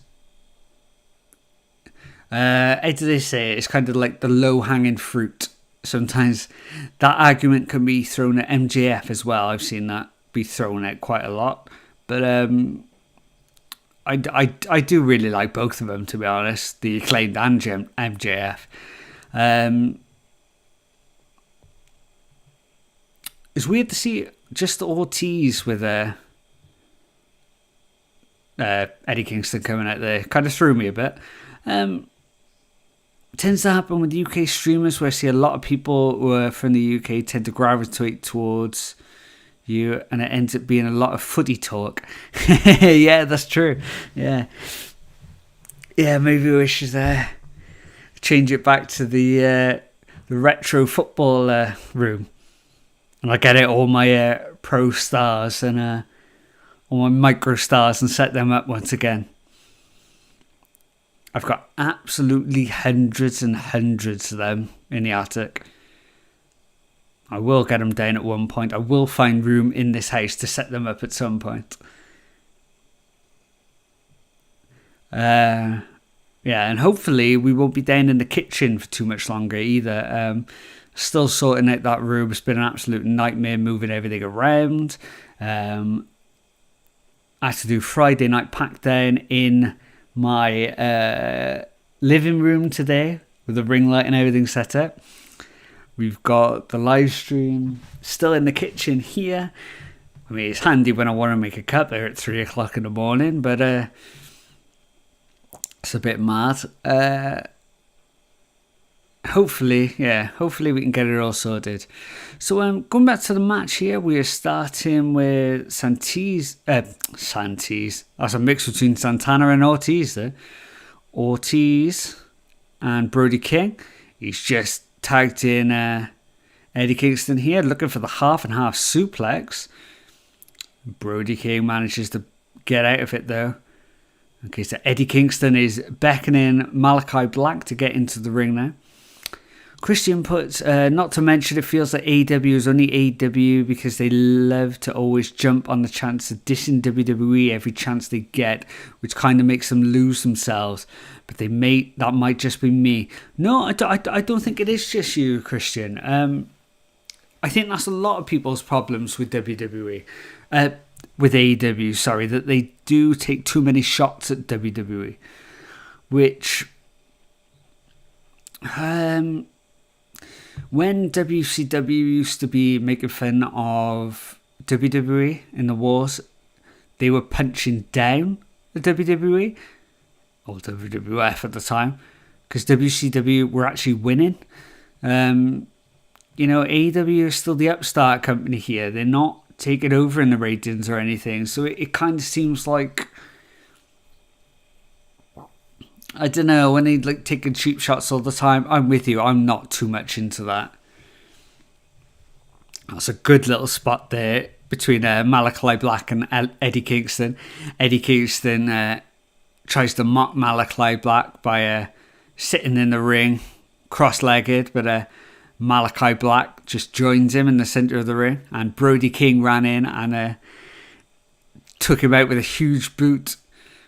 how do they say it? It's kind of like the low-hanging fruit. Sometimes that argument can be thrown at MJF as well. I've seen that be thrown out quite a lot. But I do really like both of them, to be honest. The Acclaimed and MJF. It's weird to see just Ortiz with Eddie Kingston coming out there. Kind of threw me a bit. Tends to happen with UK streamers, where I see a lot of people who are from the UK tend to gravitate towards you, and it ends up being a lot of footy talk. Yeah, that's true. Yeah, maybe we should change it back to the retro football room, and I get it all my pro stars and all my micro stars and set them up once again. I've got absolutely hundreds and hundreds of them in the attic. I will get them down at one point. I will find room in this house to set them up at some point. Yeah, and hopefully we won't be down in the kitchen for too much longer either. Still sorting out that room. It's been an absolute nightmare moving everything around. I had to do Friday night pack down in my living room today with the ring light and everything set up. We've got the live stream still in the kitchen here. I mean, it's handy when I want to make a cup there at 3 o'clock in the morning, but it's a bit mad. Hopefully we can get it all sorted. So going back to the match here, we are starting with Santis. That's a mix between Santana and Ortiz there. Ortiz and Brody King. He's just tagged in Eddie Kingston here, looking for the half and half suplex. Brody King manages to get out of it though. Okay, so Eddie Kingston is beckoning Malachi Black to get into the ring now. Christian puts, not to mention it feels like AEW is only AEW because they love to always jump on the chance of dissing WWE every chance they get, which kind of makes them lose themselves. But that might just be me. No, I don't think it is just you, Christian. I think that's a lot of people's problems with WWE. With AEW, sorry, that they do take too many shots at WWE. Which, when WCW used to be making fun of WWE in the wars, they were punching down the WWE, or WWF at the time, because WCW were actually winning. AEW is still the upstart company here. They're not taking over in the ratings or anything. So it kind of seems like, I don't know, when they like taking cheap shots all the time. I'm with you. I'm not too much into that. That's a good little spot there between Malachi Black and Eddie Kingston. Eddie Kingston tries to mock Malachi Black by sitting in the ring cross-legged, but Malachi Black just joins him in the center of the ring, and Brody King ran in and took him out with a huge boot.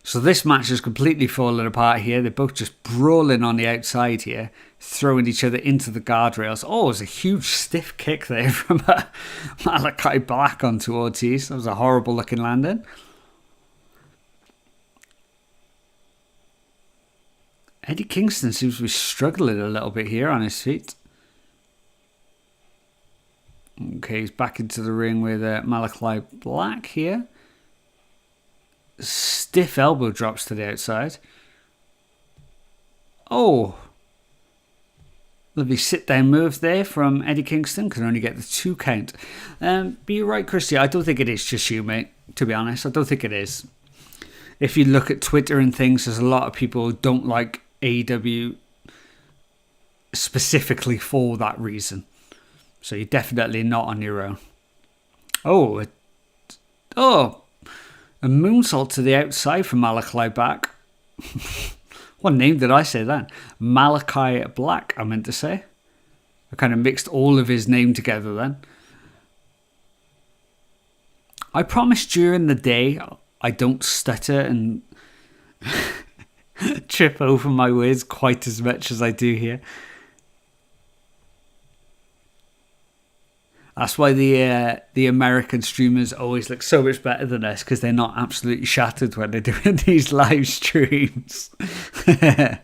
So this match is completely falling apart here. They're both just brawling on the outside here, throwing each other into the guardrails. Oh, it was a huge stiff kick there from Malachi Black onto Ortiz. That was a horrible looking landing. Eddie Kingston seems to be struggling a little bit here on his feet. Okay, he's back into the ring with Malachi Black here. Stiff elbow drops to the outside. Oh. Lovely sit-down move there from Eddie Kingston. Can only get the 2 count. But you're right, Christy. I don't think it is just you, mate. To be honest, I don't think it is. If you look at Twitter and things, there's a lot of people who don't like AEW specifically for that reason. So you're definitely not on your own. Oh, a moonsault to the outside from Malachi Black. What name did I say then? Malachi Black, I meant to say. I kind of mixed all of his name together then. I promise during the day I don't stutter and trip over my words quite as much as I do here. That's why the American streamers always look so much better than us, because they're not absolutely shattered when they're doing these live streams. I'm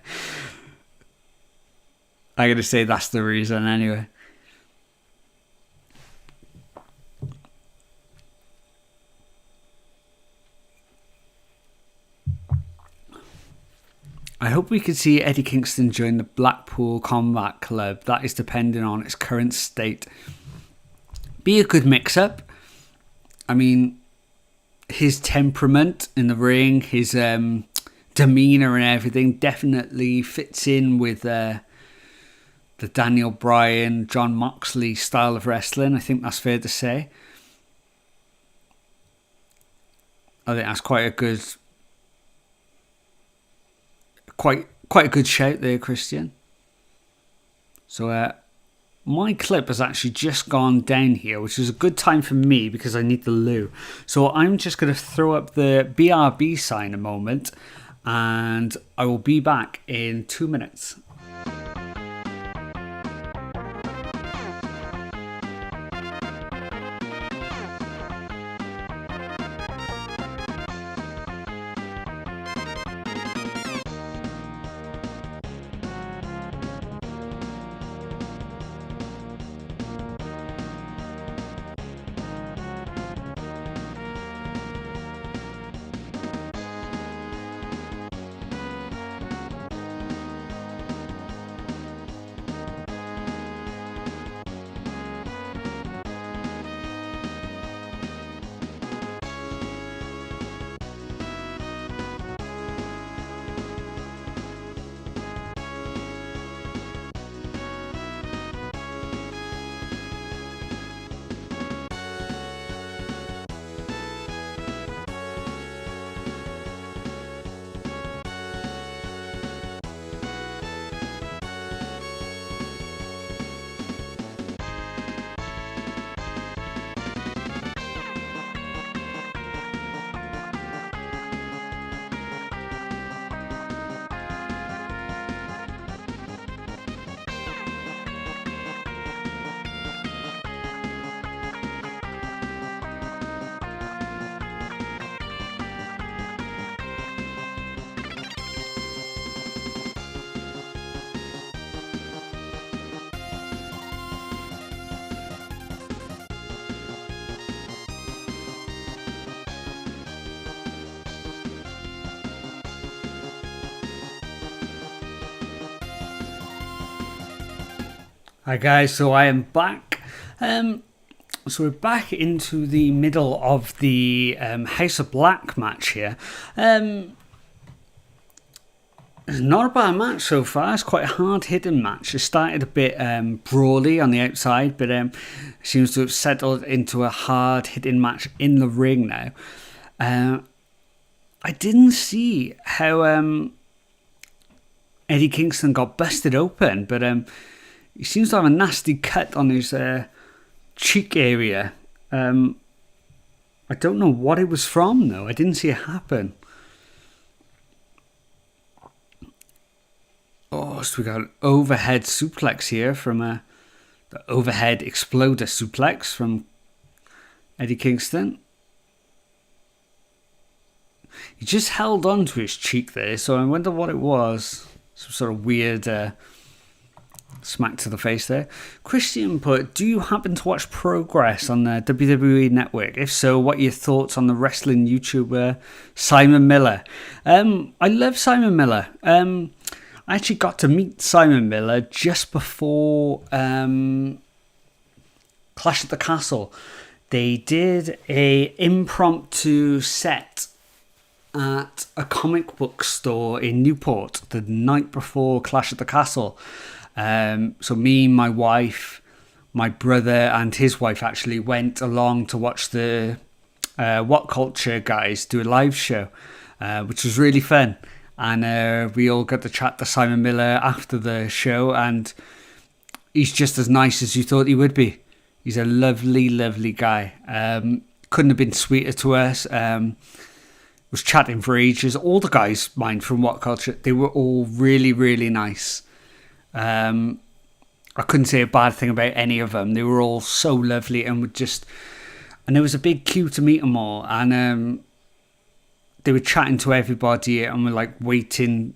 going to say that's the reason anyway. I hope we can see Eddie Kingston join the Blackpool Combat Club. That is depending on its current state. Be a good mix-up. I mean, his temperament in the ring, his demeanour and everything definitely fits in with the Daniel Bryan, John Moxley style of wrestling. I think that's fair to say. I think that's quite a good shout there, Christian. So, my clip has actually just gone down here, which is a good time for me because I need the loo. So I'm just going to throw up the BRB sign a moment, and I will be back in 2 minutes. Hi guys, so I am back. So we're back into the middle of the House of Black match here. It's not a bad match so far. It's quite a hard-hitting match. It started a bit brawly on the outside, but seems to have settled into a hard-hitting match in the ring now. I didn't see how Eddie Kingston got busted open, but he seems to have a nasty cut on his cheek area. I don't know what it was from, though. I didn't see it happen. Oh, so we got an overhead suplex here from the overhead exploder suplex from Eddie Kingston. He just held on to his cheek there, so I wonder what it was. Some sort of weird smack to the face there. Christian put, do you happen to watch Progress on the WWE Network? If so, what are your thoughts on the wrestling YouTuber Simon Miller? I love Simon Miller. I actually got to meet Simon Miller just before Clash at the Castle. They did a impromptu set at a comic book store in Newport the night before Clash at the Castle. So me, my wife, my brother and his wife actually went along to watch the What Culture guys do a live show, which was really fun. And we all got to chat to Simon Miller after the show, and he's just as nice as you thought he would be. He's a lovely, lovely guy. Couldn't have been sweeter to us. Was chatting for ages. All the guys, mind, from What Culture, they were all really, really nice. I couldn't say a bad thing about any of them. They were all so lovely and and there was a big queue to meet them all. And they were chatting to everybody and were like waiting.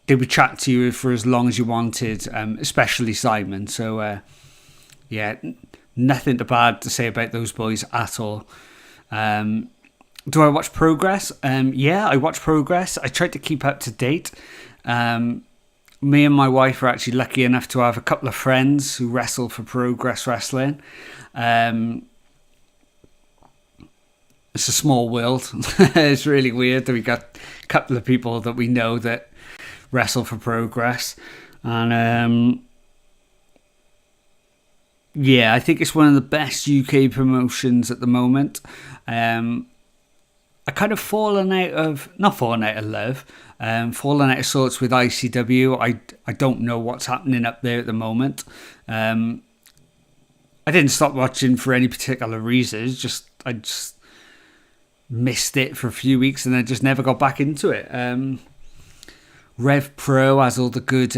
They would chat to you for as long as you wanted, especially Simon. So, yeah, nothing bad to say about those boys at all. Do I watch Progress? Yeah, I watch Progress. I try to keep up to date. Me and my wife are actually lucky enough to have a couple of friends who wrestle for Progress Wrestling. It's a small world. It's really weird that we got a couple of people that we know that wrestle for Progress. And yeah, I think it's one of the best UK promotions at the moment. I kind of fallen out of love, fallen out of sorts with ICW. I don't know what's happening up there at the moment. I didn't stop watching for any particular reasons. I just missed it for a few weeks and then just never got back into it. Rev Pro has all the good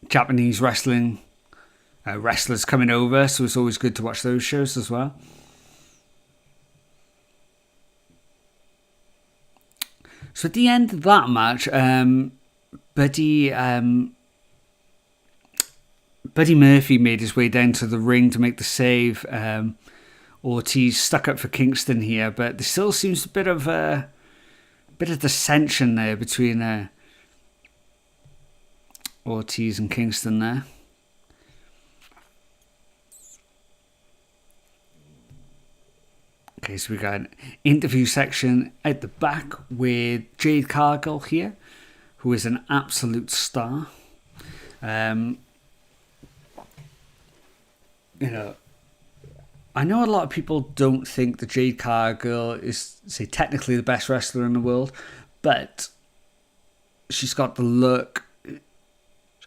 Japanese wrestling wrestlers coming over, so it's always good to watch those shows as well. So at the end of that match, Buddy Murphy made his way down to the ring to make the save. Ortiz stuck up for Kingston here, but there still seems a bit of dissension there between Ortiz and Kingston there. Okay, so we got an interview section at the back with Jade Cargill here, who is an absolute star. You know, I know a lot of people don't think that Jade Cargill is, say, technically the best wrestler in the world, but she's got the look.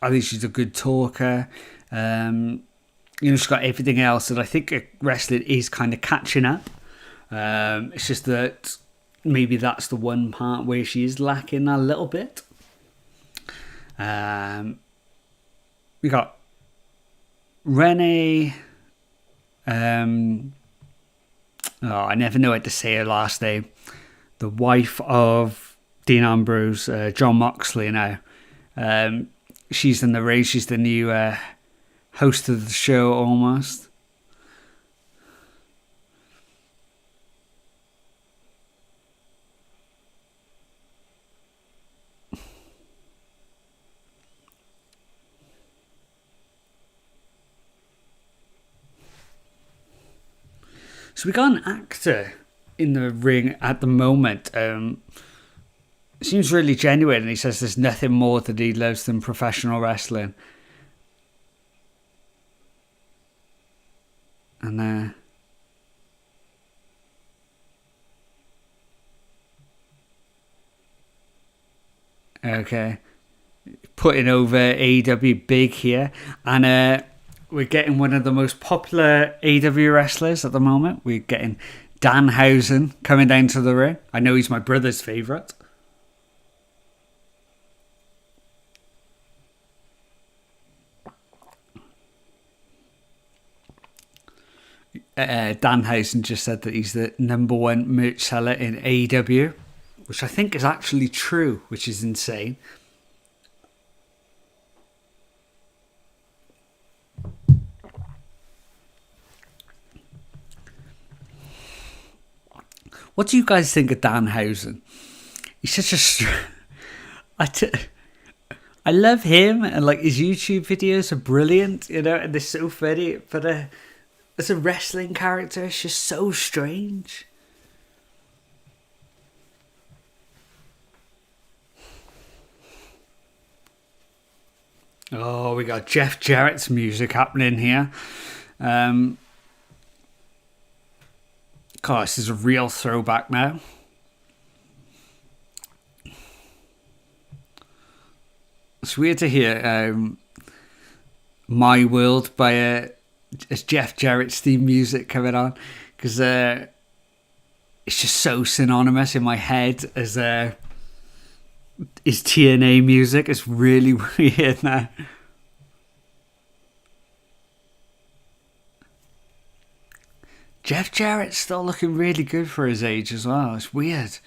I think she's a good talker. She's got everything else that I think wrestling is kind of catching up. It's just that maybe that's the one part where she is lacking a little bit. We got Renee. I never know how to say her last name. The wife of Dean Ambrose, John Moxley now. She's in the ring. She's the new host of the show almost. So we got an actor in the ring at the moment. Seems really genuine, and he says there's nothing more that he loves than professional wrestling. And okay, putting over AEW big here, and we're getting one of the most popular AEW wrestlers at the moment. We're getting Danhausen coming down to the ring. I know he's my brother's favourite. Danhausen just said that he's the #1 merch seller in AEW, which I think is actually true, which is insane. What do you guys think of Danhausen? He's such a... I love him, and like his YouTube videos are brilliant, you know, and they're so funny, but as a wrestling character, it's just so strange. Oh, we got Jeff Jarrett's music happening here. God, this is a real throwback now. It's weird to hear My World by as Jeff Jarrett's theme music coming on, because it's just so synonymous in my head as his TNA music. It's really weird now. Jeff Jarrett's still looking really good for his age as well. It's weird.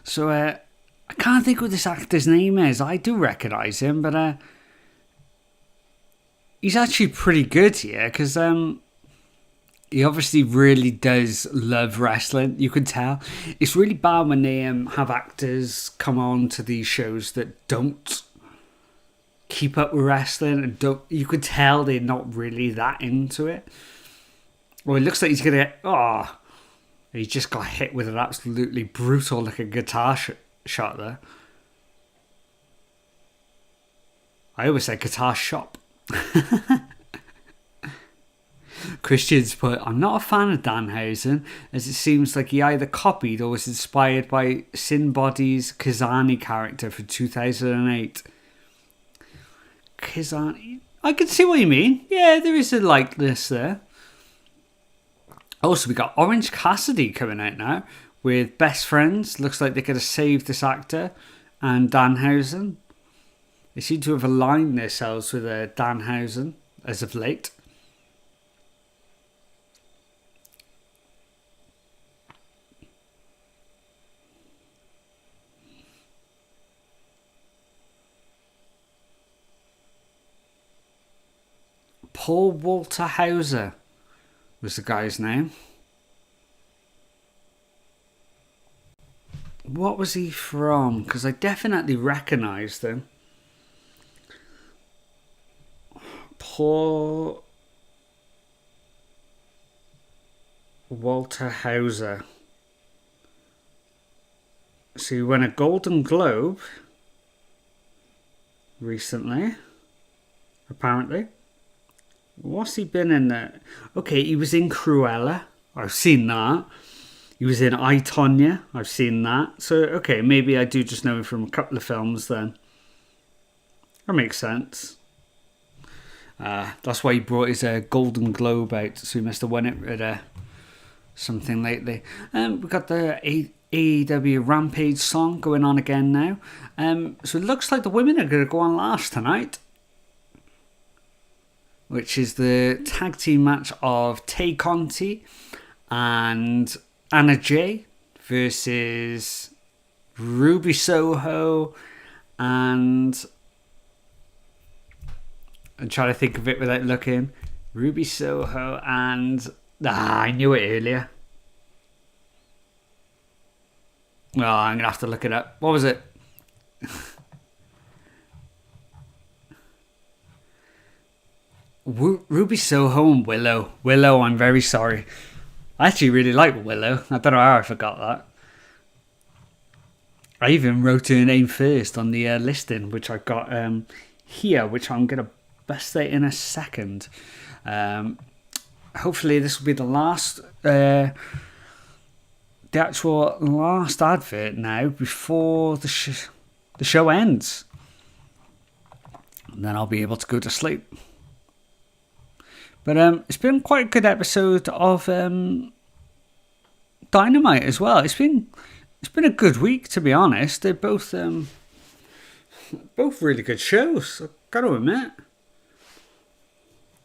So I can't think what this actor's name is. I do recognise him, but he's actually pretty good here, because he obviously really does love wrestling. You can tell. It's really bad when they have actors come on to these shows that don't keep up with wrestling, and don't. You could tell they're not really that into it. Well, it looks like he's gonna. He just got hit with an absolutely brutal looking guitar shot there. I always say guitar shop. Christian's put, I'm not a fan of Danhausen, as it seems like he either copied or was inspired by Sin Body's Kazani character from 2008. Kazani? I can see what you mean. Yeah, there is a likeness there. Also, we got Orange Cassidy coming out now with Best Friends. Looks like they're going to save this actor and Danhausen. They seem to have aligned themselves with Danhausen as of late. Paul Walter Hauser was the guy's name. What was he from? Because I definitely recognised him. Paul Walter Hauser. So he won a Golden Globe recently, apparently. What's he been in there? Okay, he was in Cruella. I've seen that. He was in I, Tonya. I've seen that. So, okay, maybe I do just know him from a couple of films then. That makes sense. That's why he brought his Golden Globe out. So he must have won it at something lately. We've got the AEW Rampage song going on again now. So it looks like the women are going to go on last tonight. which is the tag team match of Tay Conti and Anna Jay versus Ruby Soho and... I'm trying to think of it without looking. Ruby Soho and... I knew it earlier. Oh, I'm going to have to look it up. What was it? Ruby Soho and Willow. Willow, I'm very sorry. I actually really like Willow. I don't know how I forgot that. I even wrote her name first on the listing, which I got here, which I'm going to bust out in a second. Hopefully this will be the last, the actual last advert now before the show ends. And then I'll be able to go to sleep. But it's been quite a good episode of Dynamite as well. It's been a good week, to be honest. They're both really good shows, I've got to admit.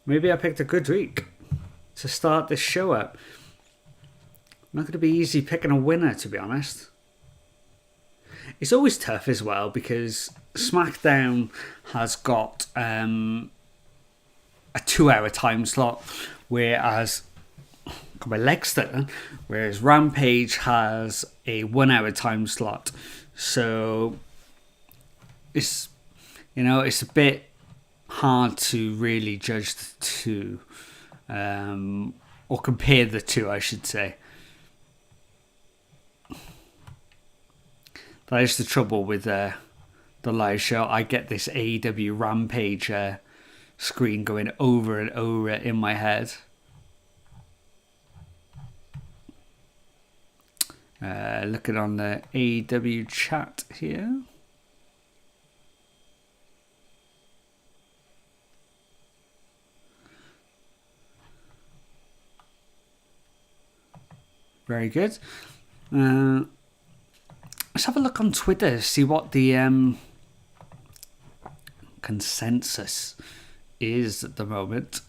Maybe I picked a good week to start this show up. Not going to be easy picking a winner, to be honest. It's always tough as well because Smackdown has got a 2-hour time slot, whereas got my legs stuck, whereas Rampage has a 1-hour time slot. So it's it's a bit hard to really judge the two, or compare the two, I should say. That is the trouble with the live show. I get this AEW Rampage screen going over and over in my head. Looking on the AEW chat here. Very good. Let's have a look on Twitter, see what the consensus is at the moment.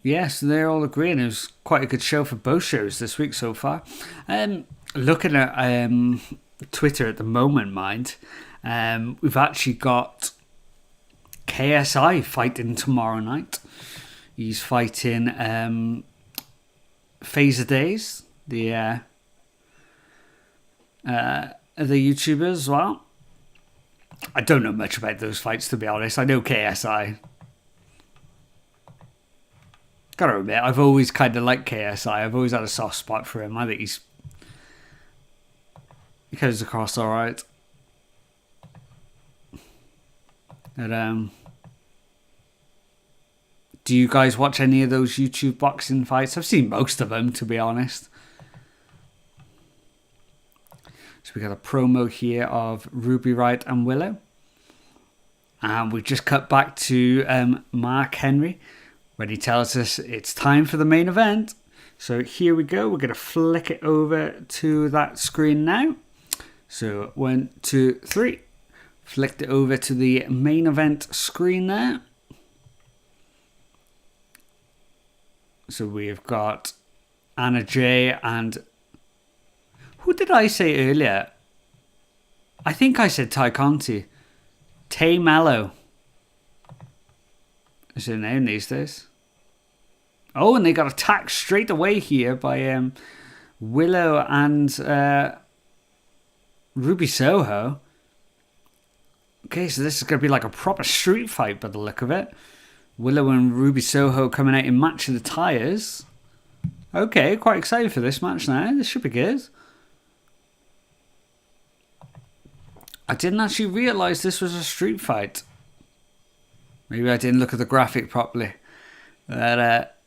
Yes, they're all agreeing it was quite a good show for both shows this week so far. Looking at Twitter at the moment, mind, we've actually got KSI fighting tomorrow night. He's fighting Phaser Days, the YouTuber as well. I don't know much about those fights, to be honest. I know KSI. Gotta admit, I've always kind of liked KSI. I've always had a soft spot for him. I think he comes across all right. But, do you guys watch any of those YouTube boxing fights? I've seen most of them, to be honest. So we got a promo here of Ruby Riott and Willow. And we just cut back to Mark Henry when he tells us it's time for the main event. So here we go. We're going to flick it over to that screen now. So 1, 2, 3. Flicked it over to the main event screen there. So we've got Anna Jay and... Who did I say earlier? I think I said Tay Conti. Tay Mello is her name these days. Oh, and they got attacked straight away here by Willow and Ruby Soho. Okay, so this is going to be like a proper street fight by the look of it. Willow and Ruby Soho coming out in match of the tires. Okay, quite excited for this match now. This should be good. I didn't actually realise this was a street fight. Maybe I didn't look at the graphic properly. But,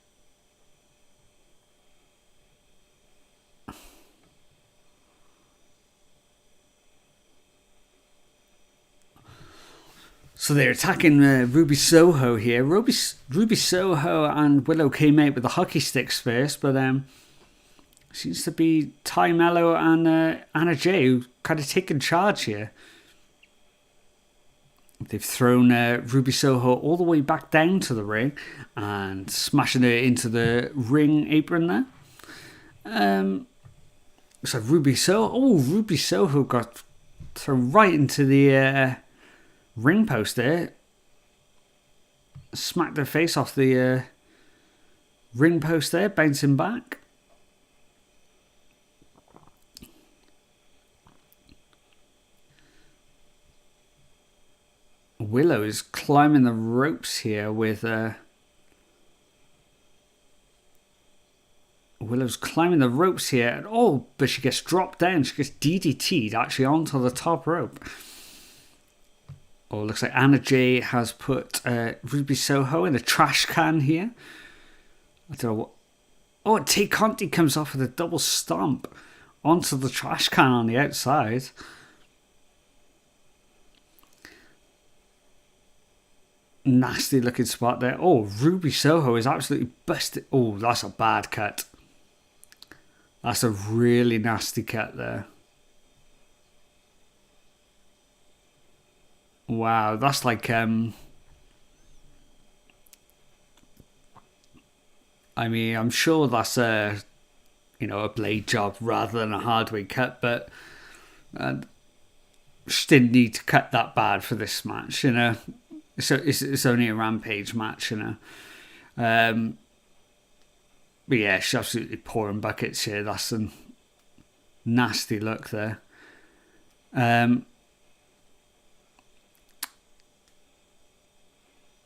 so they're attacking Ruby Soho here. Ruby Soho and Willow came out with the hockey sticks first, but Seems to be Ty Mello and Anna Jay who kind of taken charge here. They've thrown Ruby Soho all the way back down to the ring and smashing her into the ring apron there. So Ruby Soho got thrown right into the ring post there. Smacked her face off the ring post there, bouncing back. Willow is climbing the ropes here with Willow's climbing the ropes here, and but she gets dropped down. She gets DDT'd actually onto the top rope. Oh, looks like Anna Jay has put Ruby Soho in a trash can here. I don't know what. Oh, Tay Conti comes off with a double stomp onto the trash can on the outside. Nasty looking spot there. Oh, Ruby Soho is absolutely busted. Oh, that's a bad cut. That's a really nasty cut there. Wow, that's like I mean, I'm sure that's a blade job rather than a hardware cut, but she didn't need to cut that bad for this match, So it's only a Rampage match, But yeah, she's absolutely pouring buckets here. That's some nasty look there.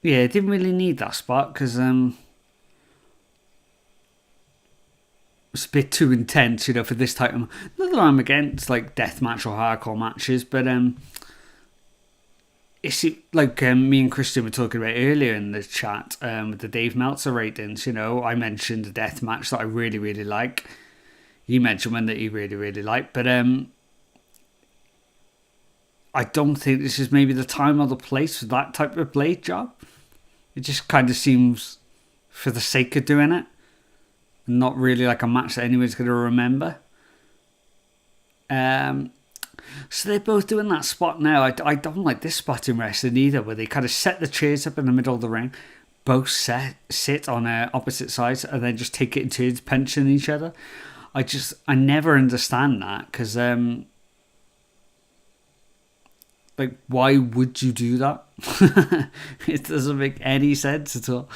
Yeah, didn't really need that spot because it's a bit too intense, for this type of. Not that I'm against like deathmatch or hardcore matches, but it's like me and Christian were talking about earlier in the chat with the Dave Meltzer ratings. I mentioned a death match that I really, really like. You mentioned one that you really, really like, but I don't think this is maybe the time or the place for that type of blade job. It just kind of seems for the sake of doing it, and not really like a match that anyone's going to remember. So they're both doing that spot now. I don't like this spot in wrestling either, where they kind of set the chairs up in the middle of the ring, both sit on opposite sides, and then just take it in turns, punching each other. I never understand that, because like, why would you do that? It doesn't make any sense at all.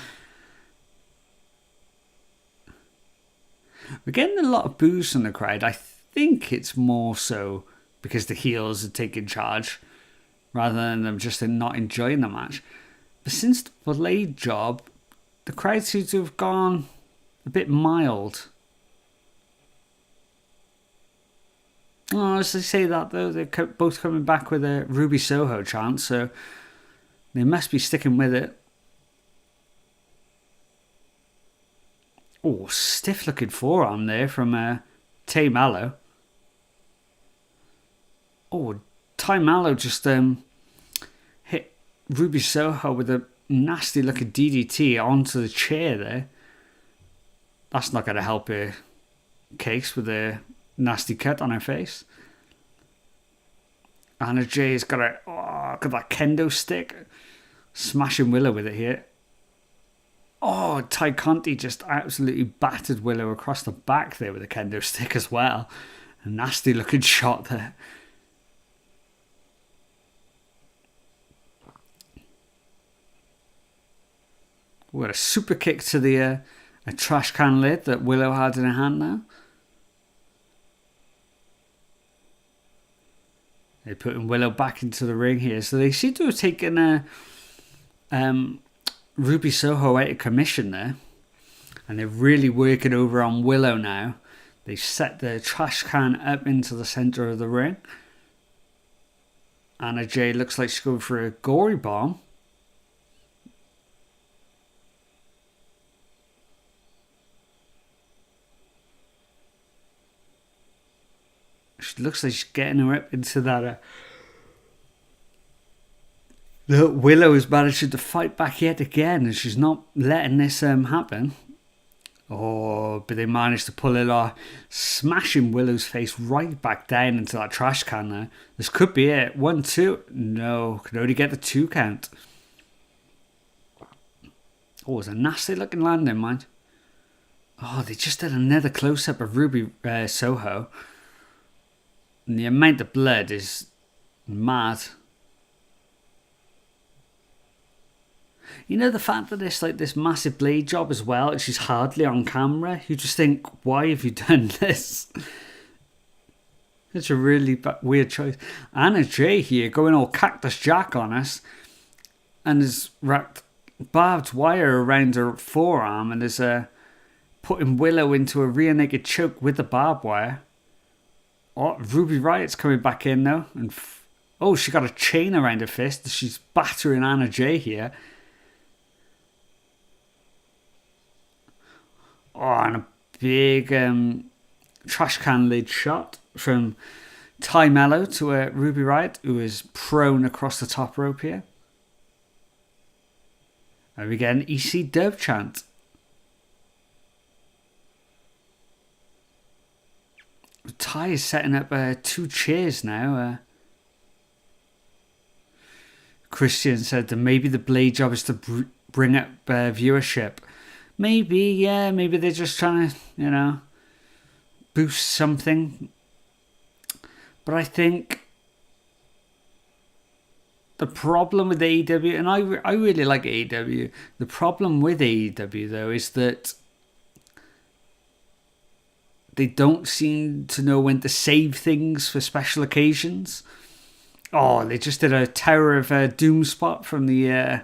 We're getting a lot of boos from the crowd. I think it's more so because the heels are taking charge rather than them just not enjoying the match. But since the blade job, the crowd seems to have gone a bit mild. Oh, as they say that though, they're both coming back with a Ruby Soho chant, so they must be sticking with it. Oh, stiff looking forearm there from Tay Mallow. Oh, Ty Mallow just hit Ruby Soho with a nasty looking DDT onto the chair there. That's not going to help her case with a nasty cut on her face. Anna Jay's got that kendo stick. Smashing Willow with it here. Oh, Ty Conti just absolutely battered Willow across the back there with a kendo stick as well. A nasty looking shot there. We got a super kick to the a trash can lid that Willow had in her hand now. They're putting Willow back into the ring here. So they seem to have taken Ruby Soho out of commission there. And they're really working over on Willow now. They've set the trash can up into the centre of the ring. Anna Jay looks like she's going for a gory bomb. She looks like she's getting her up into that. Willow is managing to fight back yet again, and she's not letting this happen. Oh, but they managed to pull it off, smashing Willow's face right back down into that trash can there. This could be it. 1, 2. No, could only get the 2 count. Oh, it was a nasty looking landing, mind. Oh, they just did another close-up of Ruby Soho. And the amount of blood is mad. You know, the fact that it's like this massive blade job as well, and she's hardly on camera, you just think, why have you done this? It's a really weird choice. Anna Jay here going all Cactus Jack on us, and has wrapped barbed wire around her forearm and is putting Willow into a rear naked choke with the barbed wire. Oh, Ruby Riot's coming back in now. And oh, she got a chain around her fist. She's battering Anna Jay here. Oh, and a big trash can lid shot from Ty Mello to Ruby Riot, who is prone across the top rope here. And we get an EC dub chant. Ty is setting up 2 chairs now. Christian said that maybe the blade job is to bring up viewership. Maybe, yeah, maybe they're just trying to, boost something. But I think the problem with AEW, and I really like AEW, the problem with AEW though is that they don't seem to know when to save things for special occasions. Oh, they just did a Tower of Doom spot from the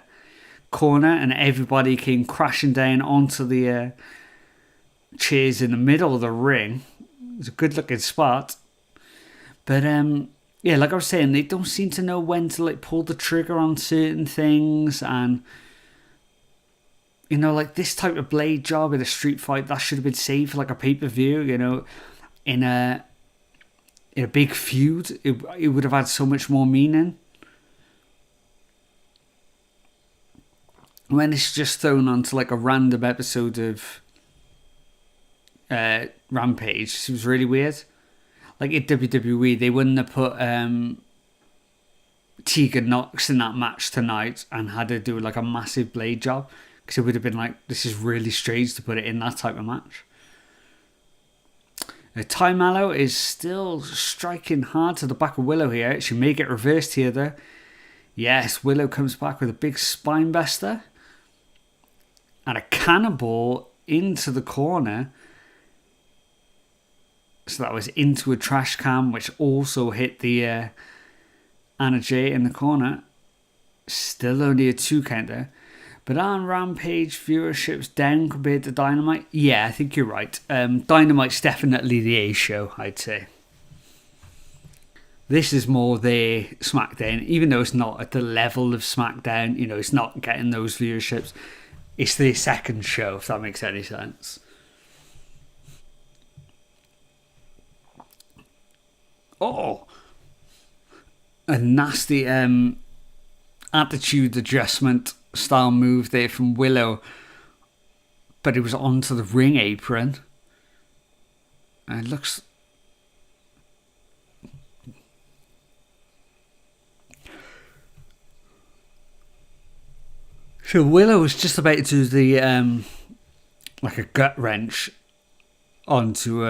corner, and everybody came crashing down onto the chairs in the middle of the ring. It was a good looking spot. But yeah, like I was saying, they don't seem to know when to pull the trigger on certain things, and like this type of blade job in a street fight, that should have been saved for a pay-per-view, in a big feud. It would have had so much more meaning. When it's just thrown onto a random episode of Rampage, it seems really weird. Like in WWE, they wouldn't have put Tegan Nox in that match tonight and had to do a massive blade job, because it would have been this is really strange to put it in that type of match. Ty Mallow is still striking hard to the back of Willow here. She may get reversed here though. Yes, Willow comes back with a big spine buster and a cannonball into the corner. So that was into a trash can, which also hit the Anna Jay in the corner. Still only a 2 count there. But on Rampage, viewership's down compared to Dynamite? Yeah, I think you're right. Dynamite's definitely the A show, I'd say. This is more the Smackdown, even though it's not at the level of Smackdown. It's not getting those viewerships. It's the second show, if that makes any sense. Oh, a nasty attitude adjustment style move there from Willow, but it was onto the ring apron, and it looks so Willow was just about to do the a gut wrench onto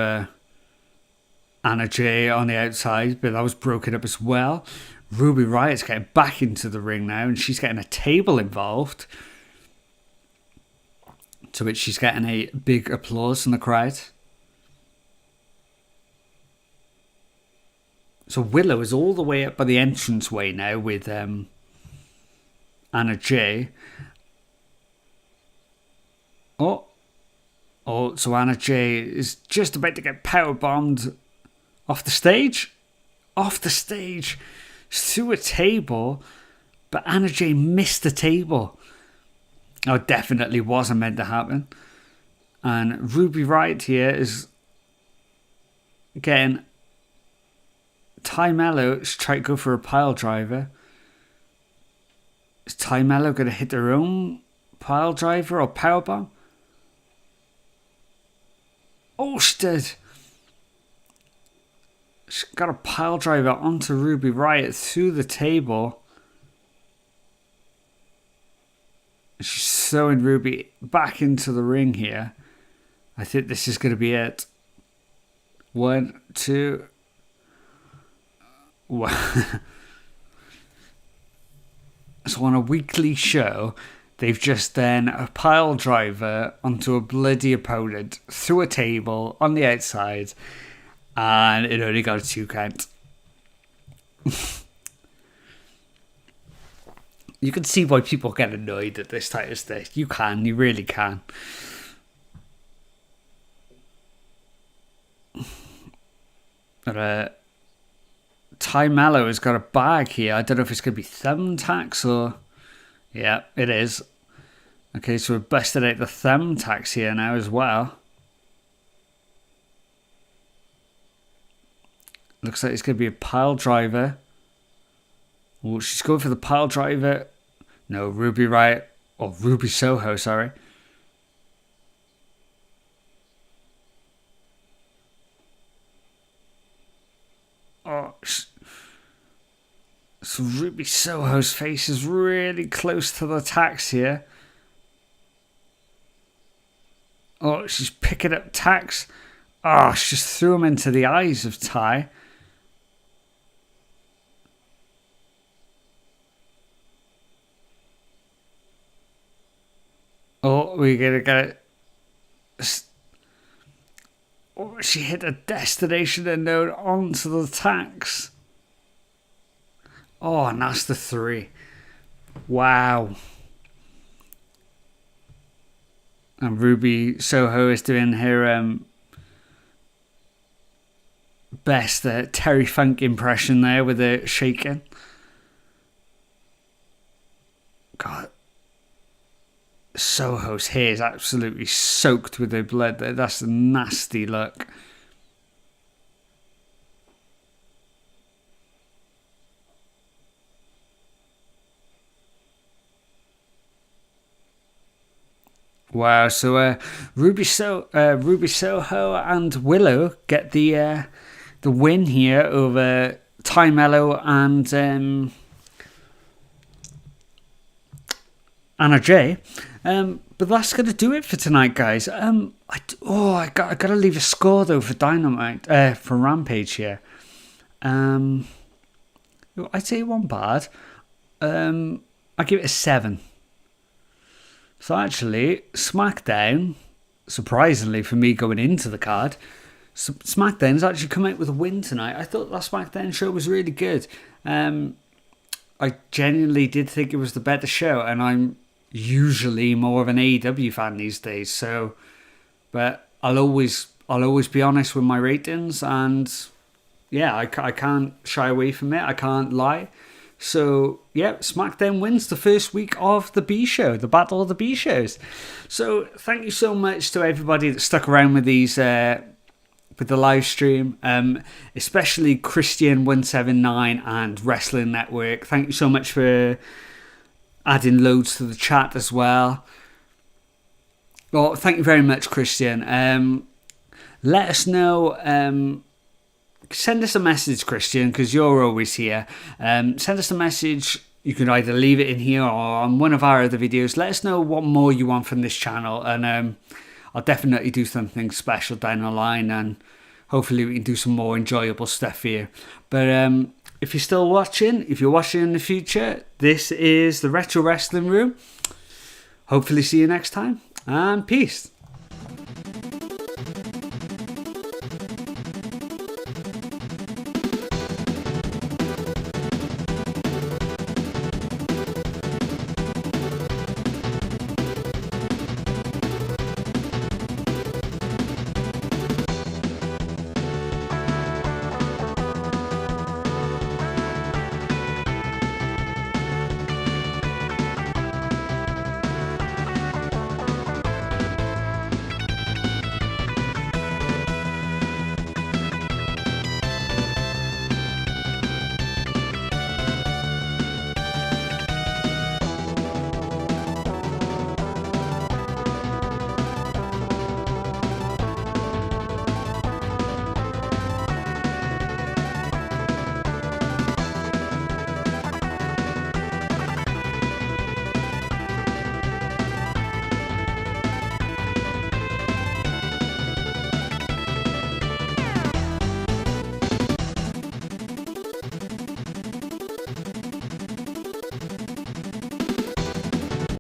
Anna Jay on the outside, but that was broken up as well. Ruby Riot's getting back into the ring now, and she's getting a table involved, to which she's getting a big applause from the crowd. So Willow is all the way up by the entranceway now with Anna Jay. Oh, so Anna Jay is just about to get powerbombed off the stage. Through a table, but Anna Jay missed the table. Oh, it definitely wasn't meant to happen. And Ruby Riot here is getting Ty Mello to try to go for a pile driver. Is Ty Mello going to hit their own pile driver or powerbomb? Oh, she did. She got a pile driver onto Ruby Riott through the table. She's throwing Ruby back into the ring here. I think this is going to be it. 1, 2. So on a weekly show, they've just done a pile driver onto a bloody opponent through a table on the outside, and it only got a 2 count. You can see why people get annoyed at this type of stuff. You really can. But Ty Mello has got a bag here. I don't know if it's going to be thumbtacks or... Yeah, it is. Okay, so we've busted out the thumbtacks here now as well. Looks like it's going to be a pile driver. Oh, she's going for the pile driver. No, Ruby Riott. Or Ruby Soho, sorry. Oh, so Ruby Soho's face is really close to the tacks here. Oh, she's picking up tacks. Oh, she just threw them into the eyes of Ty. Oh, we're going to get it. Oh, she hit a destination unknown onto the tacks. Oh, and that's the 3. Wow. And Ruby Soho is doing her best Terry Funk impression there with her shaking. God. Soho's hair is absolutely soaked with her blood there. That's a nasty look. Wow, so Ruby Soho and Willow get the win here over Ty Mello and Anna Jay. But that's going to do it for tonight, guys. I got to leave a score though for Dynamite, for Rampage here. I'd say it wasn't bad. I give it a 7. So actually, Smackdown, surprisingly for me going into the card, Smackdown's actually come out with a win tonight. I thought that Smackdown show was really good. I genuinely did think it was the better show, and I'm usually more of an AEW fan these days. So, but I'll always be honest with my ratings, and yeah, I can't shy away from it. I can't lie. So, yeah, SmackDown wins the first week of the B show, the Battle of the B shows. So, thank you so much to everybody that stuck around with these, with the live stream, especially Christian179 and Wrestling Network. Thank you so much for adding loads to the chat as well. Well, thank you very much, Christian. Let us know. Send us a message, Christian, because you're always here. Send us a message. You can either leave it in here or on one of our other videos. Let us know what more you want from this channel, and I'll definitely do something special down the line, and hopefully we can do some more enjoyable stuff here. But if you're still watching, if you're watching in the future, this is the Retro Wrestling Room. Hopefully see you next time, and peace.